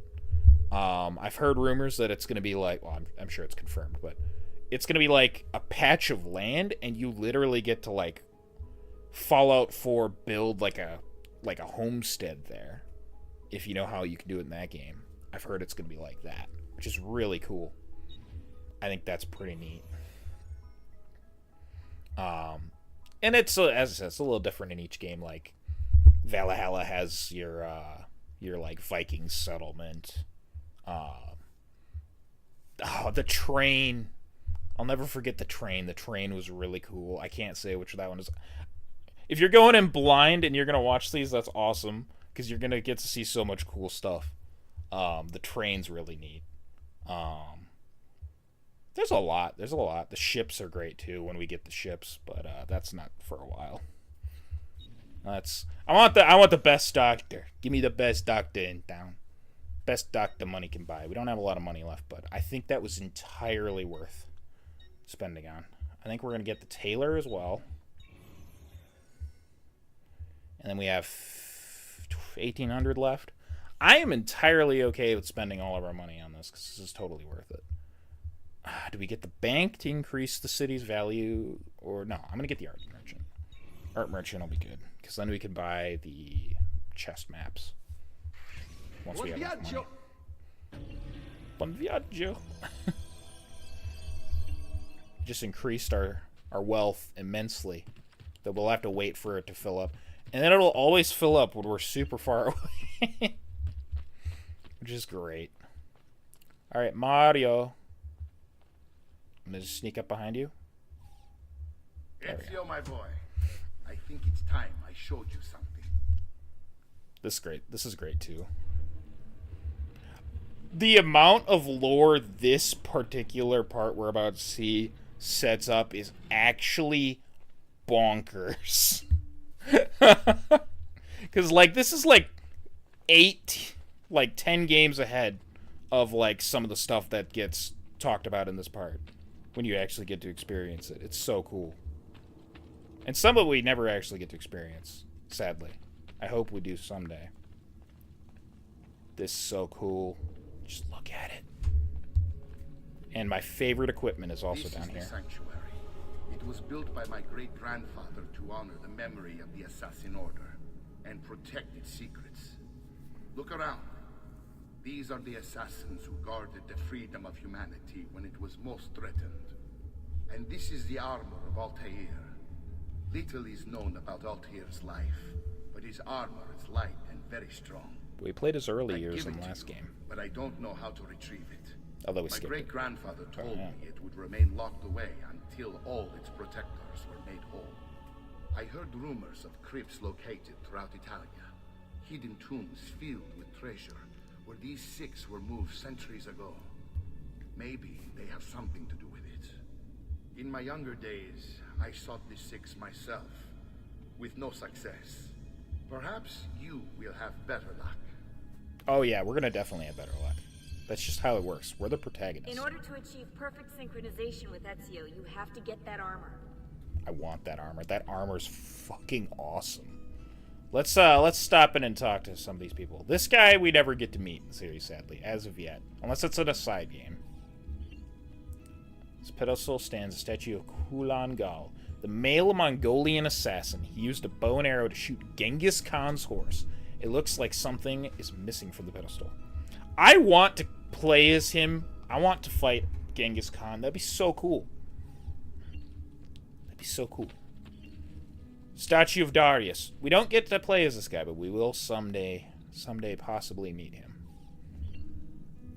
I've heard rumors that it's going to be like, well, I'm sure it's confirmed, but it's going to be like a patch of land, and you literally get to like Fallout 4 build like a homestead there, if you know how you can do it in that game. I've heard it's going to be like that, which is really cool. I think that's pretty neat. And it's, as I said, it's a little different in each game. Like Valhalla has your like Viking settlement. The train. I'll never forget the train. The train was really cool. I can't say which that one is. If you're going in blind and you're going to watch these, that's awesome, because you're going to get to see so much cool stuff. The train's really neat. There's a lot. The ships are great too when we get the ships, but that's not for a while. I want the best doctor. Give me the best doctor in town. Best doctor money can buy. We don't have a lot of money left, but I think that was entirely worth spending on. I think we're going to get the tailor as well. And then we have 1,800 left. I am entirely okay with spending all of our money on this, because this is totally worth it. Do we get the bank to increase the city's value? Or no, I'm going to get the art merchant. Art merchant will be good, because then we can buy the chest maps. Once we have enough money. Buon viaggio. Just increased our wealth immensely. That we'll have to wait for it to fill up. And then it'll always fill up when we're super far away. Which is great. Alright, Mario. I'm going to sneak up behind you. Ezio, my boy. I think it's time I showed you something. This is great. This is great, too. The amount of lore this particular part we're about to see sets up is actually bonkers. Because, like, this is, like, 10 games ahead of, like, some of the stuff that gets talked about in this part. When you actually get to experience it. It's so cool. And some of it we never actually get to experience, sadly. I hope we do someday. This is so cool. Just look at it. And my favorite equipment is also down here. This is the sanctuary. It was built by my great-grandfather to honor the memory of the Assassin Order and protect its secrets. Look around. These are the assassins who guarded the freedom of humanity when it was most threatened. And this is the armor of Altair. Little is known about Altair's life, but his armor is light and very strong. We played his early years in the last game. But I don't know how to retrieve it. Although we skipped it. My great-grandfather told me it would remain locked away until all its protectors were made whole. I heard rumors of crypts located throughout Italia, hidden tombs filled with treasure, where these six were moved centuries ago. Maybe they have something to do with it. In my younger days, I sought the six myself, with no success. Perhaps you will have better luck. Oh yeah, we're gonna definitely have better luck. That's just how it works. We're the protagonists. In order to achieve perfect synchronization with Ezio, you have to get that armor. I want that armor. That armor's fucking awesome. Let's stop in and talk to some of these people. This guy we never get to meet in the series, sadly, as of yet. Unless it's in a side game. This pedestal stands a statue of Kulan Gal, the male Mongolian assassin. He used a bow and arrow to shoot Genghis Khan's horse. It looks like something is missing from the pedestal. I want to play as him. I want to fight Genghis Khan. That'd be so cool. That'd be so cool. Statue of Darius. We don't get to play as this guy, but we will someday possibly meet him.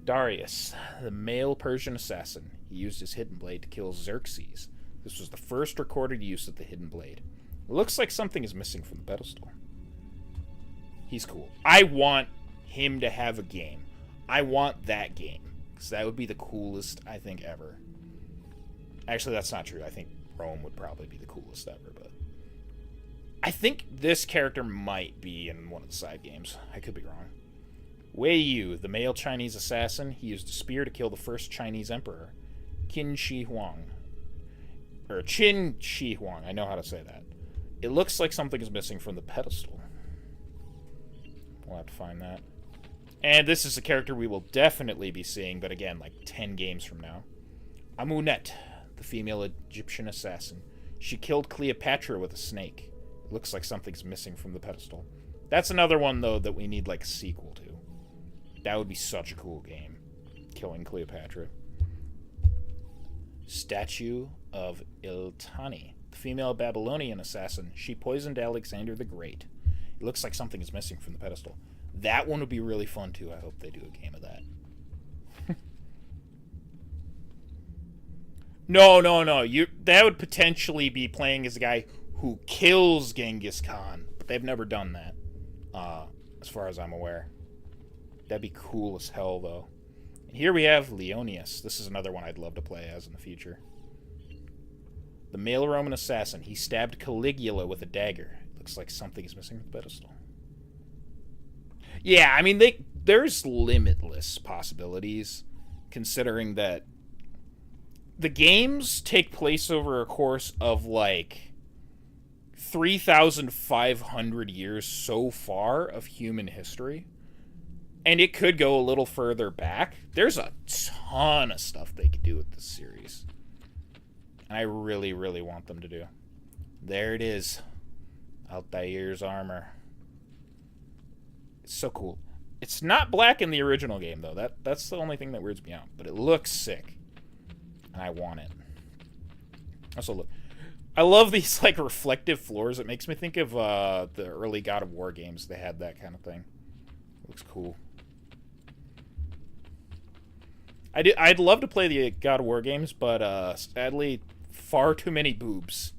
Darius, the male Persian assassin. He used his hidden blade to kill Xerxes. This was the first recorded use of the hidden blade. It looks like something is missing from the pedestal. He's cool. I want him to have a game. I want that game. Because that would be the coolest, I think, ever. Actually, that's not true. I think Rome would probably be the coolest ever, but... I think this character might be in one of the side games. I could be wrong. Wei Yu, the male Chinese assassin. He used a spear to kill the first Chinese emperor, Qin Shi Huang. Or Qin Shi Huang. I know how to say that. It looks like something is missing from the pedestal. We'll have to find that. And this is a character we will definitely be seeing, but again, like 10 games from now. Amunet, the female Egyptian assassin. She killed Cleopatra with a snake. It looks like something's missing from the pedestal. That's another one, though, that we need, like, a sequel to. That would be such a cool game. Killing Cleopatra. Statue of Iltani, the female Babylonian assassin. She poisoned Alexander the Great. It looks like something is missing from the pedestal. That one would be really fun, too. I hope they do a game of that. No. That would potentially be playing as a guy who kills Genghis Khan. But they've never done that, as far as I'm aware. That'd be cool as hell, though. And here we have Leonius. This is another one I'd love to play as in the future. The male Roman assassin. He stabbed Caligula with a dagger. It looks like something is missing from the pedestal. Yeah, I mean, there's limitless possibilities, considering that the games take place over a course of, like, 3,500 years so far of human history. And it could go a little further back. There's a ton of stuff they could do with this series. And I really, really want them to do. There it is. Altair's armor. It's so cool. It's not black in the original game, though. That's the only thing that weirds me out. But it looks sick. And I want it. Also, look. I love these, like, reflective floors. It makes me think of the early God of War games. They had that kind of thing. Looks cool. I'd love to play the God of War games, but sadly, far too many boobs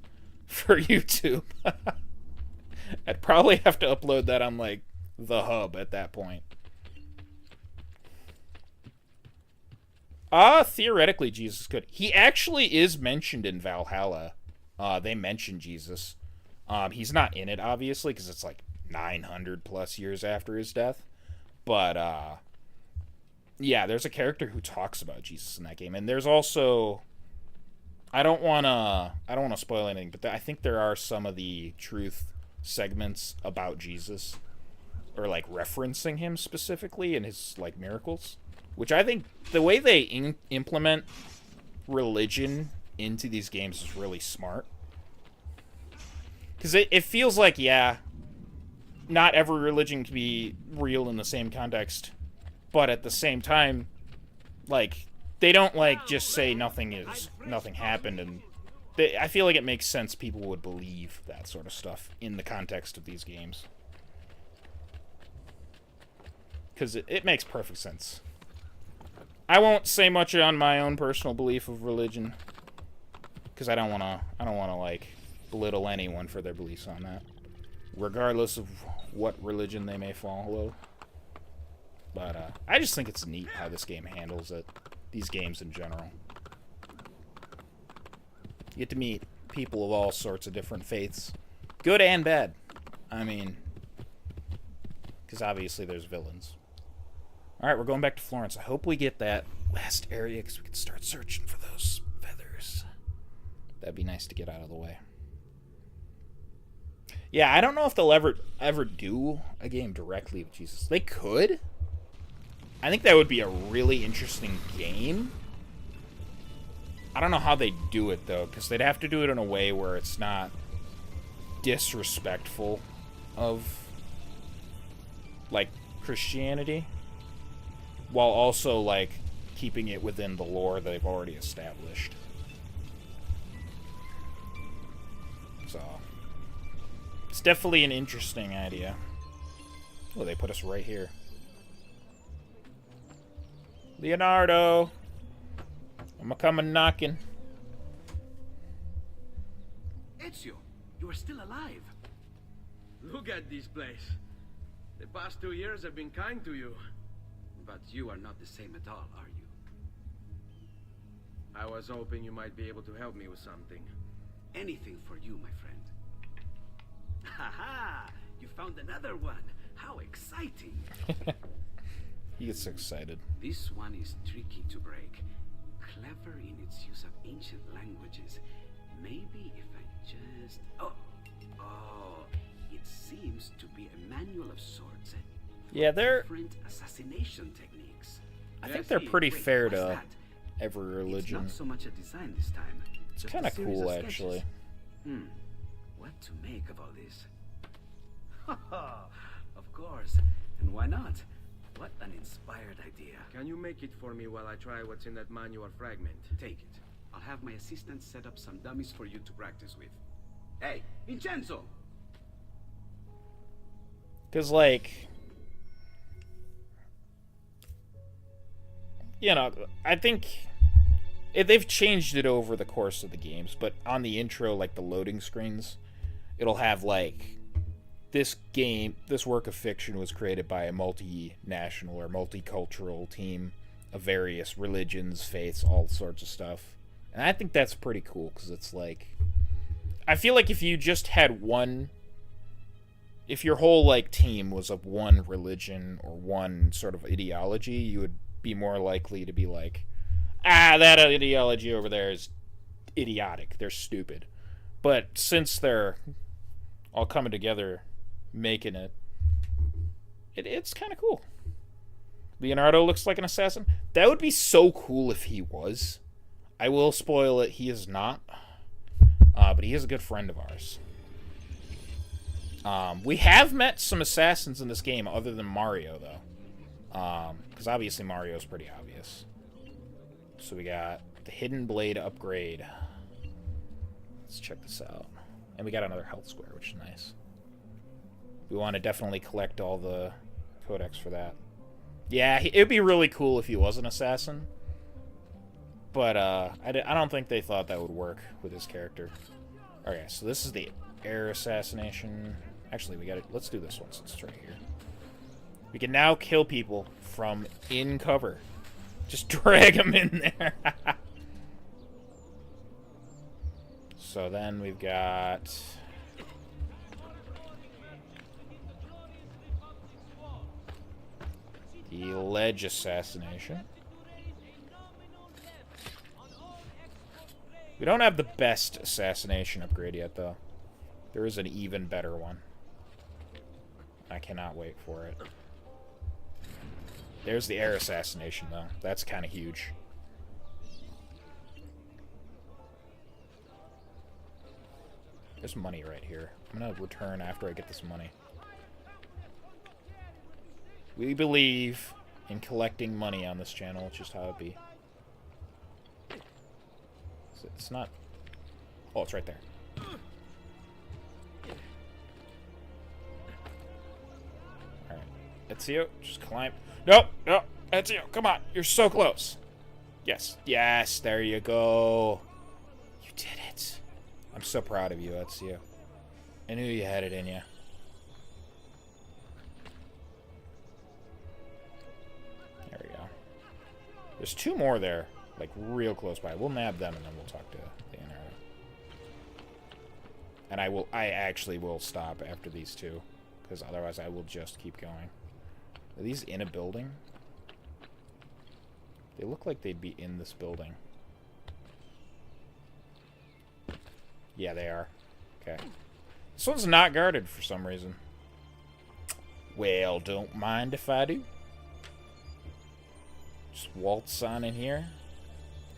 for YouTube. I'd probably have to upload that on, like, the hub at that point. Theoretically, Jesus could. He actually is mentioned in Valhalla. They mention Jesus. He's not in it, obviously, because it's, like, 900 plus years after his death. But, yeah, there's a character who talks about Jesus in that game. And there's also... I don't want to spoil anything, but I think there are some of the truth segments about Jesus, or, like, referencing him specifically and his, like, miracles. Which I think the way they implement religion into these games is really smart. Because it feels like, yeah, not every religion can be real in the same context. But at the same time, like, they don't, like, just say nothing happened. And I feel like it makes sense people would believe that sort of stuff in the context of these games. Because it makes perfect sense. I won't say much on my own personal belief of religion, because I don't want to like belittle anyone for their beliefs on that, regardless of what religion they may follow. But I just think it's neat how this game handles it. These games in general. You get to meet people of all sorts of different faiths, good and bad. I mean, because obviously there's villains. Alright, we're going back to Florence. I hope we get that last area because we can start searching for those feathers. That'd be nice to get out of the way. Yeah, I don't know if they'll ever do a game directly with Jesus. They could. I think that would be a really interesting game. I don't know how they do it, though, because they'd have to do it in a way where it's not disrespectful of, like, Christianity, while also, like, keeping it within the lore that they've already established. So, it's definitely an interesting idea. Oh, they put us right here. Leonardo! I'm a-comin' knocking. Ezio, you are still alive. Look at this place. The past 2 years have been kind to you. But you are not the same at all, are you? I was hoping you might be able to help me with something. Anything for you, my friend. Haha! You found another one. How exciting! He gets excited. This one is tricky to break. Clever in its use of ancient languages. Maybe if I just... Oh, it seems to be a manual of sorts. Yeah, they're... Different assassination techniques. I think they're pretty fair what's to that? every religion. It's not so much a design this time. It's just kind a of series cool, sketches. actually. What to make of all this? Of course. And why not? What an inspired idea. Can you make it for me while I try what's in that manual fragment? Take it. I'll have my assistant set up some dummies for you to practice with. Hey, Vincenzo! Because, like... You know, I think... they've changed it over the course of the games, but on the intro, like the loading screens, it'll have, like... This work of fiction was created by a multinational or multicultural team of various religions, faiths, all sorts of stuff. And I think that's pretty cool, because it's like... I feel like if you just had one... If your whole, like, team was of one religion or one sort of ideology, you would be more likely to be like, that ideology over there is idiotic. They're stupid. But since they're all coming together... making it's kind of cool. Leonardo looks like an assassin. That would be so cool if he was. I will spoil it, he is not. But he is a good friend of ours. We have met some assassins in this game other than Mario, though. Because obviously Mario's pretty obvious. So we got the Hidden Blade upgrade. Let's check this out. And we got another health square, which is nice. We want to definitely collect all the codex for that. Yeah, it would be really cool if he was an assassin. But I don't think they thought that would work with his character. Okay, so this is the air assassination. Actually, let's do this one since it's right here. We can now kill people from in cover. Just drag them in there. So then we've got... the ledge assassination. We don't have the best assassination upgrade yet, though. There is an even better one. I cannot wait for it. There's the air assassination, though. That's kind of huge. There's money right here. I'm going to return after I get this money. We believe in collecting money on this channel. It's just how it be. It's not... Oh, it's right there. Alright. Ezio, just climb. Nope, nope. Ezio, come on. You're so close. Yes, yes, there you go. You did it. I'm so proud of you, Ezio. I knew you had it in you. There's two more there, like real close by. We'll nab them and then we'll talk to Leonardo. And I actually will stop after these two, because otherwise I will just keep going. Are these in a building? They look like they'd be in this building. Yeah, they are. Okay. This one's not guarded for some reason. Well, don't mind if I do. Just waltz on in here.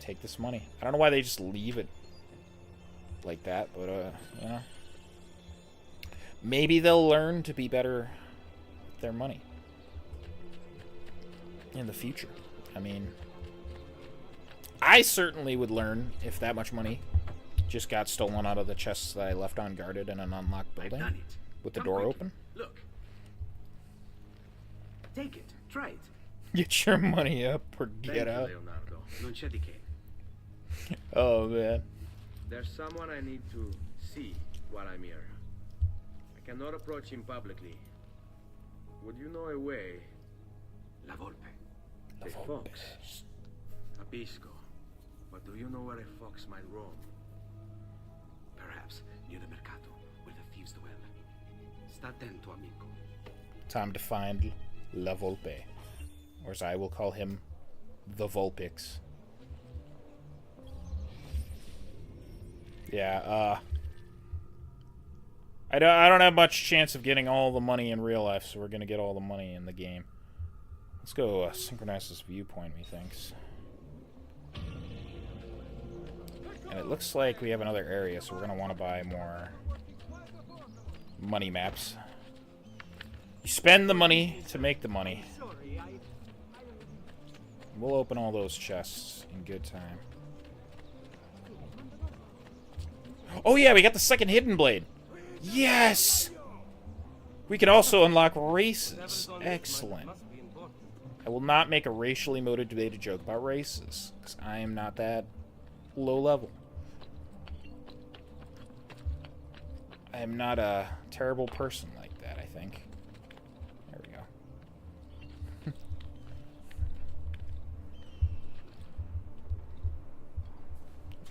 Take this money. I don't know why they just leave it like that, but, you know. Maybe they'll learn to be better with their money in the future. I mean, I certainly would learn if that much money just got stolen out of the chests that I left unguarded in an unlocked building with the door open. Look. Take it. Try it. Get your money up or get out. Leonardo. Non c'è di che. Oh, man. There's someone I need to see while I'm here. I cannot approach him publicly. Would you know a way? La Volpe. A fox. Capisco. But do you know where a fox might roam? Perhaps near the Mercato, where the thieves dwell. Sta attento, amico. Time to find La Volpe. Or as I will call him, the Vulpix. Yeah, I don't have much chance of getting all the money in real life, so we're gonna get all the money in the game. Let's go synchronize this viewpoint, methinks. And it looks like we have another area, so we're gonna want to buy more money maps. You spend the money to make the money. We'll open all those chests in good time. Oh yeah, we got the second hidden blade. Yes! We can also unlock races. Excellent. I will not make a racially motivated joke about races, because I am not that low level. I am not a terrible person like that, I think. There we go.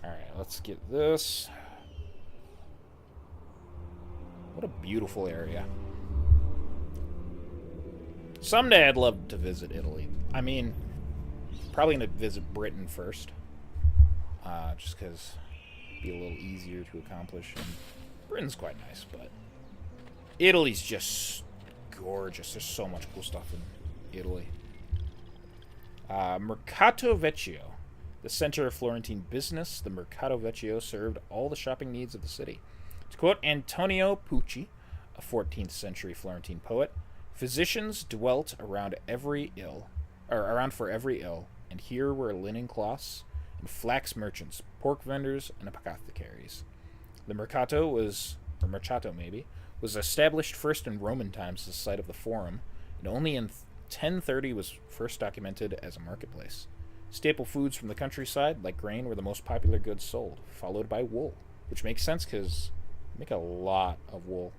Alright, let's get this. What a beautiful area. Someday I'd love to visit Italy. I mean, probably going to visit Britain first. Just because it'd be a little easier to accomplish. And Britain's quite nice, but Italy's just gorgeous. There's so much cool stuff in Italy. Mercato Vecchio. The center of Florentine business, the Mercato Vecchio served all the shopping needs of the city. To quote Antonio Pucci, a 14th century Florentine poet, physicians dwelt around for every ill, and here were linen cloths and flax merchants, pork vendors, and apothecaries. The Mercato was established first in Roman times as the site of the Forum, and only in 1030 was first documented as a marketplace. Staple foods from the countryside, like grain, were the most popular goods sold, followed by wool, which makes sense because they make a lot of wool.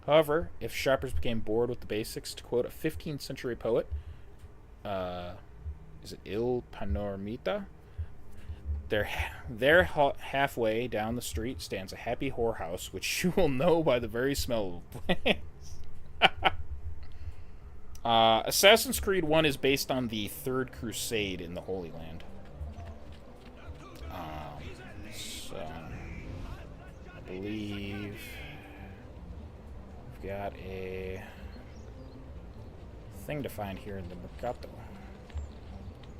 However, if shoppers became bored with the basics, to quote a 15th century poet, is it Il Panormita? There halfway down the street stands a happy whorehouse, which you will know by the very smell of plants. Assassin's Creed 1 is based on the Third Crusade in the Holy Land. So, I believe we've got a thing to find here in the Mercato.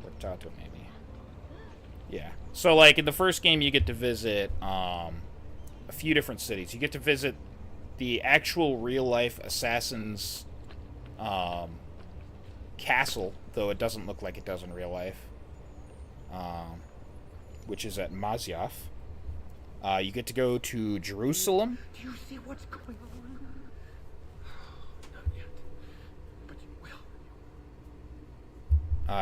Mercato, maybe. Yeah. So, like, in the first game, you get to visit a few different cities. You get to visit the actual real-life assassins' castle, though it doesn't look like it does in real life, which is at Masyaf. You get to go to Jerusalem. Do you see what's going on? Not yet, but you will.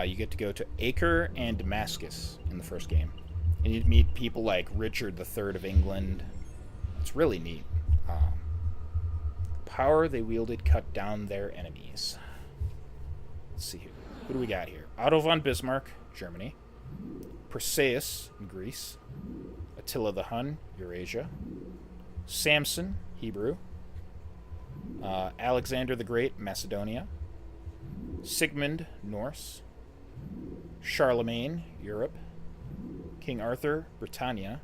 You get to go to Acre and Damascus in the first game. And you meet people like Richard III of England. It's really neat. Power they wielded cut down their enemies. Let's see here. Who do we got here? Otto von Bismarck, Germany. Perseus in Greece. Attila the Hun, Eurasia. Samson, Hebrew. Alexander the Great, Macedonia. Sigmund, Norse. Charlemagne, Europe. King Arthur, Britannia.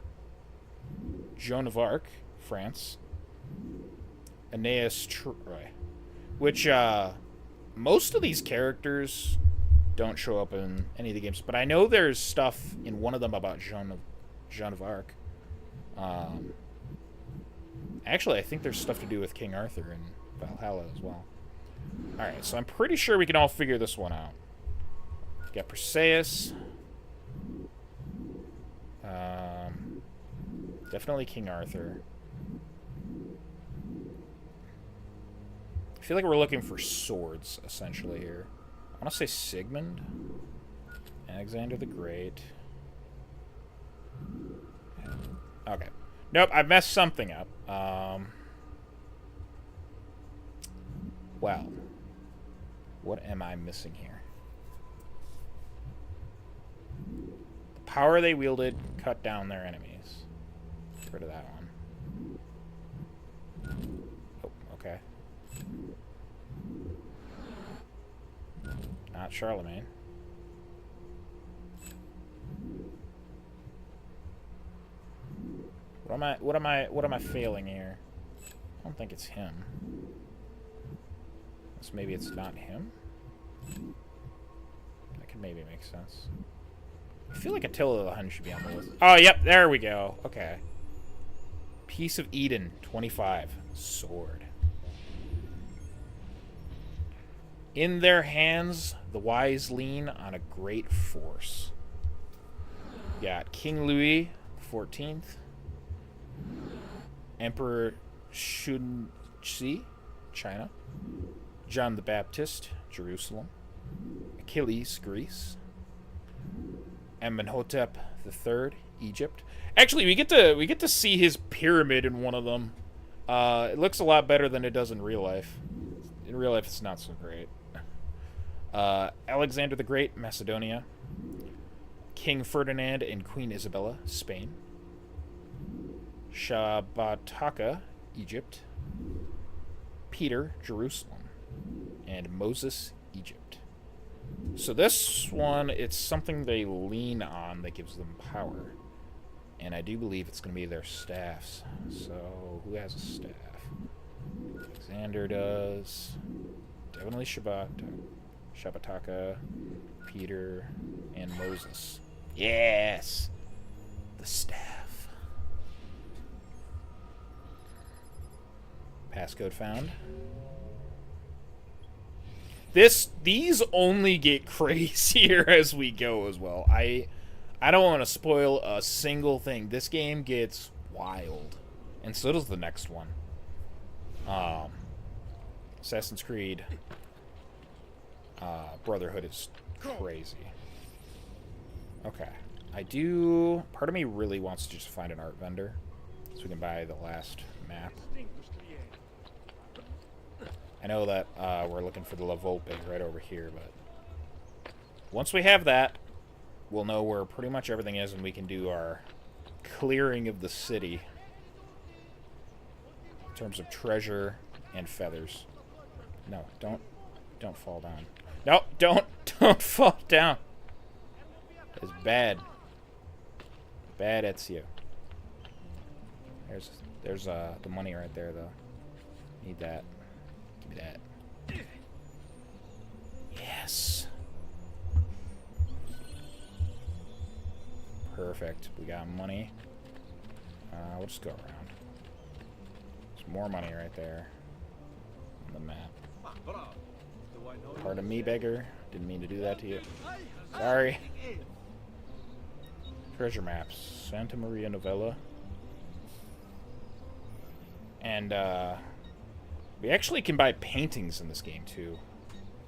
Joan of Arc, France. Aeneas Troy. Which, most of these characters don't show up in any of the games, but I know there's stuff in one of them about Joan of Arc. Actually, I think there's stuff to do with King Arthur in Valhalla as well. Alright, so I'm pretty sure we can all figure this one out. Got Perseus. Definitely King Arthur. I feel like we're looking for swords, essentially, here. I want to say Sigmund. Alexander the Great. Okay. Nope, I messed something up. Well. What am I missing here? The power they wielded cut down their enemies. Get rid of that one. Oh, okay. Not Charlemagne. What am I failing here? I don't think it's him. Unless maybe it's not him? That could maybe make sense. I feel like Attila the Hun should be on the list. Oh, yep, there we go. Okay. Piece of Eden, 25. Sword. In their hands, the wise lean on a great force. We got King Louis XIV, Emperor Shunxi, China, John the Baptist, Jerusalem, Achilles, Greece, Amenhotep III, Egypt. Actually, we get to see his pyramid in one of them. It looks a lot better than it does in real life. In real life, it's not so great. Alexander the Great, Macedonia. King Ferdinand and Queen Isabella, Spain. Shabbataka, Egypt. Peter, Jerusalem. And Moses, Egypt. So this one, it's something they lean on that gives them power. And I do believe it's going to be their staffs. So, who has a staff? Alexander does. Definitely Shabbataka, Peter, and Moses. Yes! The staff. Passcode found. These only get crazier as we go as well. I don't want to spoil a single thing. This game gets wild. And so does the next one. Assassin's Creed Brotherhood is crazy. Okay. Part of me really wants to just find an art vendor so we can buy the last map. I know that we're looking for the La Volpe right over here, but once we have that, we'll know where pretty much everything is, and we can do our clearing of the city in terms of treasure and feathers. No, don't fall down. No, don't fall down. It's bad. Bad Ezio. There's the money right there, though. Need that. Give me that. Yes. Perfect. We got money. We'll just go around. There's more money right there on the map. Pardon me, beggar. Didn't mean to do that to you. Sorry. Treasure maps. Santa Maria Novella. And, we actually can buy paintings in this game, too.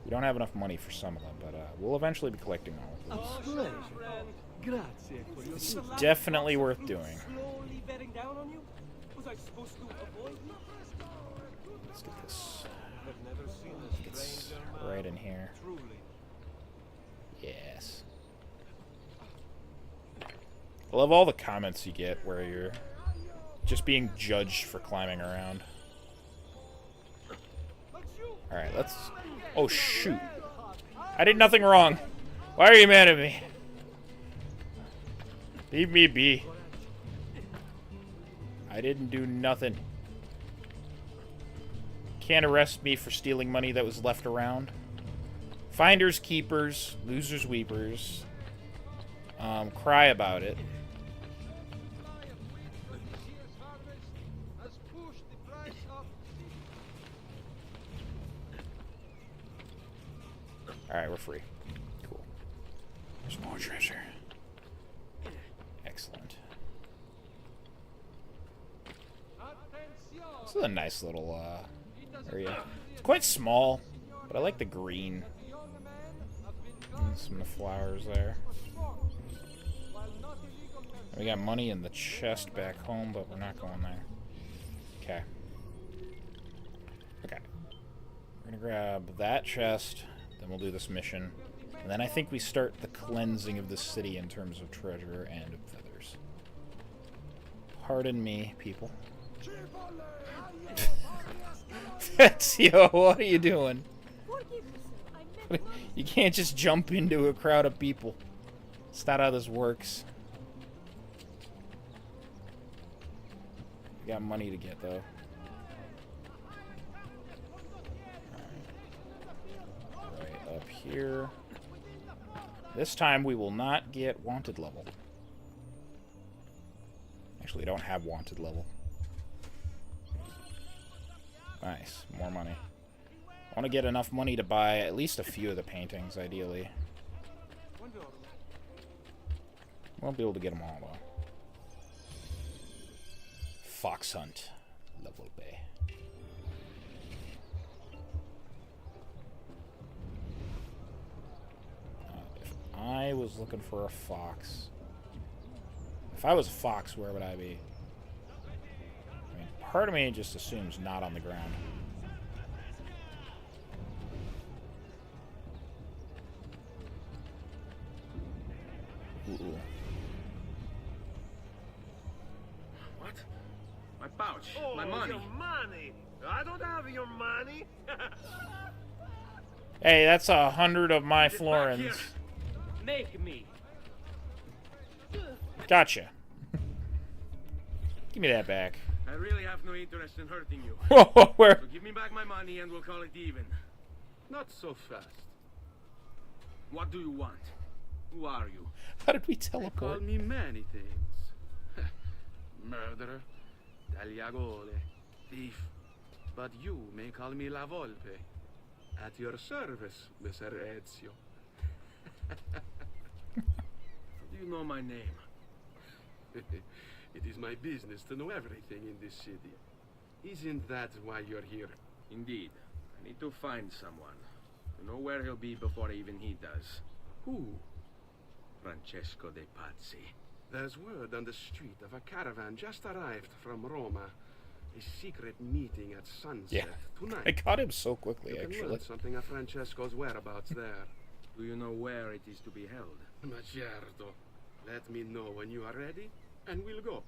We don't have enough money for some of them, but, we'll eventually be collecting all of those. It's definitely worth doing. Let's get this. It's right in here. Yes. I love all the comments you get where you're just being judged for climbing around. Alright, let's... Oh, shoot. I did nothing wrong. Why are you mad at me? Leave me be. I didn't do nothing. Can't arrest me for stealing money that was left around. Finders keepers, losers weepers. Cry about it. Alright, we're free. Cool. There's more treasure. Excellent. This is a nice little area. It's quite small, but I like the green. And some of the flowers there. We got money in the chest back home, but we're not going there. Okay. Okay. We're gonna grab that chest, then we'll do this mission. And then I think we start the cleansing of the city in terms of treasure and feathers. Pardon me, people. Ezio, what are you doing? You can't just jump into a crowd of people. That's not how this works. We got money to get, though. Right up here. This time we will not get wanted level. Actually, we don't have wanted level. Nice. More money. I want to get enough money to buy at least a few of the paintings, ideally. Won't be able to get them all, though. Fox Hunt. Level Bay. If I was looking for a fox... If I was a fox, where would I be? I mean, part of me just assumes not on the ground. Ooh. What? My pouch. Oh, my money. Your money. I don't have your money. Hey, that's 100 of my florins. Make me. Gotcha. Give me that back. I really have no interest in hurting you. Whoa, where? So give me back my money and we'll call it even. Not so fast. What do you want? Who are you? How did we They call teleport? me many things. Murderer, tagliagole, thief. But you may call me La Volpe. At your service, Mr. Ezio. Do you know my name? It is my business to know everything in this city. Isn't that why you're here? Indeed. I need to find someone. To know where he'll be before even he does. Who? Francesco de Pazzi. There's word on the street of a caravan just arrived from Roma. A secret meeting at sunset Yeah. tonight. I caught him so quickly, You can actually. learn something of Francesco's whereabouts there. Do you know where it is to be held? Ma certo. Let me know when you are ready, and we'll go.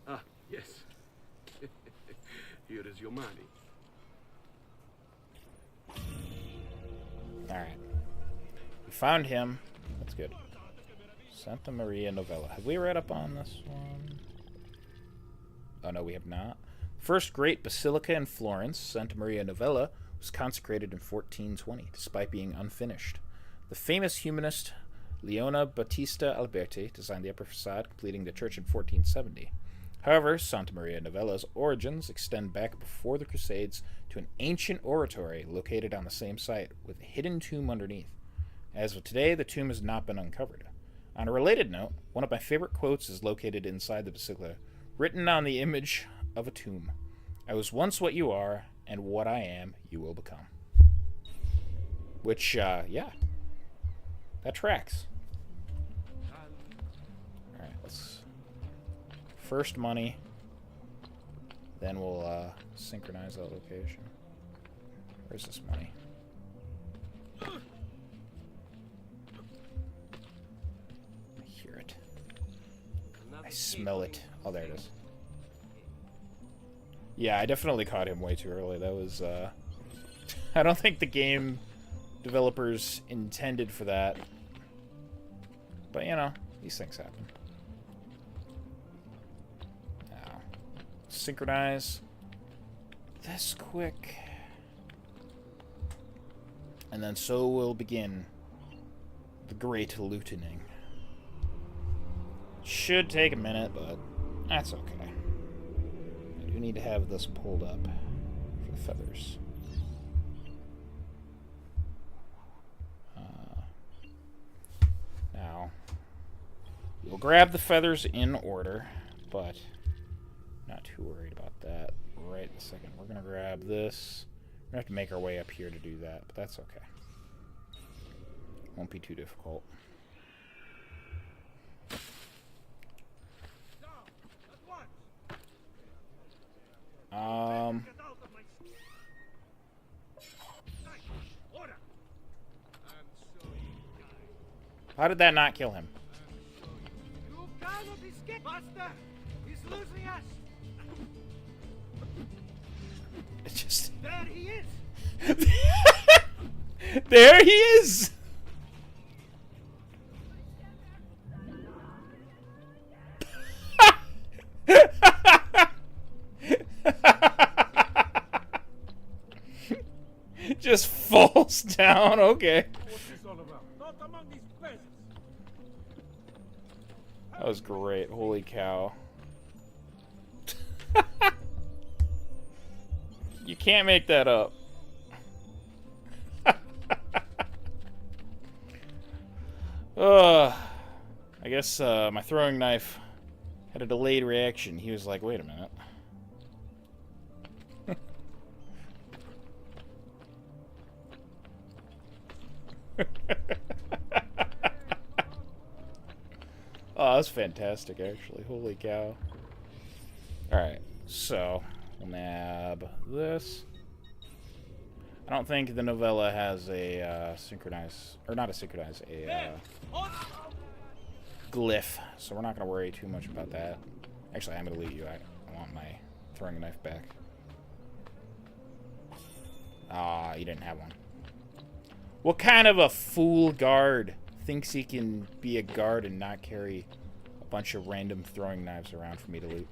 Ah, yes. Here is your money. Alright. We found him. That's good. Santa Maria Novella. Have we read up on this one? Oh, no, we have not. First great basilica in Florence, Santa Maria Novella, was consecrated in 1420, despite being unfinished. The famous humanist Leona Battista Alberti designed the upper facade, completing the church in 1470. However, Santa Maria Novella's origins extend back before the Crusades to an ancient oratory located on the same site, with a hidden tomb underneath. As of today, the tomb has not been uncovered. On a related note, one of my favorite quotes is located inside the basilica, written on the image of a tomb. I was once what you are, and what I am, you will become. Which, yeah. That tracks. Alright, let's... First money. Then we'll, synchronize that location. Where's this money? I hear it. I smell it. Oh, there it is. Yeah, I definitely caught him way too early. That was, I don't think the game developers intended for that. But, you know, these things happen. Now, synchronize this quick. And then so will begin the great lootening. Should take a minute, but that's okay. I do need to have this pulled up for the feathers. Now, we'll grab the feathers in order, but not too worried about that right this second. We're going to grab this. We're going to have to make our way up here to do that, but that's okay. Won't be too difficult. How did that not kill him? You cannot escape! Master! He's losing us! It's just... There he is! There he is! Just falls down, okay. What's this all about? Not among these peasants! That was great, holy cow. You can't make that up. I guess my throwing knife had a delayed reaction. He was like, wait a minute. Oh, that's fantastic, actually. Holy cow. Alright, so we'll nab this. I don't think the novella has a synchronize, or not a synchronize, a glyph, so we're not going to worry too much about that. Actually, I'm going to leave you. I want my throwing knife back. Ah, you didn't have one. What kind of a fool guard thinks he can be a guard and not carry a bunch of random throwing knives around for me to loot?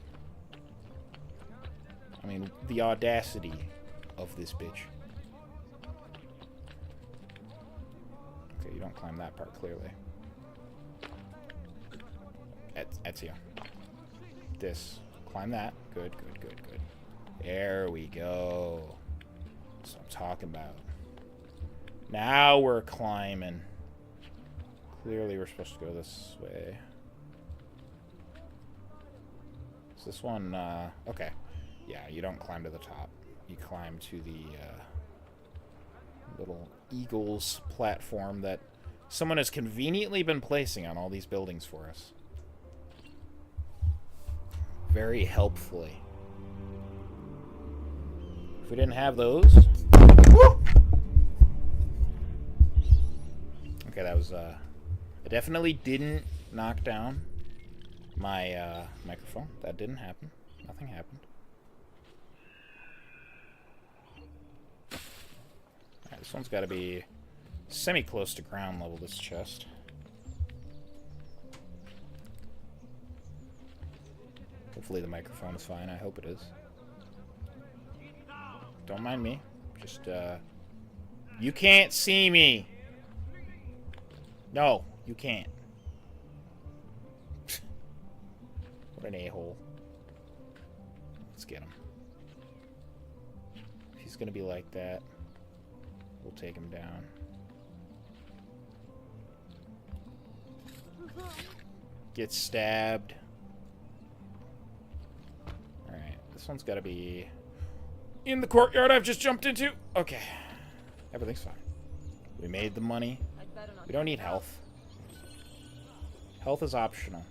I mean, the audacity of this bitch. Okay, you don't climb that part, clearly. Ezio. This. Climb that. Good, good, good, good. There we go. That's what I'm talking about. Now we're climbing. Clearly we're supposed to go this way. Is this one, okay. Yeah, you don't climb to the top. You climb to the, little Eagles platform that someone has conveniently been placing on all these buildings for us. Very helpfully. If we didn't have those... Woo! Okay, that was, I definitely didn't knock down my, microphone. That didn't happen. Nothing happened. Alright, this one's gotta be semi-close to ground level, this chest. Hopefully the microphone is fine. I hope it is. Don't mind me. Just, you can't see me! No, you can't. What an a-hole. Let's get him. If he's gonna be like that, we'll take him down. Get stabbed. Alright, this one's gotta be in the courtyard I've just jumped into. Okay. Everything's fine. We made the money. We don't need health. Health is optional.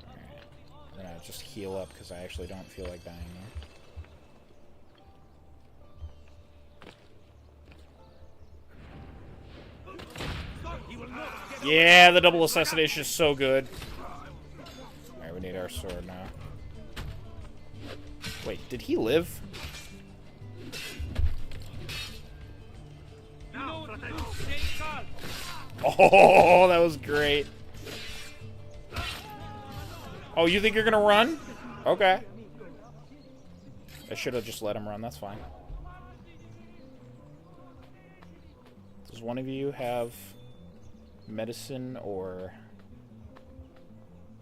Alright. I'm gonna just heal up because I actually don't feel like dying now. He will not get Yeah, the double assassination is so good. Alright, we need our sword now. Wait, did he live? Oh, that was great. Oh, you think you're gonna run? Okay. I should have just let him run, that's fine. Does one of you have medicine or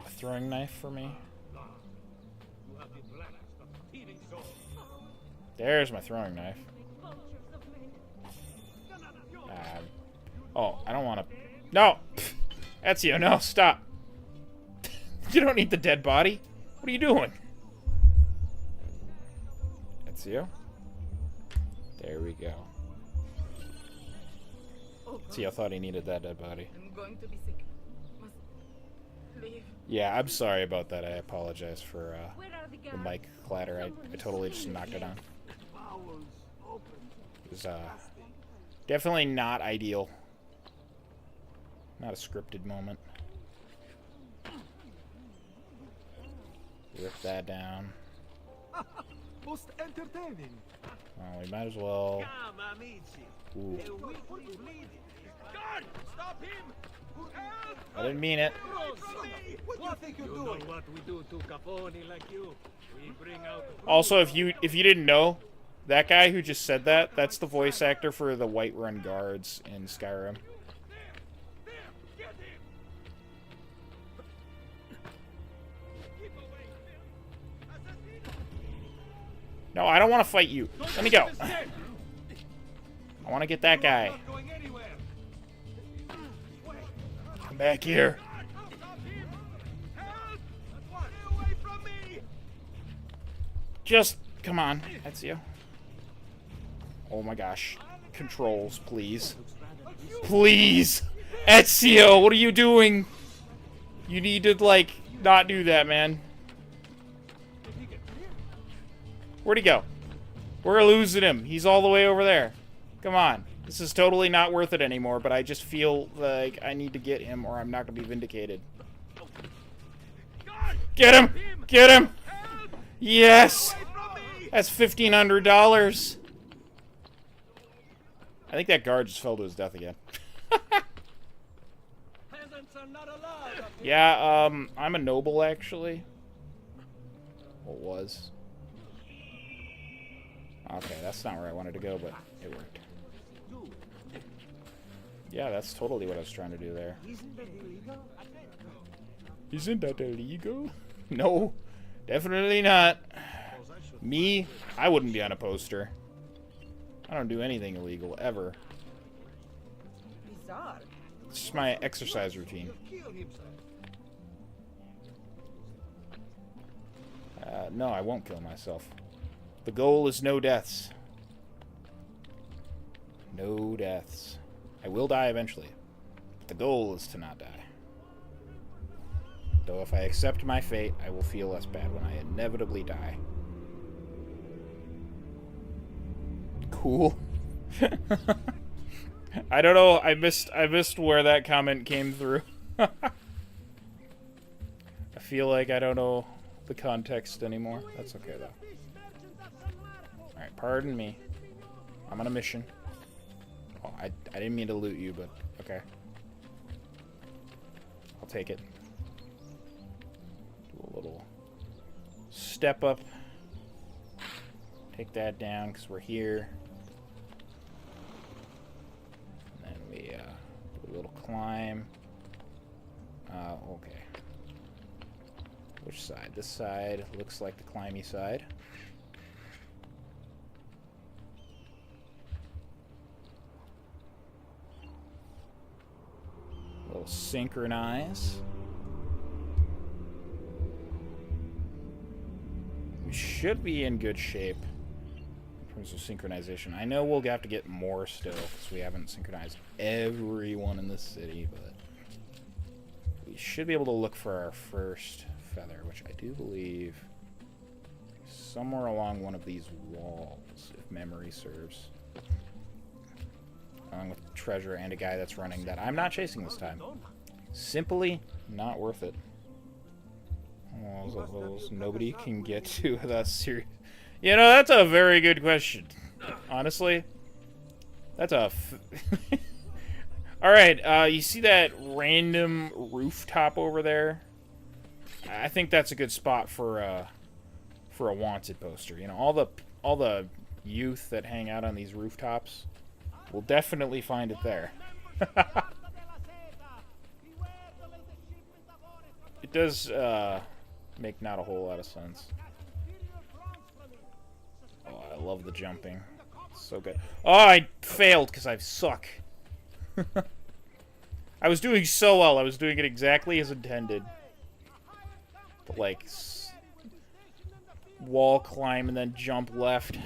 a throwing knife for me? There's my throwing knife. Oh, I don't want to... No! Ezio, no, stop. You don't need the dead body. What are you doing? Ezio? There we go. Ezio thought he needed that dead body. I'm going to be sick. Must leave. Yeah, I'm sorry about that. I apologize for the mic clatter. I totally just knocked it on. It was definitely not ideal. Not a scripted moment. Rip that down. Most entertaining. Well, we might as well. Ooh. God, stop him! Help! I didn't mean it. What do you think you're doing? What we do to Capone like you? We bring out. Also, if you didn't know, that guy who just said that, that's the voice actor for the Whiterun guards in Skyrim. No, I don't want to fight you. Let me go. I want to get that guy. Come back here. Just, come on. That's you. Oh my gosh. Controls, please. Please! Ezio, what are you doing? You need to, like, not do that, man. Where'd he go? We're losing him. He's all the way over there. Come on. This is totally not worth it anymore, but I just feel like I need to get him or I'm not going to be vindicated. Get him! Get him! Yes! That's $1,500. I think that guard just fell to his death again. Yeah, I'm a noble, actually. Well, was. Okay, that's not where I wanted to go, but it worked. Yeah, that's totally what I was trying to do there. Isn't that illegal? No, definitely not. Me, I wouldn't be on a poster. I don't do anything illegal, ever. Bizarre. It's just my exercise routine. No, I won't kill myself. The goal is no deaths. No deaths. I will die eventually. But the goal is to not die. Though if I accept my fate, I will feel less bad when I inevitably die. Cool. I don't know. I missed where that comment came through. I feel like I don't know the context anymore. That's okay though. Alright, pardon me. I'm on a mission. Oh, I didn't mean to loot you, but okay. I'll take it. Do a little step up. Take that down because we're here. And then we do a little climb. Okay. Which side? This side looks like the climby side. A little synchronize. We should be in good shape in terms of synchronization. I know we'll have to get more still because we haven't synchronized everyone in this city, but we should be able to look for our first feather, which I do believe is somewhere along one of these walls, if memory serves. along with treasure and a guy that's running that I'm not chasing this time. Simply not worth it. Nobody can get to the serious. You know, that's a very good question. Honestly, that's a. All right, you see that random rooftop over there? I think that's a good spot for a wanted poster. You know, all the youth that hang out on these rooftops will definitely find it there. It does make not a whole lot of sense. Oh, I love the jumping. It's so good. Oh, I failed because I suck. I was doing so well. I was doing it exactly as intended. But, like, wall climb and then jump left.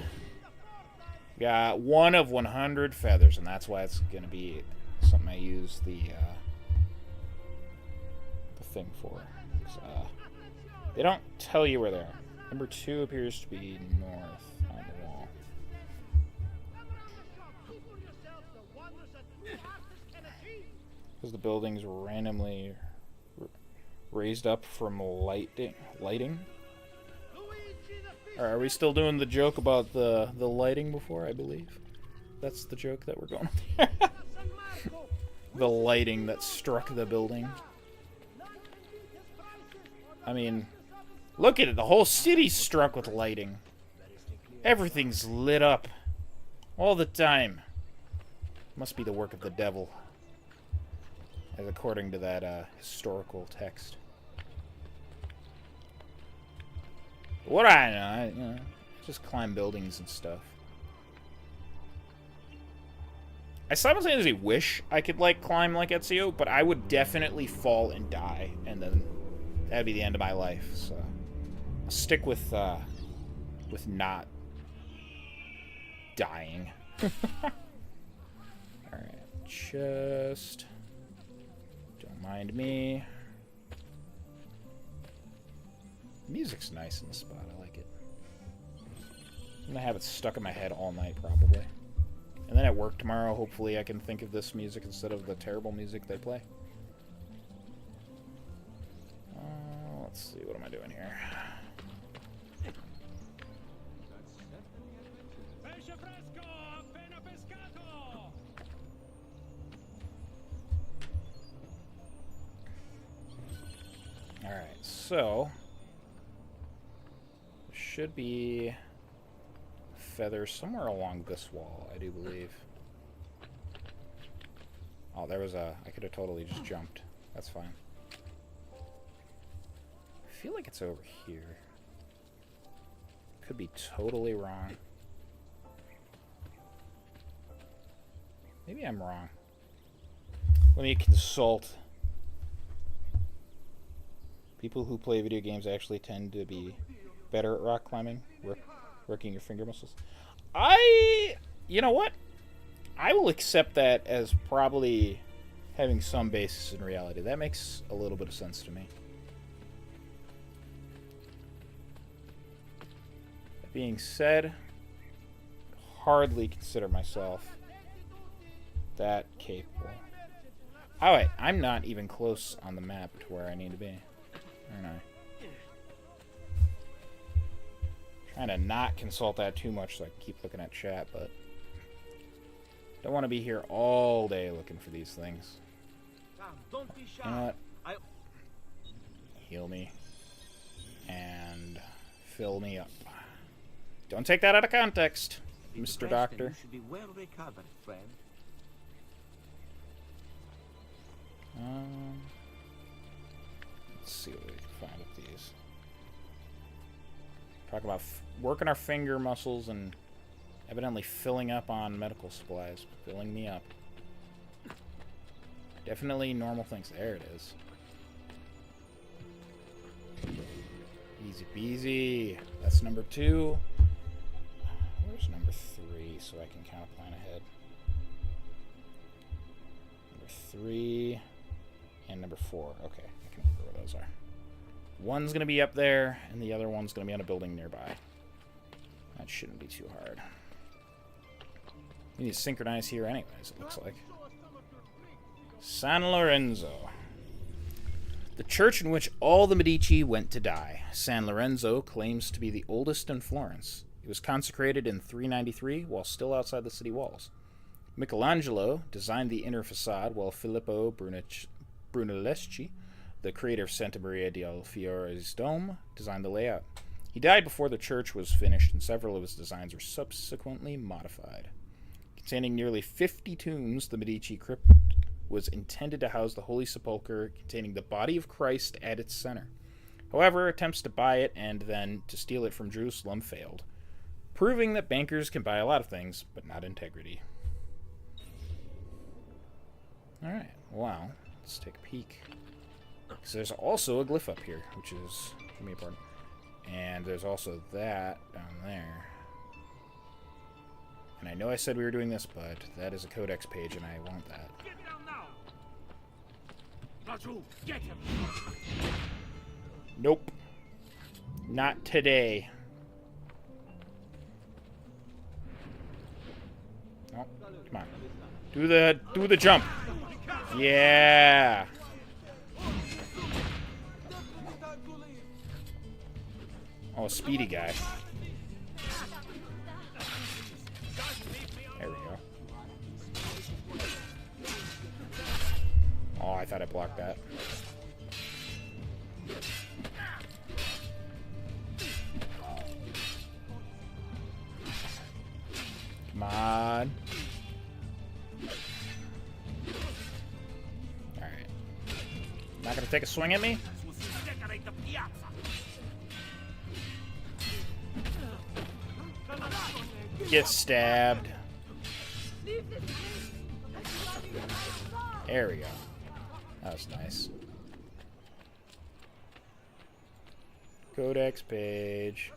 Got 1 of 100 feathers, and that's why it's going to be something I use the thing for. They don't tell you where they are. Number 2 appears to be north on the wall. Because the building's randomly raised up from lighting. Or are we still doing the joke about the lighting before, I believe? That's the joke that we're going with. The lighting that struck the building. I mean, look at it. The whole city's struck with lighting. Everything's lit up. All the time. Must be the work of the devil. As according to that historical text. What I know, you know, just climb buildings and stuff. I simultaneously wish I could, like, climb like Ezio, but I would definitely fall and die, and then that'd be the end of my life, so I'll stick with not dying. Alright, just don't mind me. Music's nice in the spot, I like it. I'm gonna have it stuck in my head all night, probably. And then at work tomorrow, hopefully I can think of this music instead of the terrible music they play. Let's see, what am I doing here? Alright, so should be feathers somewhere along this wall, I do believe. Oh, there was a... I could have totally just jumped. That's fine. I feel like it's over here. Could be totally wrong. Maybe I'm wrong. Let me consult. People who play video games actually tend to be better at rock climbing, working your finger muscles. You know what? I will accept that as probably having some basis in reality. That makes a little bit of sense to me. That being said, hardly consider myself that capable. Alright, I'm not even close on the map to where I need to be. Aren't I? Trying to not consult that too much so I can keep looking at chat, but don't want to be here all day looking for these things. You know what? Heal me. And fill me up. Don't take that out of context, Mr. Doctor. You should be well recovered, friend. Let's see what we can find with these. Talk about working our finger muscles and evidently filling up on medical supplies. Filling me up. Definitely normal things. There it is. Easy peasy. That's number 2. Where's number 3 so I can kind of plan ahead? Number 3 and number 4. Okay, I can remember where those are. One's going to be up there, and the other one's going to be on a building nearby. That shouldn't be too hard. We need to synchronize here anyways, it looks like. San Lorenzo. The church in which all the Medici went to die. San Lorenzo claims to be the oldest in Florence. It was consecrated in 393 while still outside the city walls. Michelangelo designed the inner facade while Filippo Brunelleschi, the creator of Santa Maria del Fiore's dome, designed the layout. He died before the church was finished, and several of his designs were subsequently modified. Containing nearly 50 tombs, the Medici crypt was intended to house the Holy Sepulchre containing the body of Christ at its center. However, attempts to buy it and then to steal it from Jerusalem failed, proving that bankers can buy a lot of things, but not integrity. Alright, wow. Let's take a peek. Because there's also a glyph up here, which is give me a pardon. And there's also that down there. And I know I said we were doing this, but that is a codex page, and I want that. Get down now. Raju, get him. Nope. Not today. Oh, come on. Do the jump. Yeah. Oh, a speedy guy. There we go. Oh, I thought I blocked that. Come on. Alright. Not gonna take a swing at me? Get stabbed. There we go. That was nice. Codex page.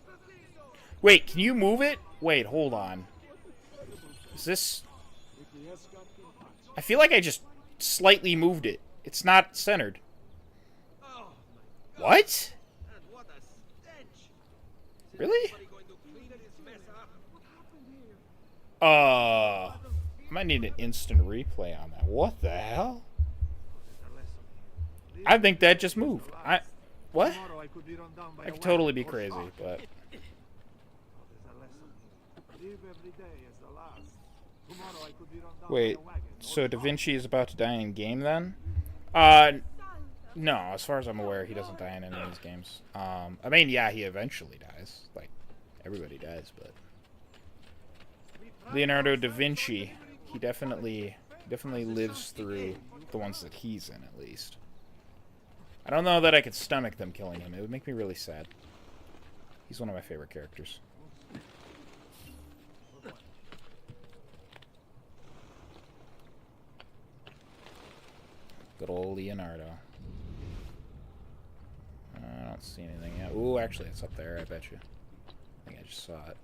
Wait, can you move it? Wait, hold on. Is this... I feel like I just slightly moved it. It's not centered. What? Really? I might need an instant replay on that. What the hell? I think that just moved. What? I could totally be crazy, but... Wait, so Da Vinci is about to die in game then? No, as far as I'm aware, he doesn't die in any of these games. I mean, yeah, he eventually dies. Like, everybody dies, but... Leonardo da Vinci, he definitely lives through the ones that he's in, at least. I don't know that I could stomach them killing him. It would make me really sad. He's one of my favorite characters. Good old Leonardo. I don't see anything yet. Ooh, actually, it's up there, I bet you. I think I just saw it.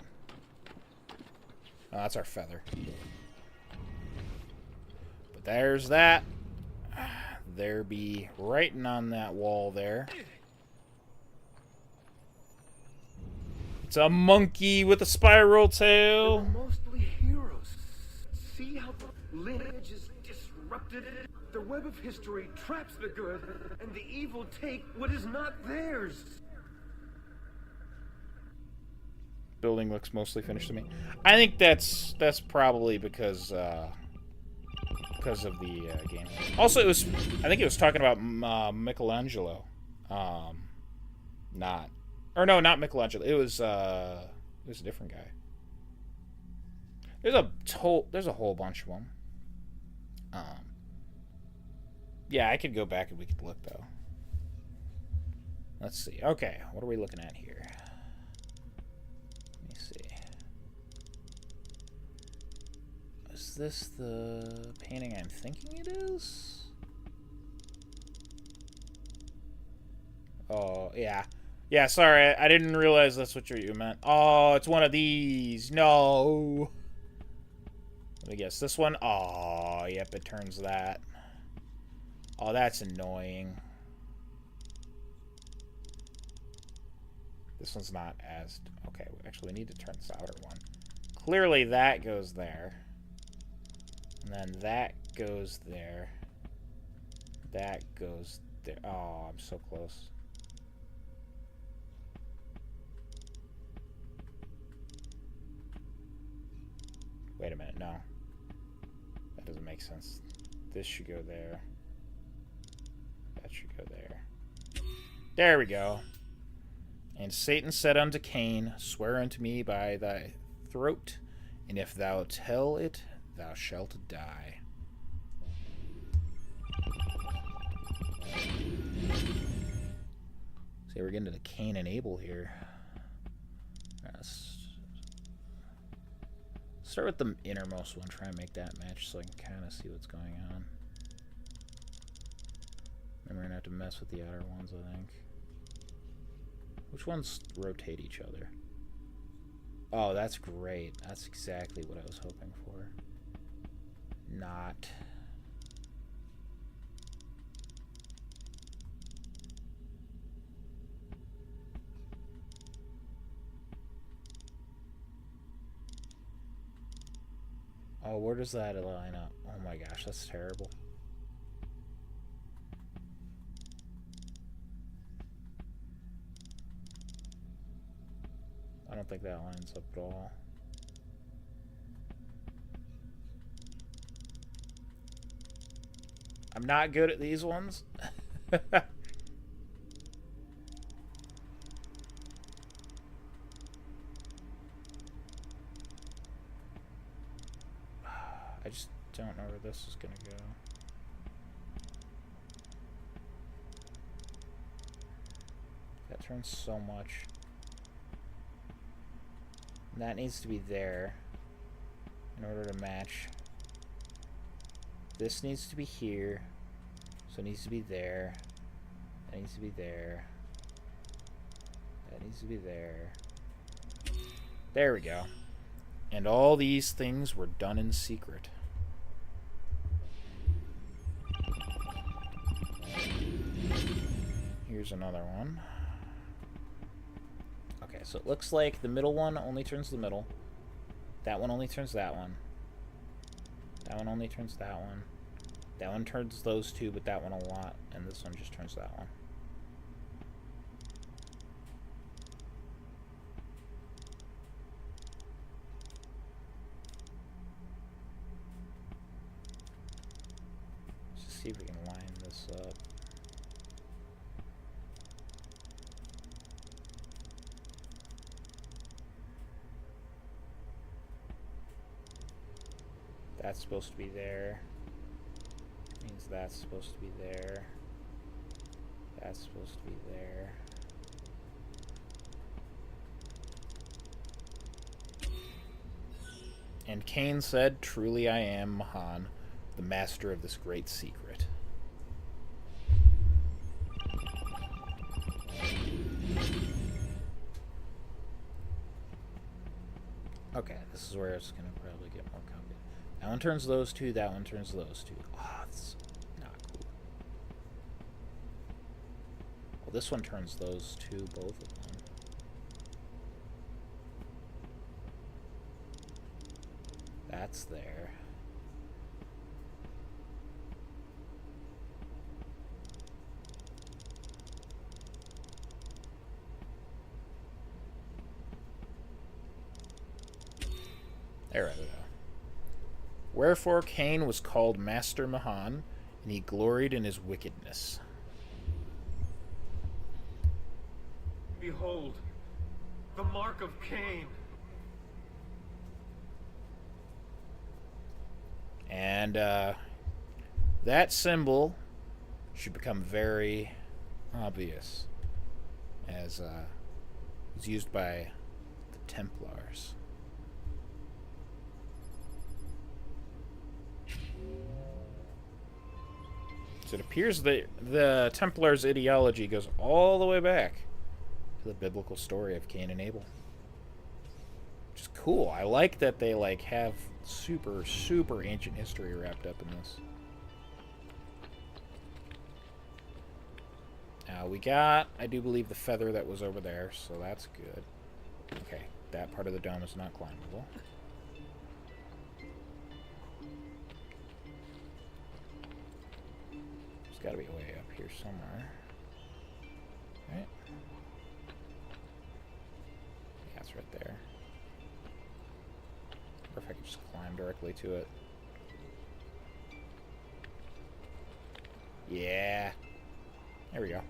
Oh, that's our feather. But there's that. There be writing on that wall there. It's a monkey with a spiral tail. They're mostly heroes. See how the lineage is disrupted? The web of history traps the good, and the evil take what is not theirs. Building looks mostly finished to me. I think that's probably because of the game. Also, I think it was talking about Michelangelo. Not Michelangelo. It was a different guy. There's a whole bunch of them. Yeah, I could go back and we could look though. Let's see. Okay, what are we looking at here? Let me see. Is this the painting I'm thinking it is? Oh, yeah. Yeah, sorry, I didn't realize that's what you meant. Oh, it's one of these. No. Let me guess. This one? Oh, yep, it turns that. Oh, that's annoying. This one's not as... Okay, actually, we need to turn this outer one. Clearly, that goes there. And then that goes there. That goes there. Oh, I'm so close. Wait a minute, no. That doesn't make sense. This should go there. That should go there. There we go. And Satan said unto Cain, Swear unto me by thy throat, and if thou tell it, thou shalt die. See, we're getting to the Cain and Abel here. Let's start with the innermost one. Try and make that match so I can kind of see what's going on. Then we're going to have to mess with the outer ones, I think. Which ones rotate each other? Oh, that's great. That's exactly what I was hoping for. Not. Oh, where does that line up? Oh my gosh, that's terrible. I don't think that lines up at all. I'm not good at these ones. I just don't know where this is gonna go. That turns so much. And that needs to be there in order to match. This needs to be here, so it needs to be there. That needs to be there. That needs to be there. There we go. And all these things were done in secret. Here's another one. Okay, so it looks like the middle one only turns the middle. That one only turns that one. That one only turns that one. That one turns those two, but that one a lot. And this one just turns that one. Let's just see if we can line this up. That's supposed to be there. Means that's supposed to be there. That's supposed to be there. And Cain said, Truly I am Mahan, the master of this great secret. Okay, this is where it's going to probably get more complicated. That one turns those two, that one turns those two. Oh, that's not cool. Well, this one turns those two, both of them. That's there. There we go. Wherefore Cain was called Master Mahan, and he gloried in his wickedness. Behold, the mark of Cain. And that symbol should become very obvious, as was used by the Templars. It appears that the Templars' ideology goes all the way back to the biblical story of Cain and Abel. Which is cool. I like that they have super, super ancient history wrapped up in this. Now we got, I do believe, the feather that was over there, so that's good. Okay, that part of the dome is not climbable. got to be a way up here somewhere. Right? Yeah, it's right there. Or if I could just climb directly to it. Yeah. There we go.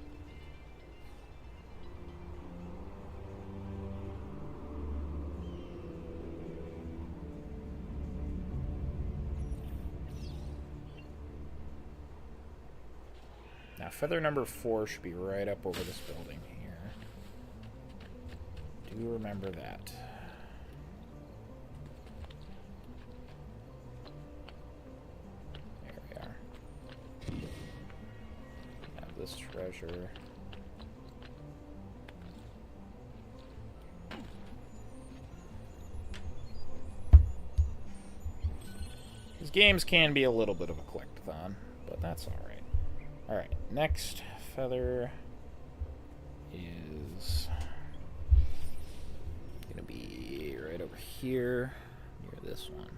Now, feather number 4 should be right up over this building here. Do remember that. There we are. Have this treasure. These games can be a little bit of a collectathon, but that's alright. Alright, next feather is going to be right over here near this one.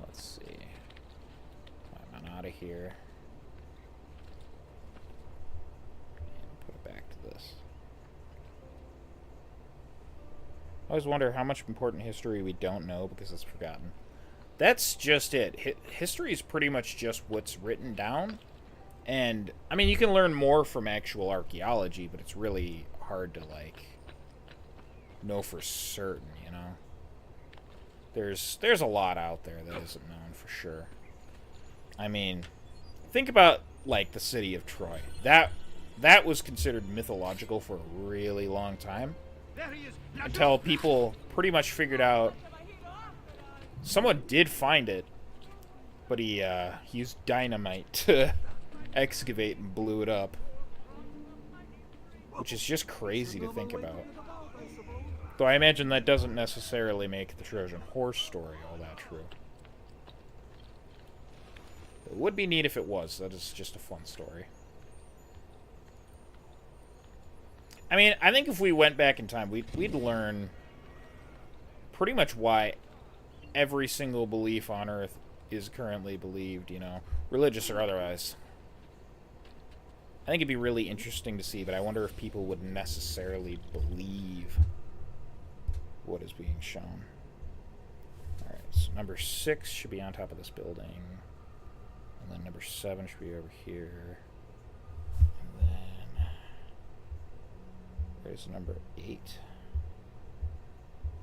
Let's see. Climb on out of here. And put it back to this. I always wonder how much important history we don't know because it's forgotten. That's just it. History is pretty much just what's written down. And, I mean, you can learn more from actual archaeology, but it's really hard to, like, know for certain, you know? There's a lot out there that isn't known for sure. I mean, think about, like, the city of Troy. That was considered mythological for a really long time. Until people pretty much figured out someone did find it, but he used dynamite to excavate and blew it up, which is just crazy to think about. Though I imagine that doesn't necessarily make the Trojan horse story all that true. It would be neat if it was. That is just a fun story. I mean, I think if we went back in time, we'd learn pretty much why every single belief on Earth is currently believed, you know, religious or otherwise. I think it'd be really interesting to see, but I wonder if people would necessarily believe what is being shown. Alright, so number 6 should be on top of this building. And then number 7 should be over here. And then there's number 8.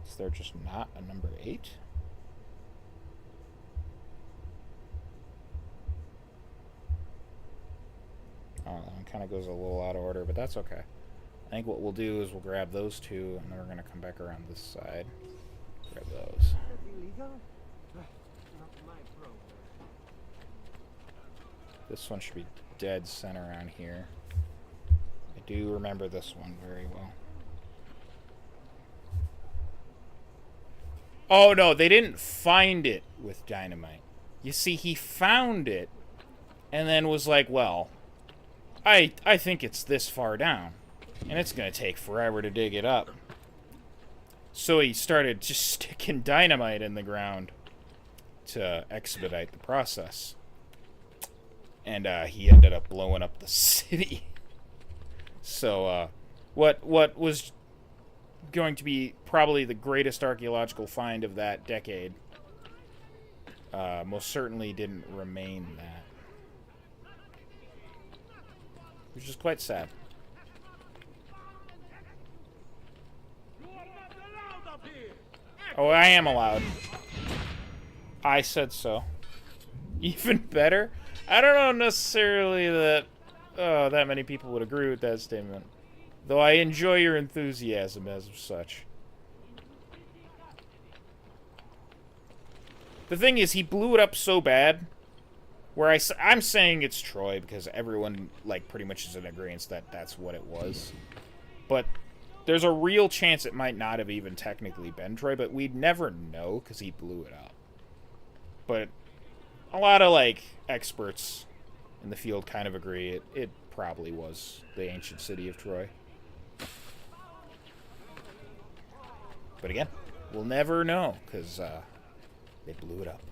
Is there just not a number 8? Oh, that one kind of goes a little out of order, but that's okay. I think what we'll do is we'll grab those two, and then we're going to come back around this side. Grab those. This one should be dead center around here. I do remember this one very well. Oh, no, they didn't find it with dynamite. You see, he found it, and then was like, well, I think it's this far down, and it's going to take forever to dig it up. So he started just sticking dynamite in the ground to expedite the process. And he ended up blowing up the city. So what was going to be probably the greatest archaeological find of that decade most certainly didn't remain that. Which is quite sad. Oh, I am allowed. I said so. Even better? I don't know necessarily that that many people would agree with that statement. Though I enjoy your enthusiasm as such. The thing is, he blew it up so bad, where I'm saying it's Troy because everyone, like, pretty much is in agreement that that's what it was. But there's a real chance it might not have even technically been Troy, but we'd never know because he blew it up. But a lot of, like, experts in the field kind of agree it probably was the ancient city of Troy. But again, we'll never know because They blew it up.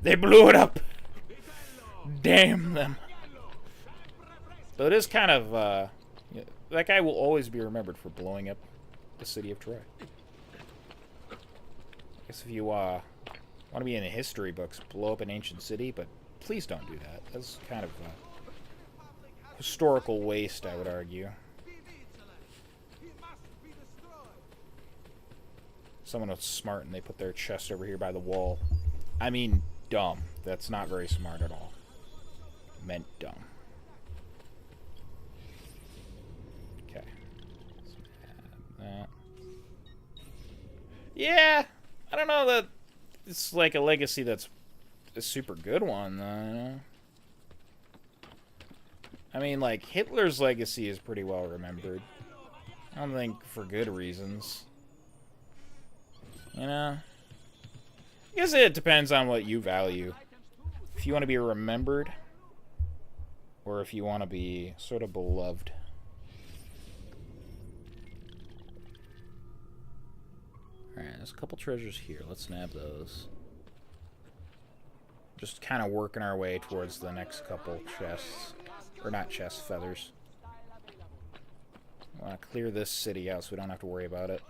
They blew it up! Damn them. Though it is kind of, that guy will always be remembered for blowing up the city of Troy. I guess if you, want to be in the history books, blow up an ancient city, but please don't do that. That's kind of a historical waste, I would argue. Someone was smart and they put their chest over here by the wall. I mean, dumb. That's not very smart at all. Meant dumb. Okay. That. Yeah, I don't know that it's like a legacy that's a super good one, though. I mean, like, Hitler's legacy is pretty well remembered. I don't think for good reasons. You know? I guess it depends on what you value. If you want to be remembered, or if you want to be sort of beloved. Alright, there's a couple treasures here. Let's nab those. Just kind of working our way towards the next couple chests. Or not chests, feathers. I want to clear this city out so we don't have to worry about it.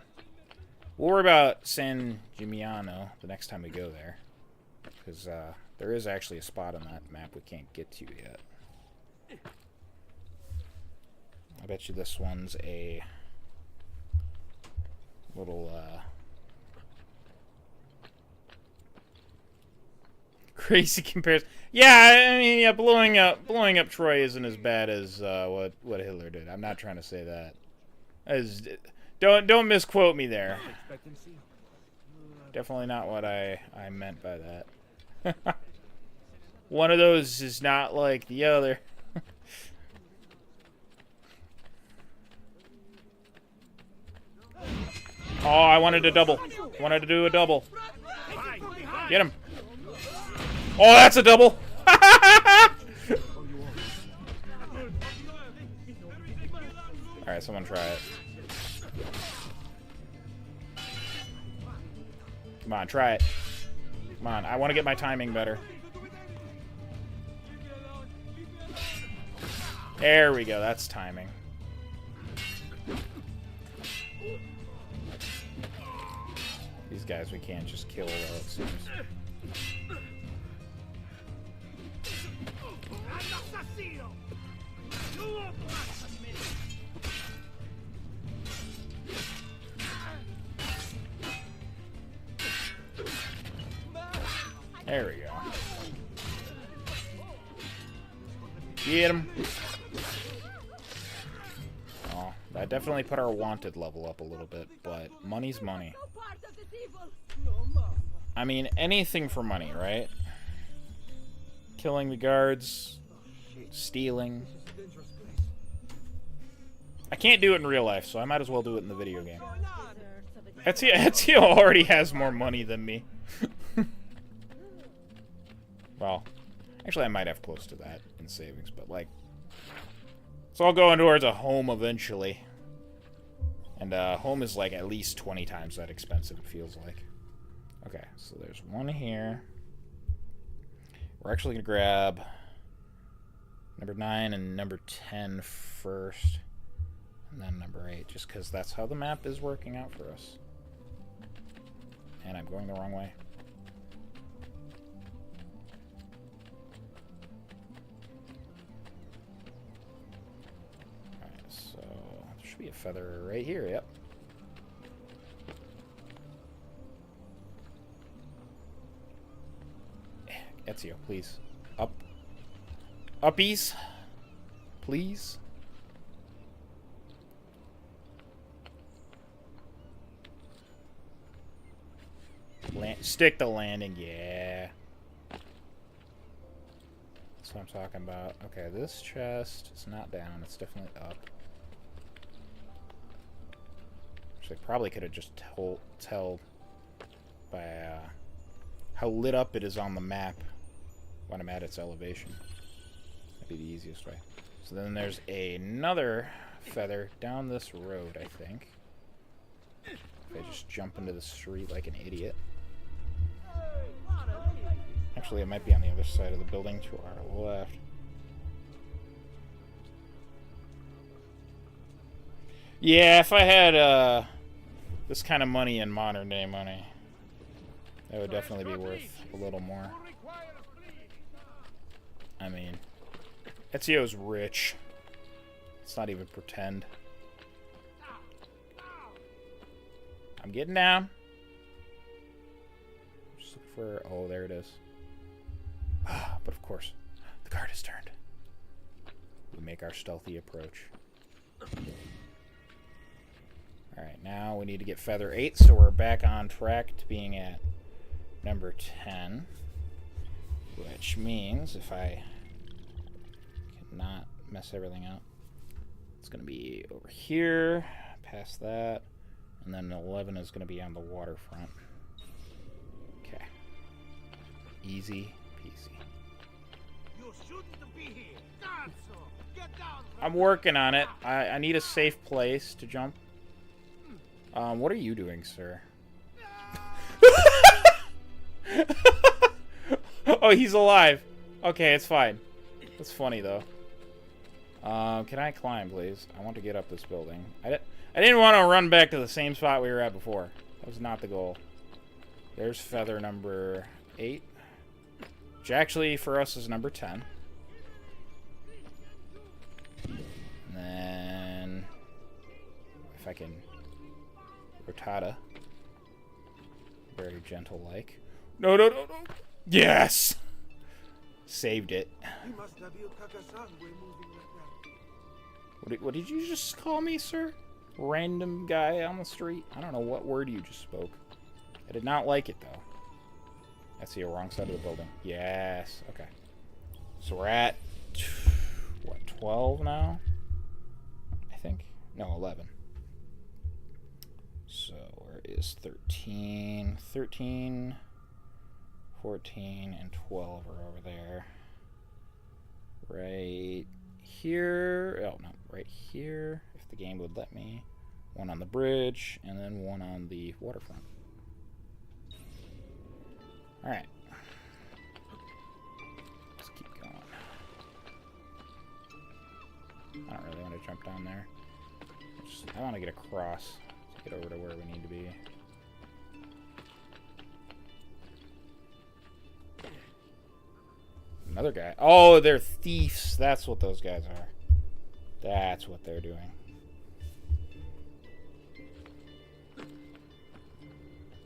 We'll worry about San Gimignano the next time we go there. Because there is actually a spot on that map we can't get to yet. I bet you this one's a little crazy comparison. Yeah, I mean, yeah, blowing up Troy isn't as bad as what Hitler did. I'm not trying to say that. Don't misquote me there. Definitely not what I meant by that. One of those is not like the other. Oh, I wanted to double. Wanted to do a double. Get him. Oh, that's a double. Alright, someone try it. Come on, try it. Come on, I want to get my timing better. There we go, that's timing. These guys we can't just kill, though, it seems. There we go. Get him. Oh, that definitely put our wanted level up a little bit, but money's money. I mean, anything for money, right? Killing the guards, stealing. I can't do it in real life, so I might as well do it in the video game. Ezio already has more money than me. Well, actually I might have close to that in savings, but like, it's all going towards a home eventually. And home is like at least 20 times that expensive, it feels like. Okay, so there's one here. We're actually going to grab number 9 and number 10 first. And then number 8, just because that's how the map is working out for us. And I'm going the wrong way. Alright, so there should be a feather right here, yep. Ezio, please. Up. Uppies. Please. Stick the landing, yeah. That's what I'm talking about. Okay, this chest is not down, it's definitely up. Actually, probably could have just tell by how lit up it is on the map when I'm at its elevation. That'd be the easiest way. So then there's another feather down this road, I think. If I just jump into the street like an idiot. Actually, it might be on the other side of the building to our left. Yeah, if I had this kind of money in modern day money, that would definitely be worth a little more. I mean, Ezio's rich. Let's not even pretend. I'm getting down. Just look for... Oh, there it is. But of course, the guard is turned. We make our stealthy approach. Alright, now we need to get Feather 8, so we're back on track to being at number 10. Which means if I cannot mess everything up, it's going to be over here, past that, and then 11 is going to be on the waterfront. Okay. Easy peasy. You shouldn't be here. Ganso, get down. I'm working on it. I need a safe place to jump. What are you doing, sir? Oh, he's alive. Okay, it's fine. That's funny, though. Can I climb, please? I want to get up this building. I didn't want to run back to the same spot we were at before. That was not the goal. There's feather number 8. Which actually, for us, is number 10. And then... if I can... Rotata. Very gentle-like. No, no, no, no! Yes! Saved it. What did you just call me, sir? Random guy on the street? I don't know what word you just spoke. I did not like it, though. That's the wrong side of the building. Yes. Okay. So we're at... what, 12 now? I think? No, 11. So, where is 13? 13, 14, and 12 are over there. Right here. Oh, no. Right here, if the game would let me. One on the bridge, and then one on the waterfront. Alright. Let's keep going. I don't really want to jump down there. I want to get across. Get over to where we need to be. Another guy. Oh, they're thieves. That's what those guys are. That's what they're doing.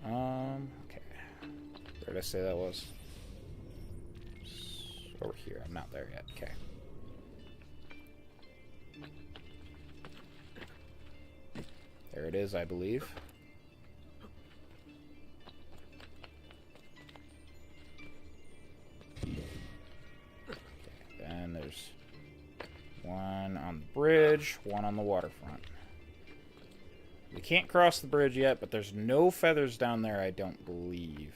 Okay. Where did I say that was? Over here. I'm not there yet. Okay. There it is, I believe. Okay, then there's one on the bridge, one on the waterfront. We can't cross the bridge yet, but there's no feathers down there, I don't believe.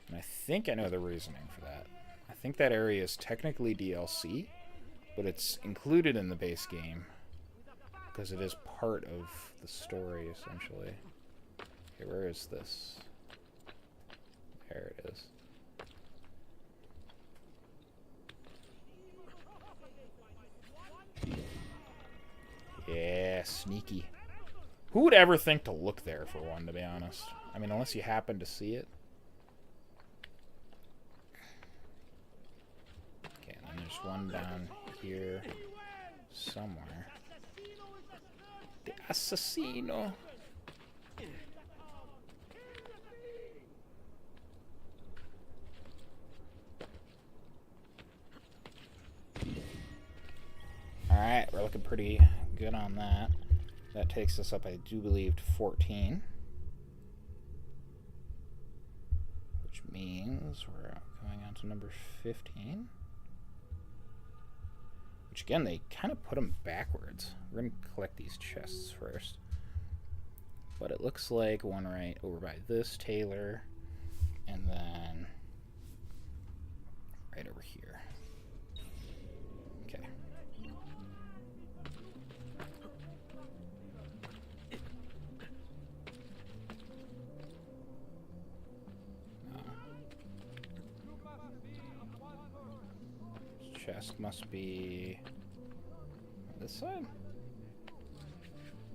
And I think I know the reasoning for that. I think that area is technically DLC, but it's included in the base game. Because it is part of the story, essentially. Okay, where is this? There it is. Yeah, sneaky. Who would ever think to look there for one, to be honest? I mean, unless you happen to see it. Okay, and then there's one down here somewhere. The assassino. Alright, we're looking pretty good on that. That takes us up, I do believe, to 14. Which means we're going on to number 15. Which, again, they kind of put them backwards. We're going to collect these chests first. But it looks like one right over by this Taylor, and then right over here. Okay. chest must be on this side?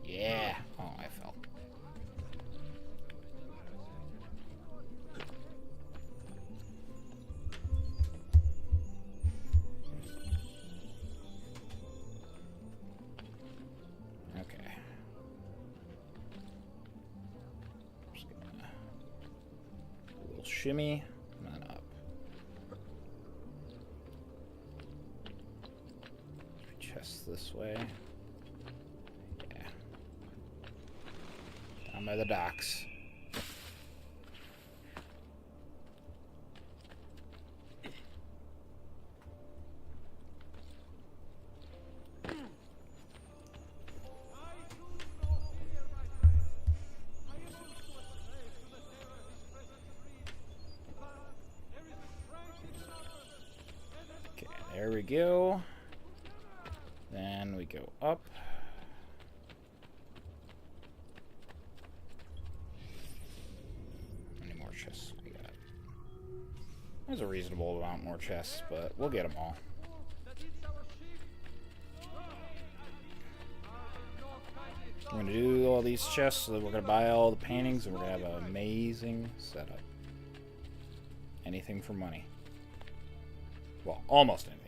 Yeah. Oh, I fell. Okay. Just gonna do a little shimmy and then up. Chest this way. Yeah. Down by the docks. Okay, there we go. Then we go up. How many more chests we got? There's a reasonable amount more chests, but we'll get them all. We're gonna do all these chests, so that we're gonna buy all the paintings, and we're gonna have an amazing setup. Anything for money. Well, almost anything.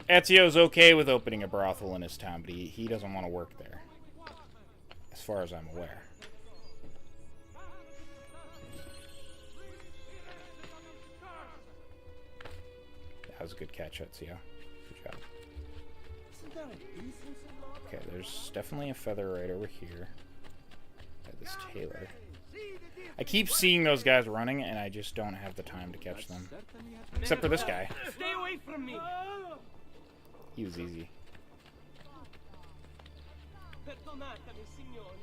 Ezio's okay with opening a brothel in his town, but he doesn't want to work there. As far as I'm aware. That was a good catch, Ezio. Good job. Okay, there's definitely a feather right over here. Got this tailor. I keep seeing those guys running, and I just don't have the time to catch them. Except for this guy. Stay away from me! He was easy. Perdonatemi, signore.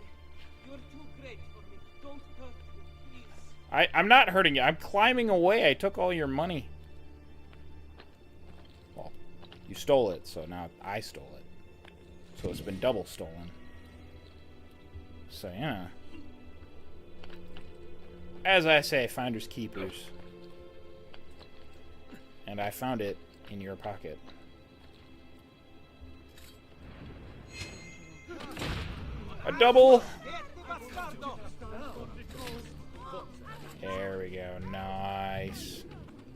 You're too great for me. Don't hurt me, please. I'm not hurting you. I'm climbing away. I took all your money. Well, you stole it, so now I stole it. So it's been double stolen. So, yeah. As I say, finders keepers. And I found it in your pocket. A double! There we go. Nice.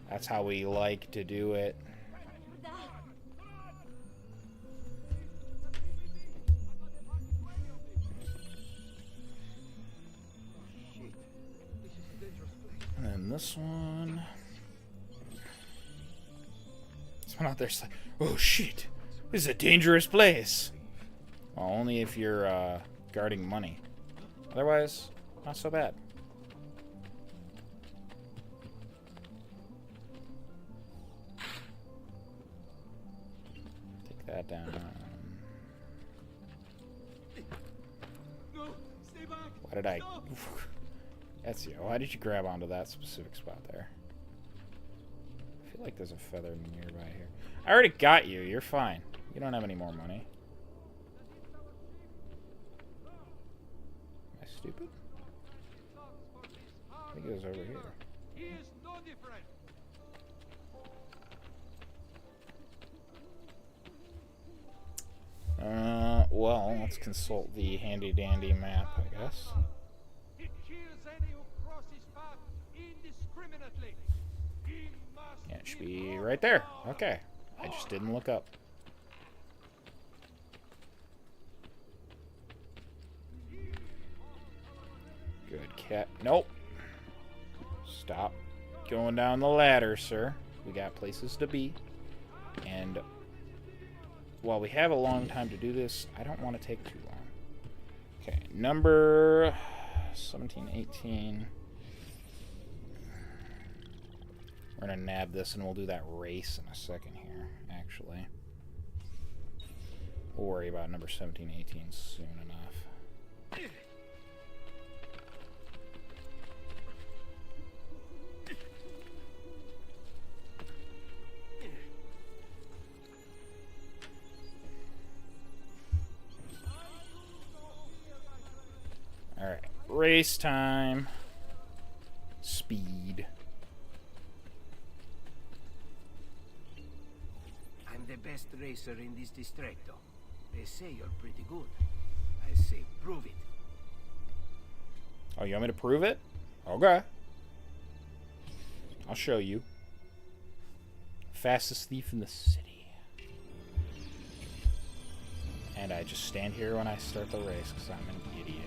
That's how we like to do it. And then this one. Someone out there's like, oh shit, this is a dangerous place. Well, only if you're guarding money. Otherwise, not so bad. Take that down. Why did I... Ezio, why did you grab onto that specific spot there? I feel like there's a feather nearby here. I already got you. You're fine. You don't have any more money. Am I stupid? I think it was over here. He is no different. Well, let's consult the handy-dandy map, I guess. He kills any who cross his path indiscriminately. He must Yeah, it should be right there. Okay. I just didn't look up. Good cat. Nope. Stop going down the ladder, sir. We got places to be. And while we have a long time to do this, I don't want to take too long. Okay, number 17, 18. We're going to nab this, and we'll do that race in a second here, actually. We'll worry about number 17, 18 soon enough. Alright, race time. Speed. best racer in this distretto. They say you're pretty good. I say prove it. Oh, you want me to prove it? Okay. I'll show you. Fastest thief in the city. And I just stand here when I start the race because I'm an idiot.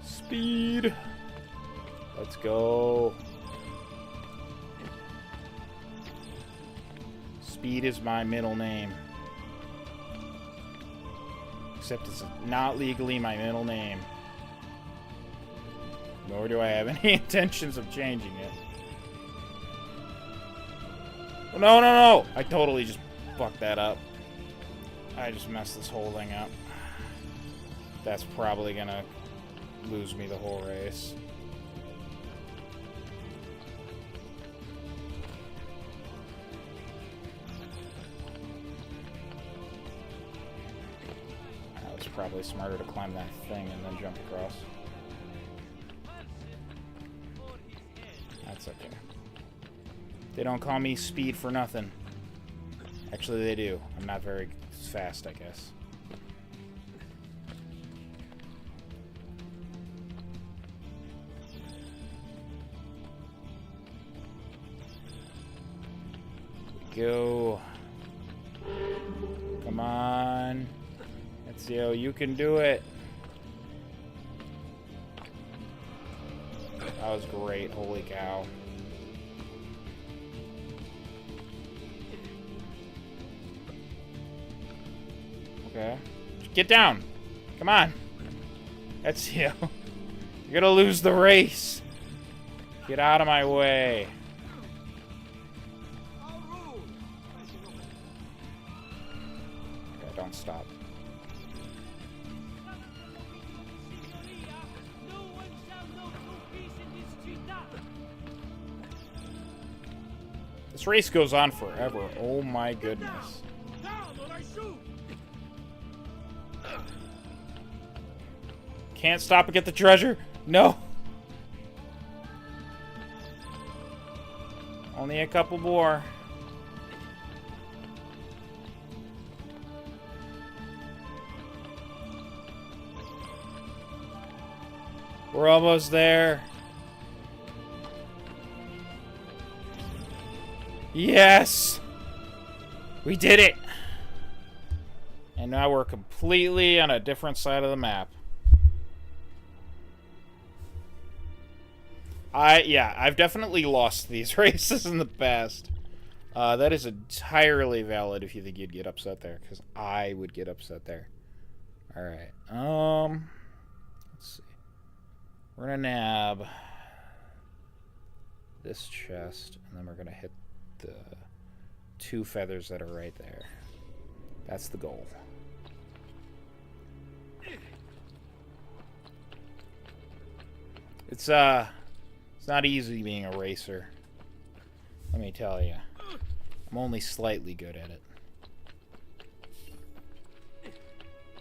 Speed. Let's go. Speed is my middle name. Except it's not legally my middle name. Nor do I have any intentions of changing it. Oh, no, no, no! I totally just fucked that up. I just messed this whole thing up. That's probably gonna lose me the whole race. It's probably smarter to climb that thing and then jump across. That's okay. They don't call me Speed for nothing. Actually, they do. I'm not very fast, I guess. Go. Come on. Ezio, you can do it. That was great. Holy cow. Okay. Get down. Come on. Ezio. You're gonna lose the race. Get out of my way. Okay, don't stop. This race goes on forever. Oh my goodness. Can't stop and get the treasure. No. Only a couple more. We're almost there. Yes! We did it! And now we're completely on a different side of the map. I've definitely lost these races in the past. That is entirely valid if you think you'd get upset there, because I would get upset there. Alright, let's see. We're gonna nab this chest, and then we're gonna hit the 2 feathers that are right there. That's the goal. It's not easy being a racer. Let me tell you. I'm only slightly good at it.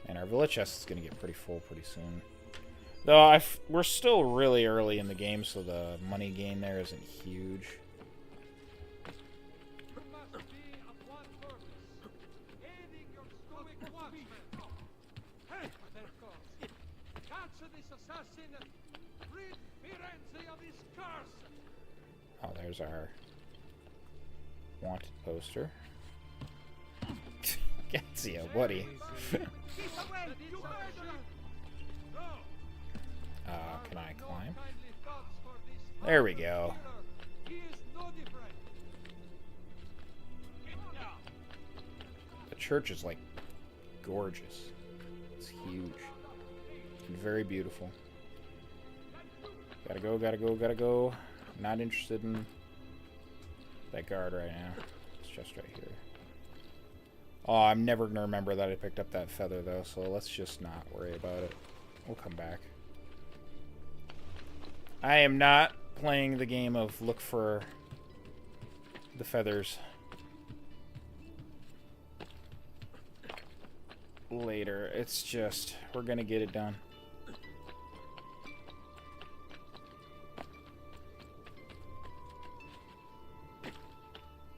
And our village chest is gonna get pretty full pretty soon. Though we're still really early in the game, so the money gain there isn't huge. Oh, there's our wanted poster. Ezio, buddy. Can I climb? There we go. The church is like gorgeous. It's huge. And very beautiful. Gotta go, gotta go, gotta go. Not interested in that guard right now. It's just right here. Oh, I'm never going to remember that I picked up that feather, though, so let's just not worry about it. We'll come back. I am not playing the game of look for the feathers. later. It's just, we're gonna get it done.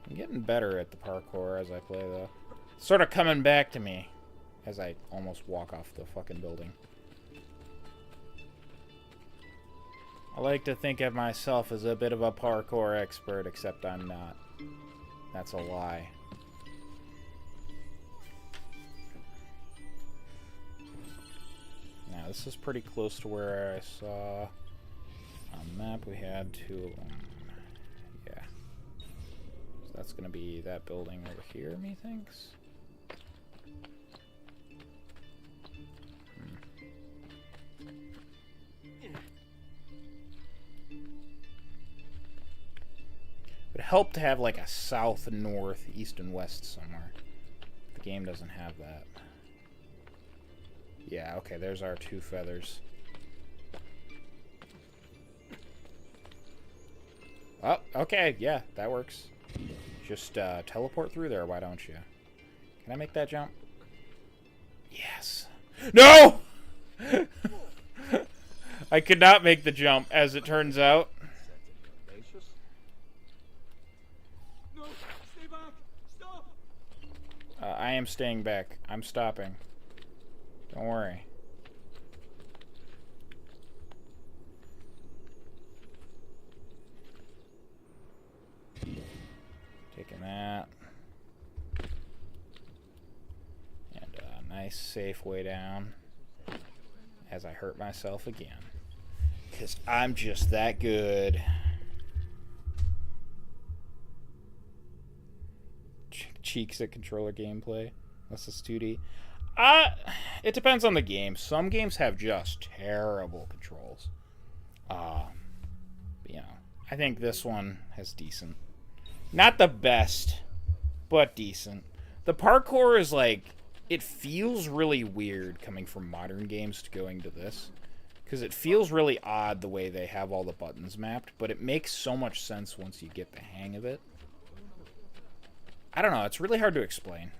I'm getting better at the parkour as I play, though. It's sort of coming back to me as I almost walk off the fucking building. I like to think of myself as a bit of a parkour expert, except I'm not. That's a lie. Now, this is pretty close to where I saw on the map we had two of them. Yeah. So that's going to be that building over here, methinks. It would help to have like a south, north, east, and west somewhere. The game doesn't have that. Yeah, okay, there's our two feathers. Oh, okay, yeah, that works. Just teleport through there, why don't you? Can I make that jump? Yes. No! I could not make the jump, as it turns out. I am staying back. I'm stopping. Don't worry. Taking that. And a nice safe way down. As I hurt myself again. Because I'm just that good. Cheeks at controller gameplay. Unless it's 2D. It depends on the game. Some games have just terrible controls. You know, I think this one has decent. Not the best, but decent. The parkour is like, it feels really weird coming from modern games to going to this. Because it feels really odd the way they have all the buttons mapped, but it makes so much sense once you get the hang of it. I don't know, it's really hard to explain.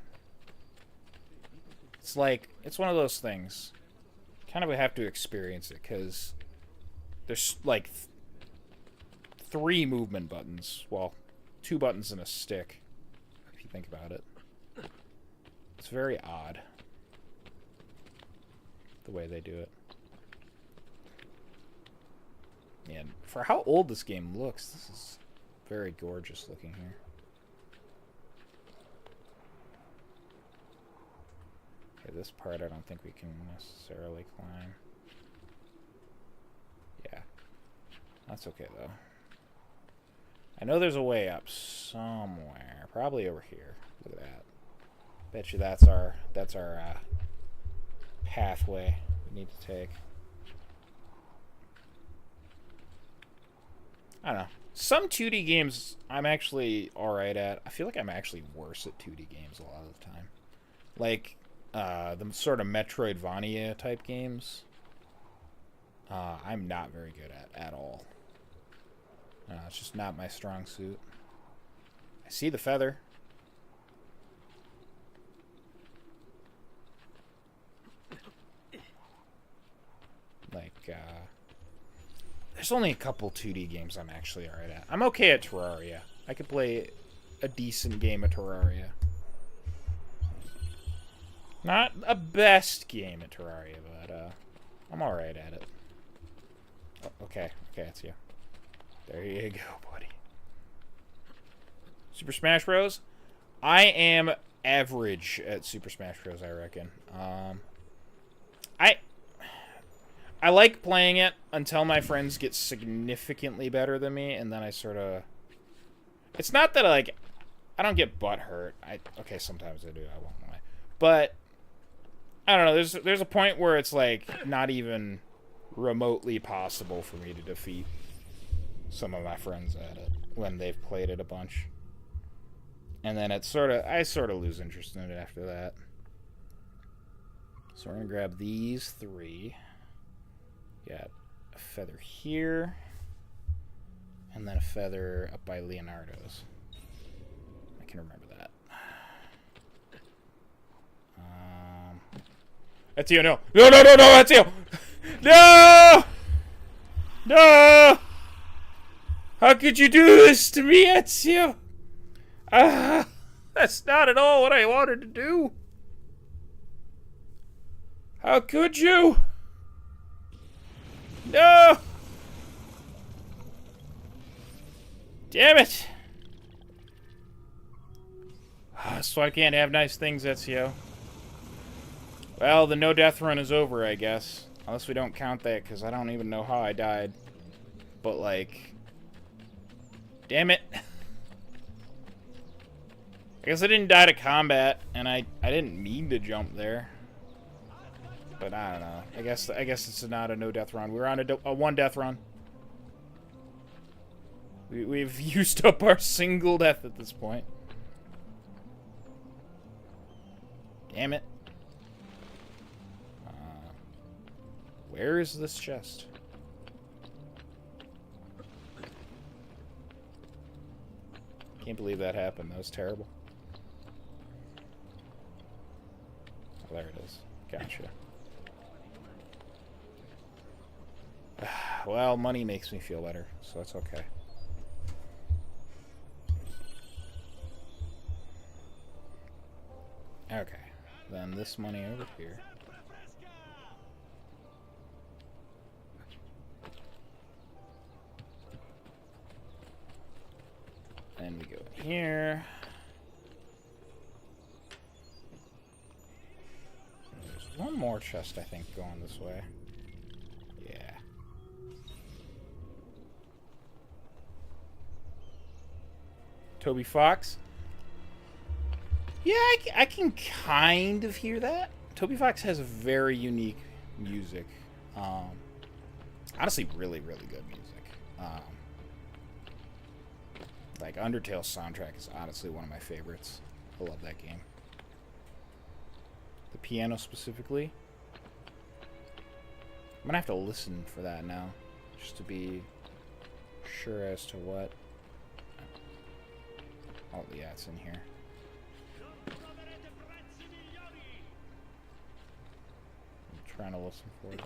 It's like, it's one of those things. Kind of have to experience it, because there's like 3 movement buttons. Well, 2 buttons and a stick, if you think about it. It's very odd, the way they do it. And for how old this game looks, this is very gorgeous looking here. Okay, this part I don't think we can necessarily climb. Yeah. That's okay, though. I know there's a way up somewhere. Probably over here. Look at that. Bet you that's our pathway we need to take. I don't know. Some 2D games I'm actually alright at. I feel like I'm actually worse at 2D games a lot of the time. Like, the sort of Metroidvania type games, I'm not very good at all. It's just not my strong suit. I see the feather. Like, there's only a couple 2D games I'm actually alright at. I'm okay at Terraria. I could play a decent game of Terraria. Not a best game at Terraria, but I'm alright at it. Oh, okay, it's you. There you go, buddy. Super Smash Bros. I am average at Super Smash Bros, I reckon. I like playing it until my friends get significantly better than me, and then I sort of... It's not that I don't get butt hurt. Okay, sometimes I do, I won't lie. But I don't know, there's a point where it's like not even remotely possible for me to defeat some of my friends at it when they've played it a bunch. And then it's I sort of lose interest in it after that. So we're gonna grab these 3. Got a feather here, and then a feather up by Leonardo's. I can remember that. Ezio, no. No, no, no, no, Ezio! No! No! How could you do this to me, Ezio? Ah, that's not at all what I wanted to do. How could you? No! Damn it! So I can't have nice things, Ezio. Well, the no-death run is over, I guess. Unless we don't count that, because I don't even know how I died. But, like... Damn it. I guess I didn't die to combat, and I didn't mean to jump there. But I don't know. I guess it's not a no-death run. We're on a one-death run. We've used up our single death at this point. Damn it. Where is this chest? Can't believe that happened. That was terrible. Oh, there it is. Gotcha. Well, money makes me feel better, so that's okay. Okay. Then this money over here. Then we go here. There's one more chest, I think, going this way. Yeah. Toby Fox? Yeah, I can kind of hear that. Toby Fox has very unique music. Honestly, really, really good music. Like, Undertale's soundtrack is honestly one of my favorites. I love that game. The piano specifically. I'm gonna have to listen for that now, just to be sure as to what. Oh, yeah, it's in here. I'm trying to listen for it.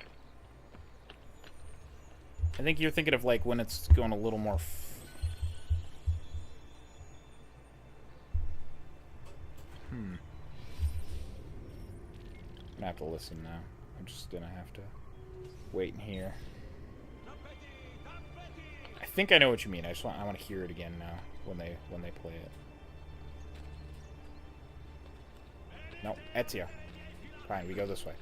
I think you're thinking of, like, when it's going a little more... I'm gonna have to listen now. I'm just gonna have to wait in here. I think I know what you mean. I want to hear it again now when they play it. No, Ezio. Fine, we go this way.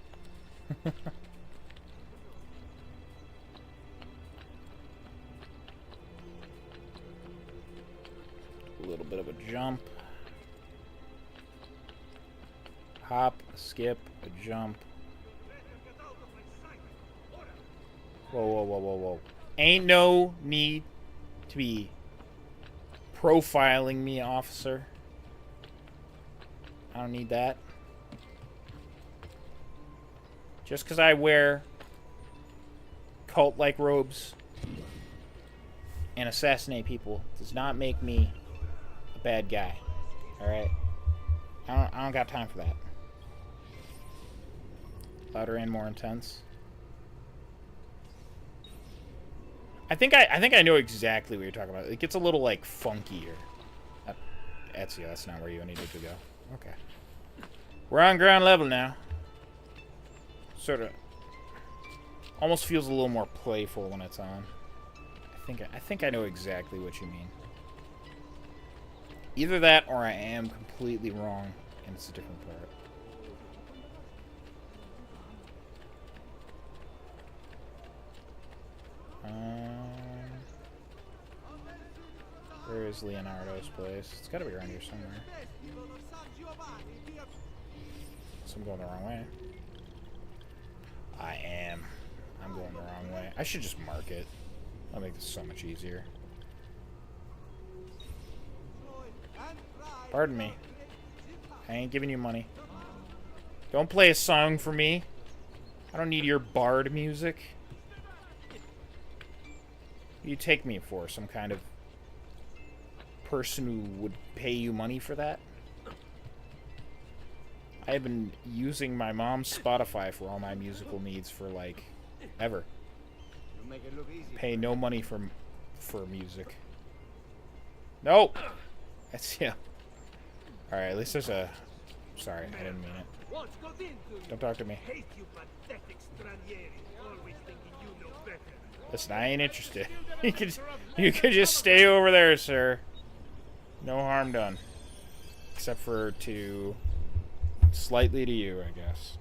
A little bit of a jump. Hop, a skip, a jump. Whoa, whoa, whoa, whoa, whoa. Ain't no need to be profiling me, officer. I don't need that. Just because I wear cult-like robes and assassinate people does not make me a bad guy. Alright? I don't got time for that. Louder and more intense. I think I know exactly what you're talking about. It gets a little, like, funkier. Ezio, that's not where you needed to go. Okay. We're on ground level now. Sort of. Almost feels a little more playful when it's on. I think I know exactly what you mean. Either that or I am completely wrong and it's a different part. Where is Leonardo's place? It's gotta be around here somewhere. So I'm going the wrong way. I'm going the wrong way. I should just mark it. That'll make this so much easier. Pardon me. I ain't giving you money. Don't play a song for me. I don't need your bard music. You take me for some kind of person who would pay you money for that? I've been using my mom's Spotify for all my musical needs for, like, ever. Pay no money for music. No! That's, yeah. Alright, at least there's a... Sorry, I didn't mean it. Don't talk to me. Listen, I ain't interested. You could just stay over there, sir. No harm done. Except for slightly to you, I guess.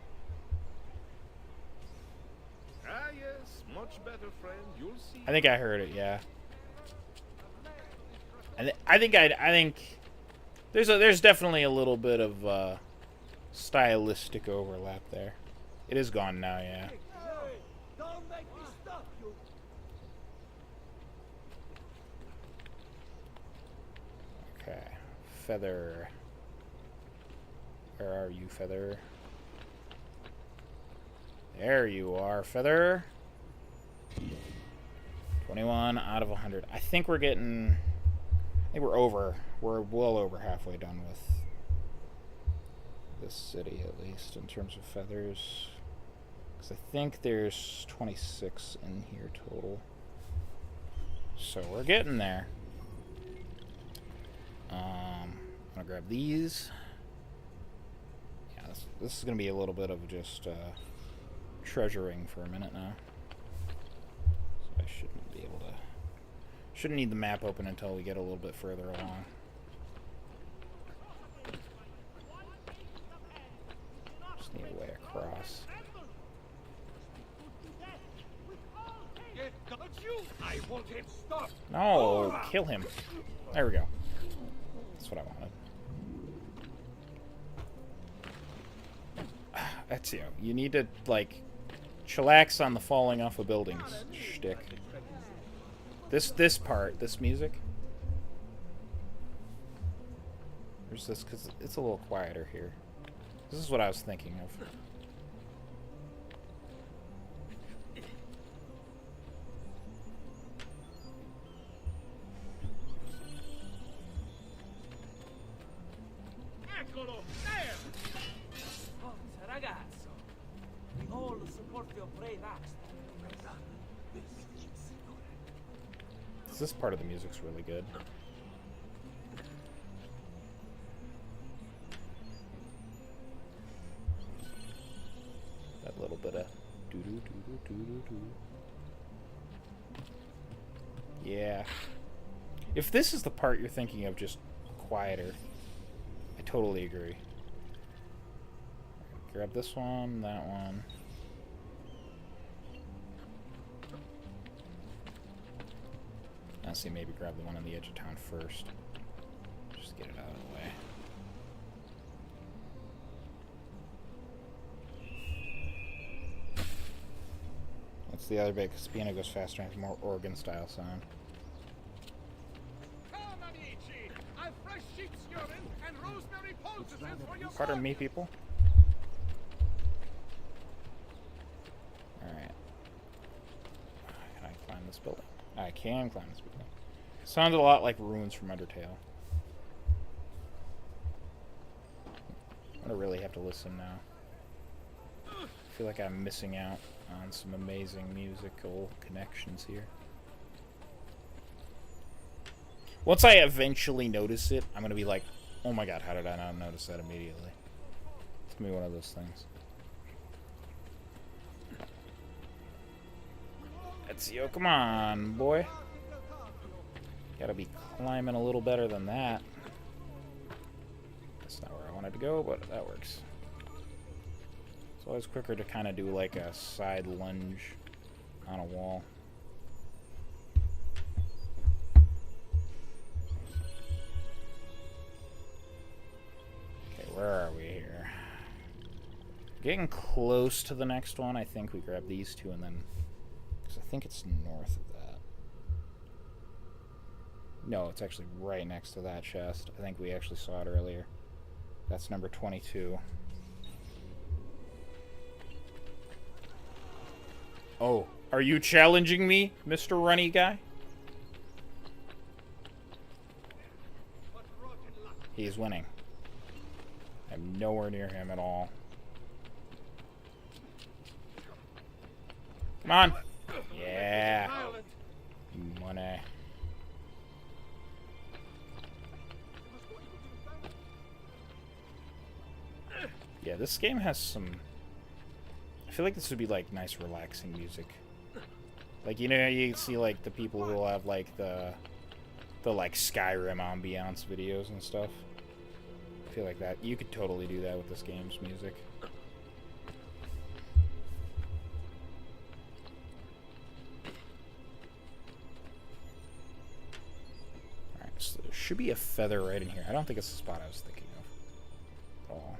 Ah, yes, much better, friend. You'll see. I think I heard it, yeah. I think there's definitely a little bit of stylistic overlap there. It is gone now, yeah. Don't make me stop you. Okay, Feather. Where are you, Feather? There you are, Feather. 21 out of 100. I think we're getting... I think we're well over halfway done with this city, at least, in terms of feathers. Because I think there's 26 in here total. So we're getting there. I'm gonna grab these. Yeah, this is gonna be a little bit of just treasuring for a minute now. So I shouldn't be able to... Shouldn't need the map open until we get a little bit further along. Just need a way across. I want him stopped. No, kill him. There we go. That's what I wanted. Ezio, you need to, like, chillax on the falling off of buildings shtick. This part, this music. There's this, because it's a little quieter here. This is what I was thinking of. Eccolo, there! Forza, ragazzo. We all support your brave acts. This part of the music's really good. That little bit of doo doo doo doo doo doo. Yeah. If this is the part you're thinking of, just quieter, I totally agree. Grab this one, that one. Honestly, maybe grab the one on the edge of town first. Just get it out of the way. That's the other bit, because Spina goes faster and has more organ-style sound. Come, amici! I've fresh sheep's urine and rosemary poultices for your Pardon me, people. Alright. Can I climb this building? I can climb this building. Sounded a lot like ruins from Undertale. I'm gonna really have to listen now. I feel like I'm missing out on some amazing musical connections here. Once I eventually notice it, I'm gonna be like, oh my god, how did I not notice that immediately? It's gonna be one of those things. Ezio, come on, boy. Gotta be climbing a little better than that. That's not where I wanted to go, but that works. It's always quicker to kind of do like a side lunge on a wall. Okay, where are we here? Getting close to the next one. I think we grab these two and then... because I think it's north of that. No, it's actually right next to that chest. I think we actually saw it earlier. That's number 22. Oh, are you challenging me, Mr. Runny Guy? He's winning. I'm nowhere near him at all. Come on. Yeah. Money. Yeah, this game has some... I feel like this would be, like, nice, relaxing music. Like, you know, you see, like, the people who will have, like, the like, Skyrim ambiance videos and stuff. I feel like that. You could totally do that with this game's music. Alright, so there should be a feather right in here. I don't think it's the spot I was thinking of at all.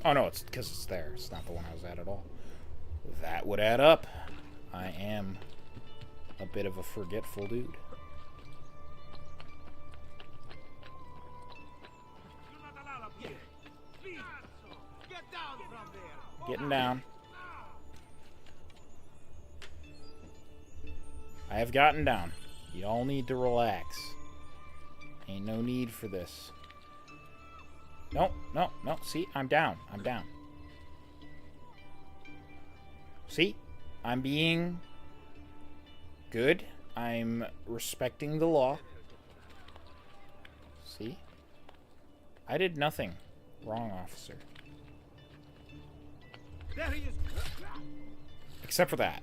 Oh no, it's because it's there. It's not the one I was at all. That would add up. I am a bit of a forgetful dude. Getting down. I have gotten down. Y'all need to relax. Ain't no need for this. No, no, no. See, I'm down. I'm down. See? I'm being good. I'm respecting the law. See? I did nothing wrong, officer. There he is. Except for that.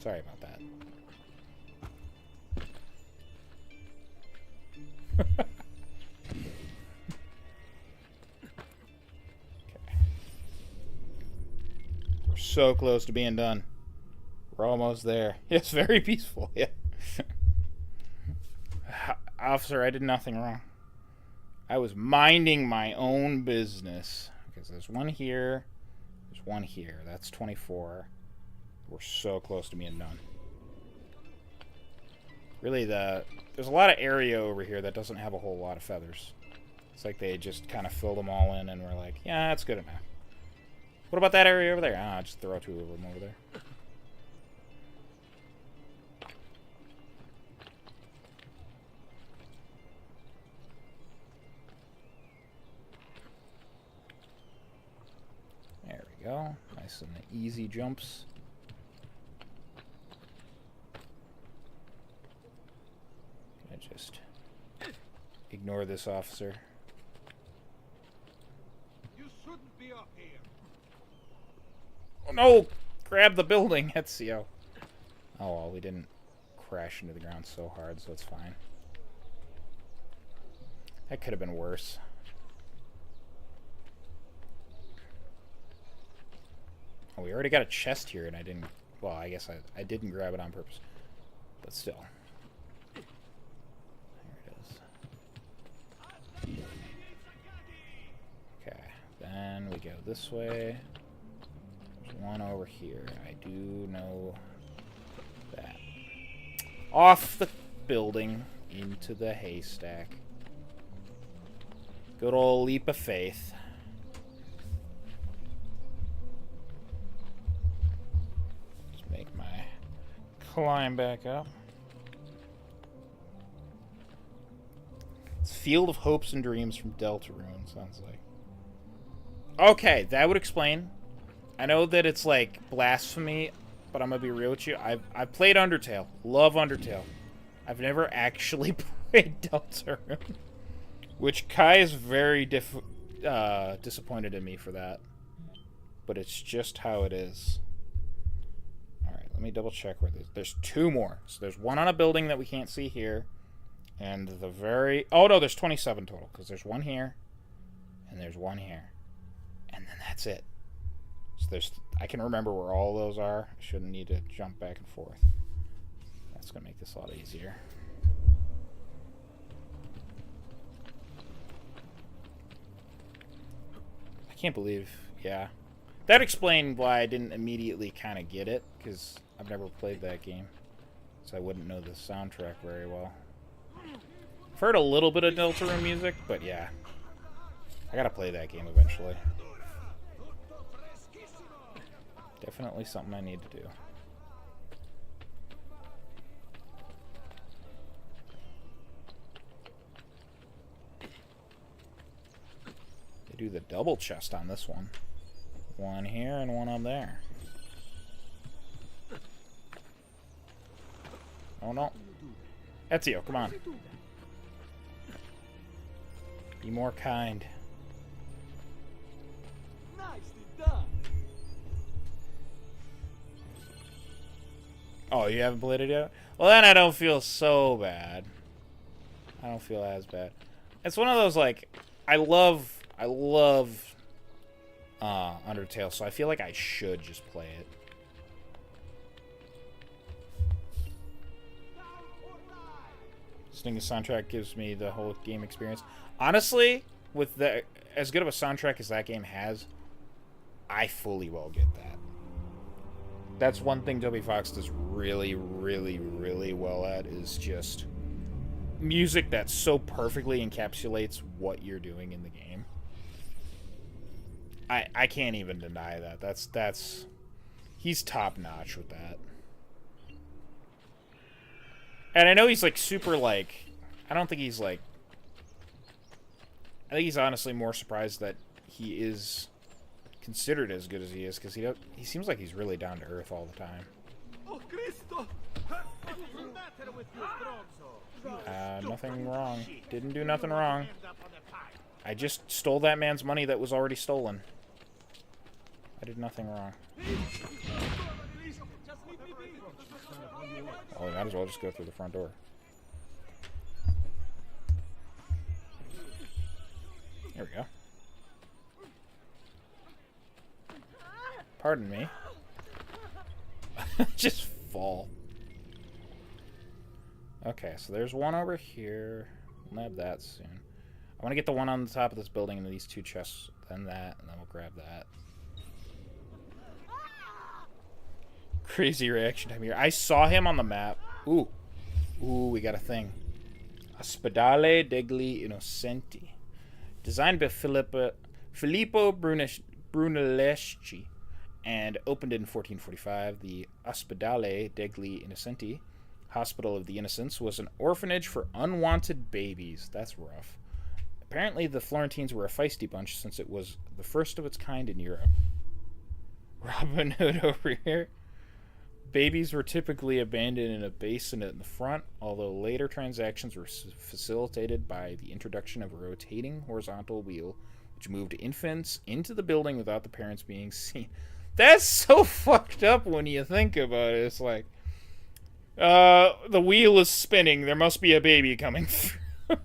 Sorry about that. So close to being done. We're almost there. It's very peaceful, yeah. Officer, I did nothing wrong. I was minding my own business. Because there's one here. There's one here. That's 24. We're so close to being done. Really, there's a lot of area over here that doesn't have a whole lot of feathers. It's like they just kind of filled them all in and we're like, yeah, that's good enough. What about that area over there? Ah, just throw 2 of them over there. There we go. Nice and easy jumps. Gonna just ignore this officer. You shouldn't be up here. Oh no! Grab the building, Ezio. Oh well, we didn't crash into the ground so hard, so it's fine. That could have been worse. Oh, we already got a chest here and I didn't... Well, I guess I didn't grab it on purpose. But still. There it is. Okay, then we go this way. One over here. I do know that. Off the building into the haystack. Good old leap of faith. Let's make my climb back up. It's Field of Hopes and Dreams from Deltarune, sounds like. Okay, that would explain. I know that it's like blasphemy, but I'm gonna be real with you. I've played Undertale. Love Undertale. I've never actually played Deltarune, which Kai is very disappointed in me for that. But it's just how it is. All right, let me double check where there's 2 more. So there's one on a building that we can't see here, and the very oh no, there's 27 total because there's one here, and there's one here, and then that's it. So I can remember where all those are. I shouldn't need to jump back and forth. That's going to make this a lot easier. I can't believe, yeah. That explained why I didn't immediately kind of get it, because I've never played that game. So I wouldn't know the soundtrack very well. I've heard a little bit of Deltarune music, but yeah. I got to play that game eventually. Definitely something I need to do. They do the double chest on this one. One here and one up there. Oh no. Ezio, come on. Be more kind. Nicely done. Oh, you haven't played it yet? Well, then I don't feel so bad. I don't feel as bad. It's one of those, like, I love Undertale, so I feel like I should just play it. Listening to soundtrack gives me the whole game experience. Honestly, with the as good of a soundtrack as that game has, I fully well get that. That's one thing Toby Fox does really, really, really well at, is just music that so perfectly encapsulates what you're doing in the game. I can't even deny that. That's he's top notch with that. And I know he's like super like, I don't think he's like, I think he's honestly more surprised that he is considered as good as he is, because he seems like he's really down to earth all the time. Oh, Cristo! Nothing wrong. Didn't do nothing wrong. I just stole that man's money that was already stolen. I did nothing wrong. Oh, we might as well just go through the front door. There we go. Pardon me. Just fall. Okay, so there's one over here. We'll have that soon. I want to get the one on the top of this building and these two chests, then that, and then we'll grab that. Crazy reaction time here. I saw him on the map. Ooh. Ooh, we got a thing. Ospedale degli Innocenti. Designed by Filippo Brunelleschi and opened in 1445, the Ospedale degli Innocenti, Hospital of the Innocents, was an orphanage for unwanted babies. That's rough. Apparently, the Florentines were a feisty bunch since it was the first of its kind in Europe. Robin Hood over here. Babies were typically abandoned in a basin in the front, although later transactions were facilitated by the introduction of a rotating horizontal wheel, which moved infants into the building without the parents being seen. That's so fucked up when you think about it. It's like, the wheel is spinning. There must be a baby coming through. Like,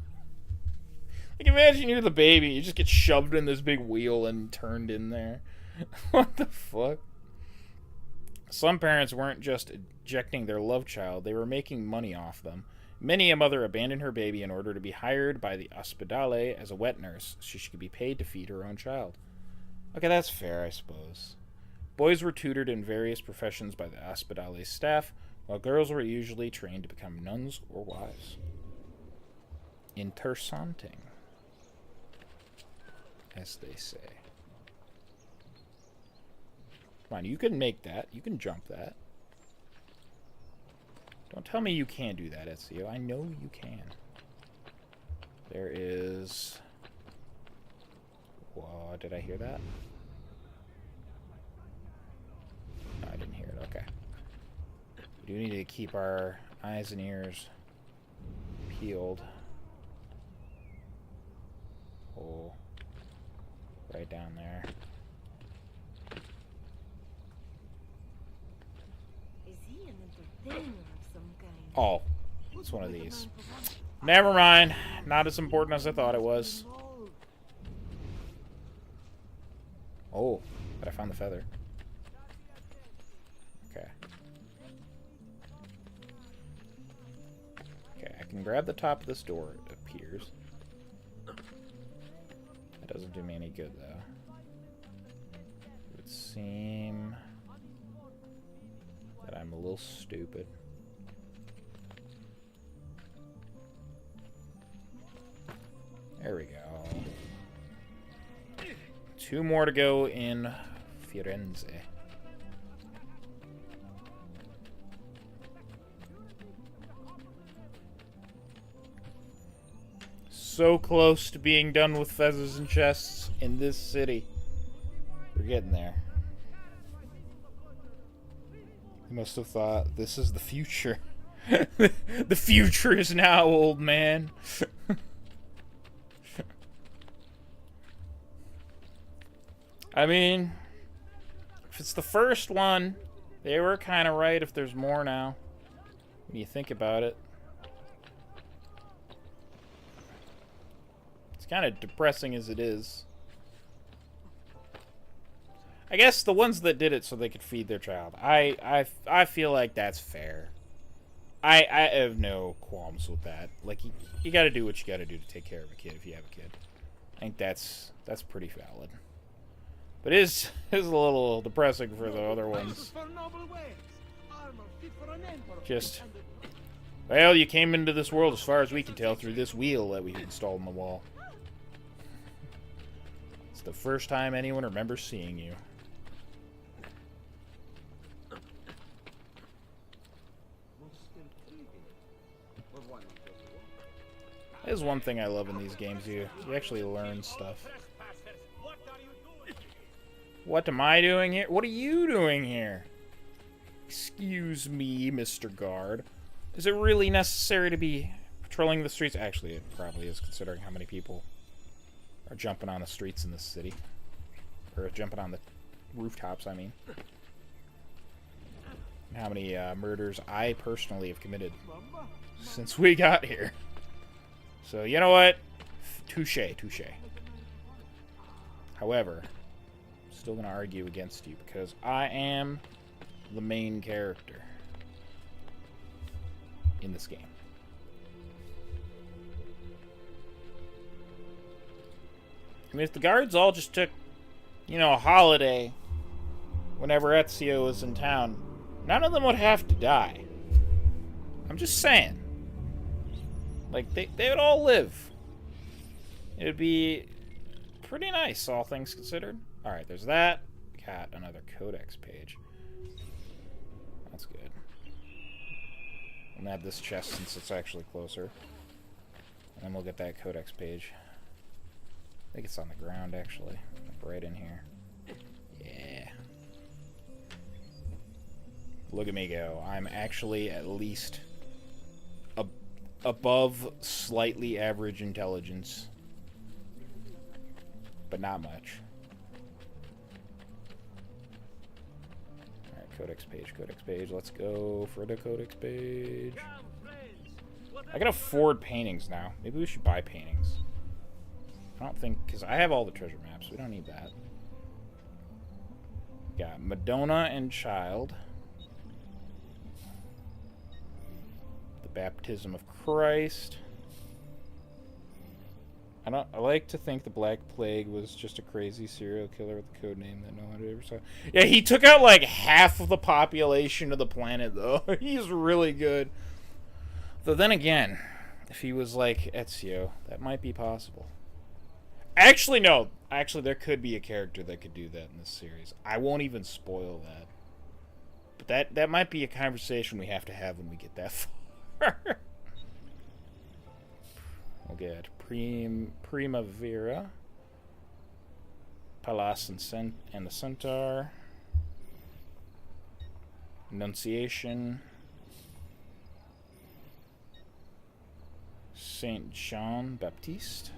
imagine you're the baby. You just get shoved in this big wheel and turned in there. What the fuck? Some parents weren't just ejecting their love child, they were making money off them. Many a mother abandoned her baby in order to be hired by the Ospedale as a wet nurse, so she could be paid to feed her own child. Okay, that's fair, I suppose. Boys were tutored in various professions by the Ospedale's staff, while girls were usually trained to become nuns or wives. Interesting, as they say. Come on, you can make that. You can jump that. Don't tell me you can't do that, Ezio. I know you can. There is... Whoa, did I hear that? No, I didn't hear it. Okay. We do need to keep our eyes and ears peeled. Oh. Right down there. Oh, it's one of these. Never mind. Not as important as I thought it was. Oh, but I found the feather. Okay. Okay, I can grab the top of this door, it appears. That doesn't do me any good, though. It would seem that I'm a little stupid. There we go. 2 more to go in Firenze. so close to being done with fezzes and chests in this city. We're getting there. You must have thought, this is the future. The future is now, old man. I mean, if it's the first one, they were kind of right if there's more now. When you think about it. It's kind of depressing as it is. I guess the ones that did it so they could feed their child. I feel like that's fair. I have no qualms with that. Like, you got to do what you got to do to take care of a kid if you have a kid. I think that's pretty valid. But it is a little depressing for the other ones. Just, well, you came into this world, as far as we can tell, through this wheel that we installed in the wall. It's the first time anyone remembers seeing you. There's one thing I love in these games, you actually learn stuff. What am I doing here? What are you doing here? Excuse me, Mr. Guard. Is it really necessary to be patrolling the streets? Actually, it probably is, considering how many people are jumping on the streets in this city. Or jumping on the rooftops, I mean. And how many murders I personally have committed since we got here. So, you know what? Touche, touche. However, I'm still going to argue against you because I am the main character in this game. I mean, if the guards all just took, you know, a holiday whenever Ezio was in town, none of them would have to die. I'm just saying. Like, they would all live. It would be pretty nice, all things considered. Alright, there's that. Got another codex page. That's good. I'll add this chest since it's actually closer. And then we'll get that codex page. I think it's on the ground, actually. Like right in here. Yeah. Look at me go. I'm actually at least above slightly average intelligence. But not much. Alright, codex page. Let's go for the codex page. I can afford paintings now. Maybe we should buy paintings. I don't think, because I have all the treasure maps. We don't need that. Got Madonna and Child. The Baptism of Christ. I like to think the Black Plague was just a crazy serial killer with a code name that no one ever saw. Yeah, he took out like half of the population of the planet, though. He's really good. Though then again, if he was like Ezio, that might be possible. Actually, no. Actually, there could be a character that could do that in this series. I won't even spoil that. But that might be a conversation we have to have when we get that far. We'll get Primavera, Pallas and the Centaur, Annunciation, Saint Jean Baptiste,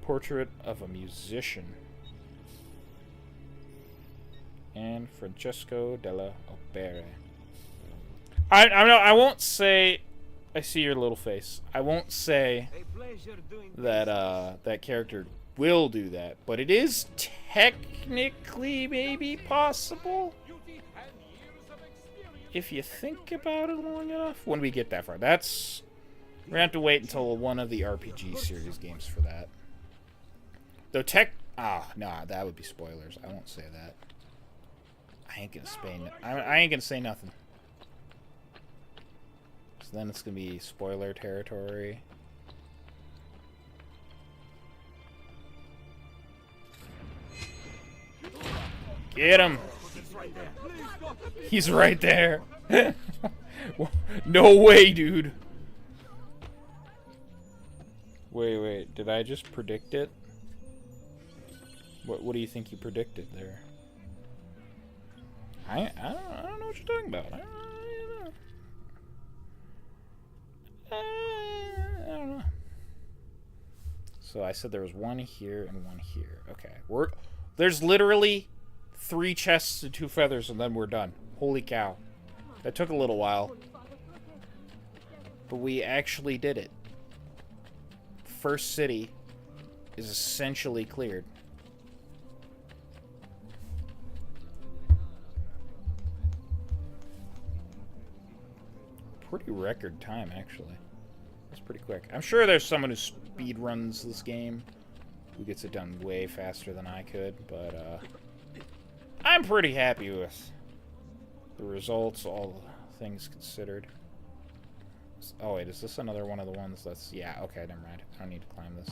Portrait of a Musician, and Francesco della Opera. I won't say. I see your little face. I won't say that that character will do that, but it is technically maybe possible if you think about it long enough. When we get that far, we're gonna have to wait until one of the RPG series games for that. Though nah, that would be spoilers. I won't say that. I ain't gonna say nothing. So then it's gonna be spoiler territory. Get him! He's right there. No way, dude. Wait. Did I just predict it? What do you think you predicted there? I don't know what you're talking about. I don't know. So I said there was one here and one here. Okay. There's literally 3 chests and 2 feathers, and then we're done. Holy cow. That took a little while. But we actually did it. First city is essentially cleared. Pretty record time, actually. That's pretty quick. I'm sure there's someone who speed runs this game who gets it done way faster than I could, but I'm pretty happy with the results, all things considered. Oh wait, is this another one of the ones that's... Yeah, okay, never mind. I don't need to climb this.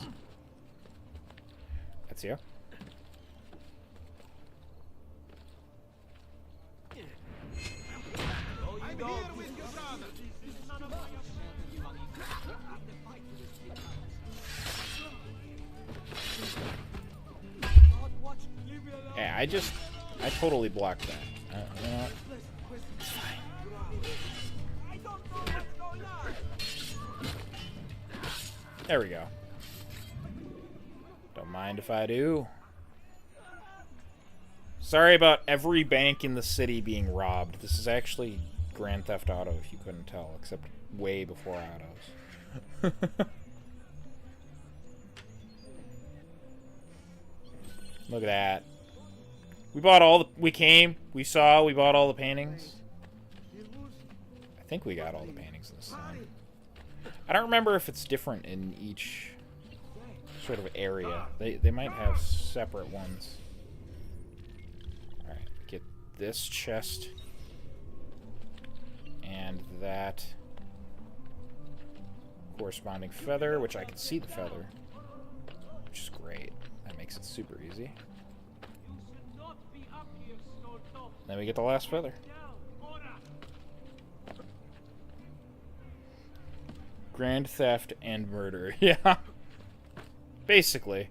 That's you. Yeah, I totally blocked that. You know what? It's fine. There we go. Don't mind if I do. Sorry about every bank in the city being robbed. This is actually Grand Theft Auto, if you couldn't tell, except way before autos. Look at that. We bought all the... we bought all the paintings. I think we got all the paintings this time. I don't remember if it's different in each sort of area. They might have separate ones. Alright, get this chest. And that corresponding feather, which I can see the feather. Which is great. That makes it super easy. Then we get the last feather. Grand theft and murder. Yeah. Basically.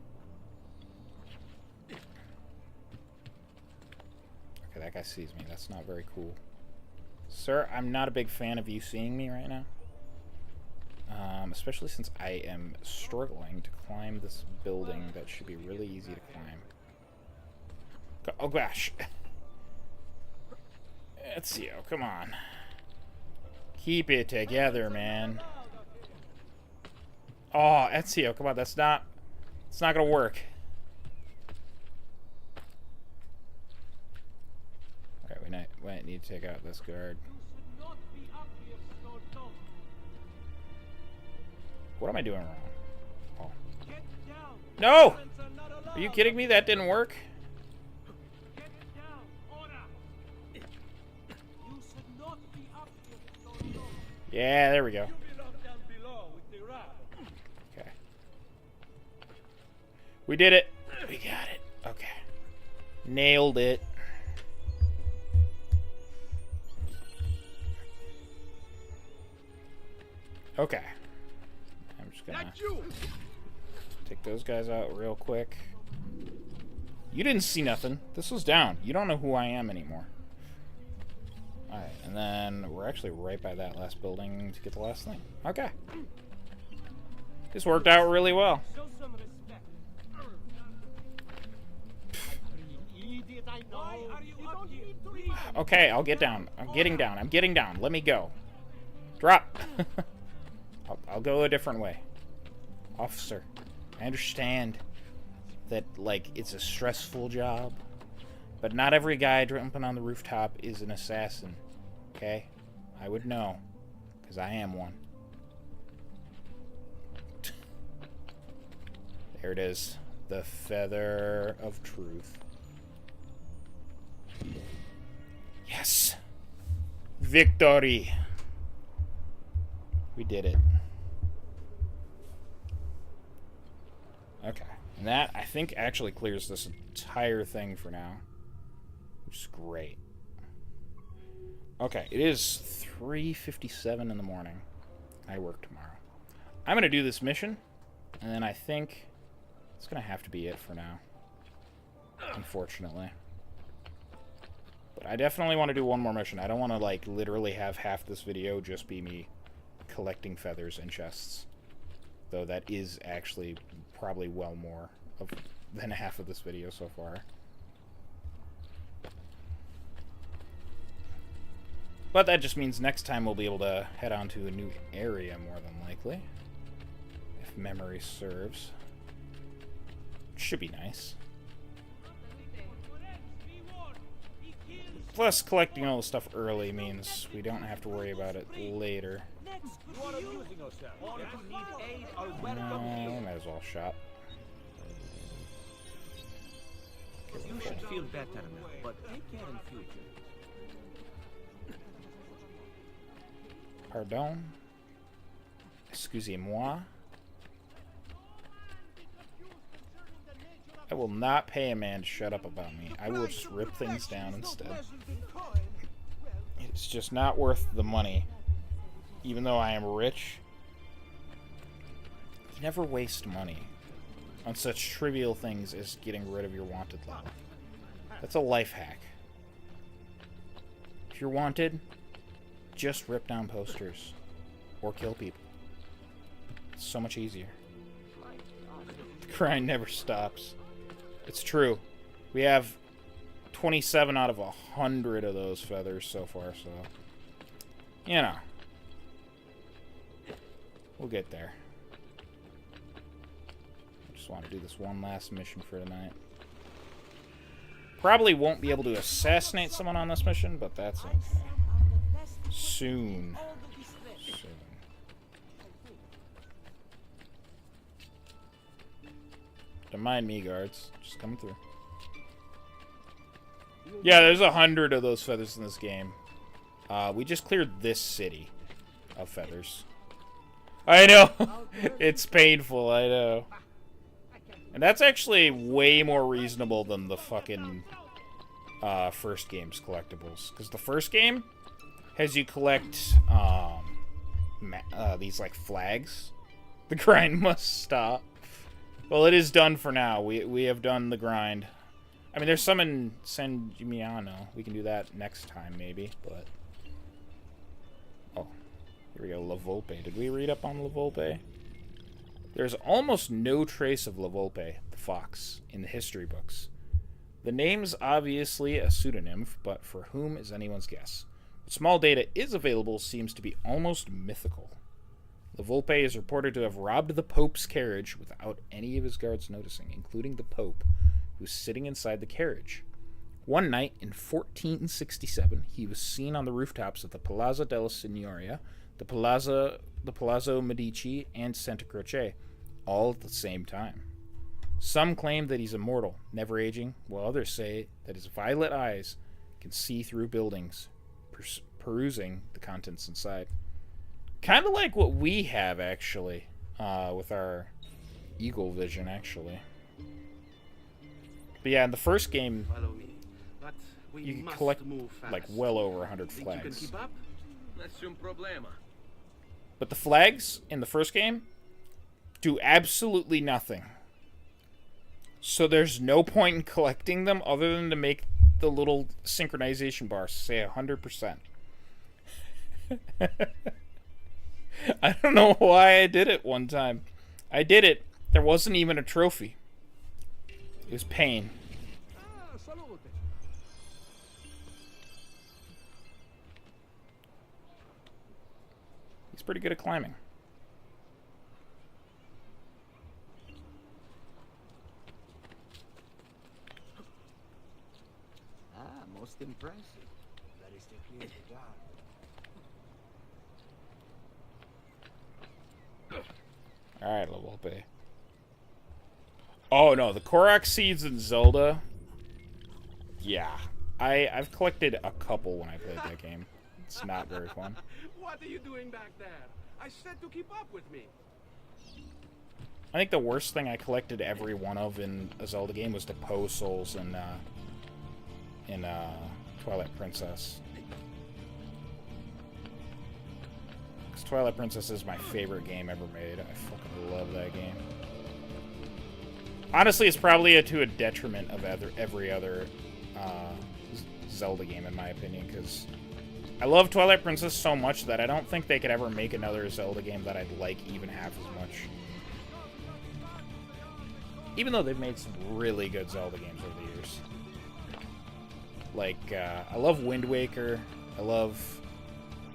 Okay, that guy sees me. That's not very cool. Sir, I'm not a big fan of you seeing me right now. Especially since I am struggling to climb this building that should be really easy to climb. Oh gosh. Ezio, come on. Keep it together, man. Oh, Ezio, come on, it's not gonna work. Alright, we need to take out this guard. What am I doing wrong? Oh. No! Are you kidding me? That didn't work? Yeah, there we go. Okay. We did it. We got it. Okay. Nailed it. Okay. I'm just gonna take those guys out real quick. You didn't see nothing. This was down. You don't know who I am anymore. Alright, and then we're actually right by that last building to get the last thing. Okay. This worked out really well. Okay, I'll get down. I'm getting down. I'm getting down. Let me go. Drop. I'll go a different way. Officer, I understand that, like, it's a stressful job. But not every guy jumping on the rooftop is an assassin, okay? I would know, because I am one. There it is. The Feather of Truth. Yes! Victory! We did it. Okay. And that, I think, actually clears this entire thing for now. Which is great. Okay, it is 3:57 in the morning. I work tomorrow. I'm going to do this mission, and then I think it's going to have to be it for now. Unfortunately. But I definitely want to do one more mission. I don't want to, like, literally have half this video just be me collecting feathers and chests. Though that is actually probably well more than half of this video so far. But that just means next time we'll be able to head on to a new area, more than likely. If memory serves. Should be nice. Plus, collecting all the stuff early means we don't have to worry about it later. No, might as well shop. You should feel better now, but take care in future. Pardon? Excusez-moi. I will not pay a man to shut up about me. I will just rip things down instead. It's just not worth the money. Even though I am rich, you never waste money on such trivial things as getting rid of your wanted level. That's a life hack. If you're wanted, just rip down posters or kill people. It's so much easier. The grind never stops. It's true. We have 27 out of 100 of those feathers so far, so you know. We'll get there. I just want to do this one last mission for tonight. Probably won't be able to assassinate someone on this mission, but that's okay. Soon. Soon. Don't mind me, guards. Just coming through. Yeah, there's 100 of those feathers in this game. We just cleared this city of feathers. I know! It's painful, I know. And that's actually way more reasonable than the fucking first game's collectibles. Because the first game has you collect these, like, flags. The grind must stop. Well, it is done for now. We have done the grind. I mean, there's some in San Gimignano. We can do that next time, maybe, but... Oh, here we go, La Volpe. Did we read up on La Volpe? There's almost no trace of La Volpe, the fox, in the history books. The name's obviously a pseudonym, but for whom is anyone's guess. What small data is available seems to be almost mythical. La Volpe is reported to have robbed the Pope's carriage without any of his guards noticing, including the Pope, who was sitting inside the carriage. One night in 1467, he was seen on the rooftops of the Palazzo della Signoria, the Palazzo Medici, and Santa Croce, all at the same time. Some claim that he's immortal, never aging, while others say that his violet eyes can see through buildings, perusing the contents inside. Kind of like what we have, actually, with our eagle vision, actually. But yeah, in the first game, you collect, like, well over 100 flags. But the flags in the first game do absolutely nothing. So there's no point in collecting them other than to make the little synchronization bar say 100%. I don't know why I did it one time. I did it. There wasn't even a trophy. It was pain. He's pretty good at climbing. Most impressive. That is to clear the guard. Alright, La Volpe. Oh no, the Korok seeds in Zelda. Yeah. I've collected a couple when I played that game. It's not very fun. What are you doing back there? I said to keep up with me. I think the worst thing I collected every one of in a Zelda game was the Poe souls in Twilight Princess. Twilight Princess is my favorite game ever made. I fucking love that game. Honestly, it's probably to a detriment of every other Zelda game, in my opinion, because I love Twilight Princess so much that I don't think they could ever make another Zelda game that I'd like even half as much. Even though they've made some really good Zelda games over the years. Like, I love Wind Waker. I love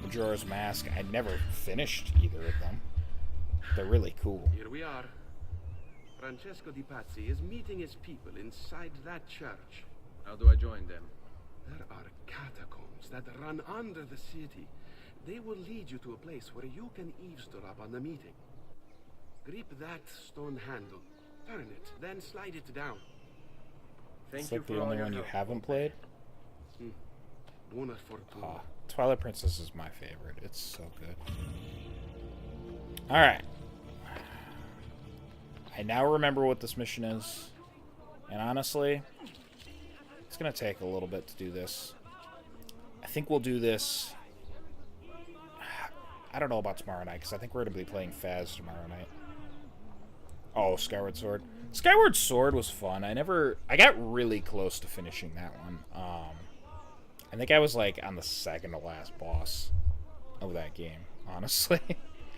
Majora's Mask. I never finished either of them. They're really cool. Here we are. Francesco Di Pazzi is meeting his people inside that church. How do I join them? There are catacombs that run under the city. They will lead you to a place where you can eavesdrop on the meeting. Grip that stone handle, turn it, then slide it down. It's like the only one you haven't played? Buona fortuna. Twilight Princess is my favorite. It's so good. Alright. I now remember what this mission is. And honestly, it's going to take a little bit to do this. I think we'll do this... I don't know about tomorrow night, because I think we're going to be playing Faz tomorrow night. Oh, Skyward Sword. Skyward Sword was fun. I got really close to finishing that one. I think I was, like, on the second to last boss of that game, honestly.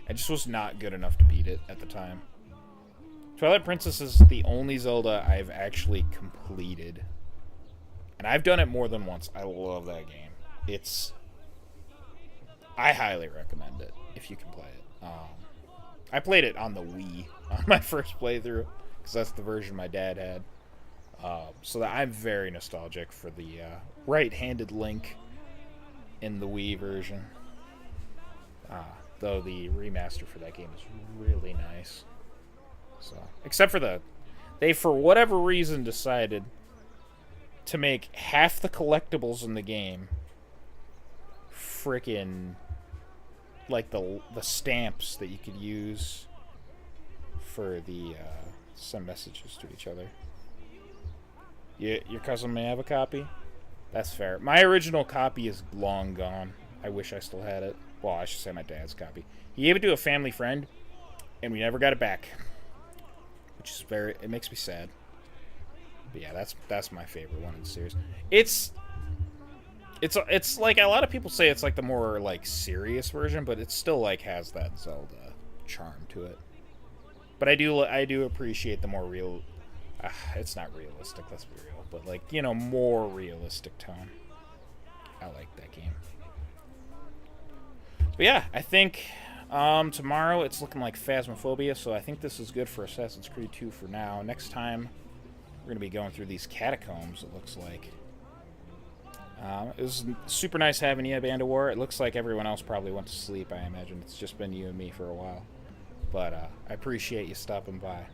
I just was not good enough to beat it at the time. Twilight Princess is the only Zelda I've actually completed. And I've done it more than once. I love that game. I highly recommend it, if you can play it. I played it on the Wii on my first playthrough, because that's the version my dad had. So that I'm very nostalgic for the right-handed Link in the Wii version. Though the remaster for that game is really nice. So, except for they for whatever reason decided to make half the collectibles in the game frickin' like the stamps that you could use for the send messages to each other. Your cousin may have a copy? That's fair. My original copy is long gone. I wish I still had it. Well, I should say my dad's copy. He gave it to a family friend, and we never got it back. Which is it makes me sad. But yeah, that's my favorite one in the series. It's like a lot of people say it's like the more like serious version, but it still like has that Zelda charm to it. But I do appreciate the more real. It's not realistic, let's be real, but like, you know, more realistic tone. I like that game. But yeah, I think tomorrow it's looking like Phasmophobia, so I think this is good for Assassin's Creed 2 for now. Next time we're going to be going through these catacombs, it looks like. It was super nice having you, Band of War. It looks like everyone else probably went to sleep, I imagine. It's just been you and me for a while. But I appreciate you stopping by.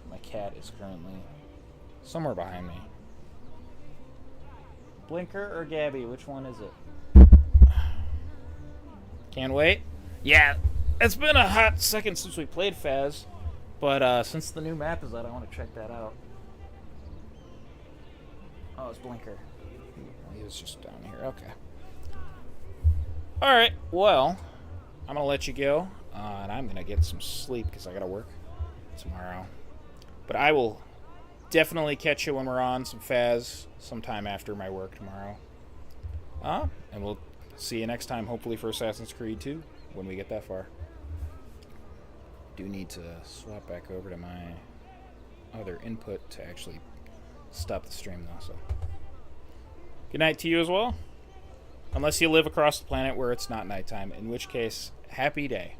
My cat is currently somewhere behind me. Blinker or Gabby? Which one is it? Can't wait. Yeah, it's been a hot second since we played Faz. But since the new map is out, I want to check that out. Oh, it's Blinker. He was just down here. Okay. Alright, well, I'm going to let you go. And I'm going to get some sleep because I got to work tomorrow. But I will definitely catch you when we're on some Faz sometime after my work tomorrow. And we'll see you next time, hopefully for Assassin's Creed 2, when we get that far. Do need to swap back over to my other input to actually stop the stream, though. So, good night to you as well. Unless you live across the planet where it's not nighttime, in which case, happy day.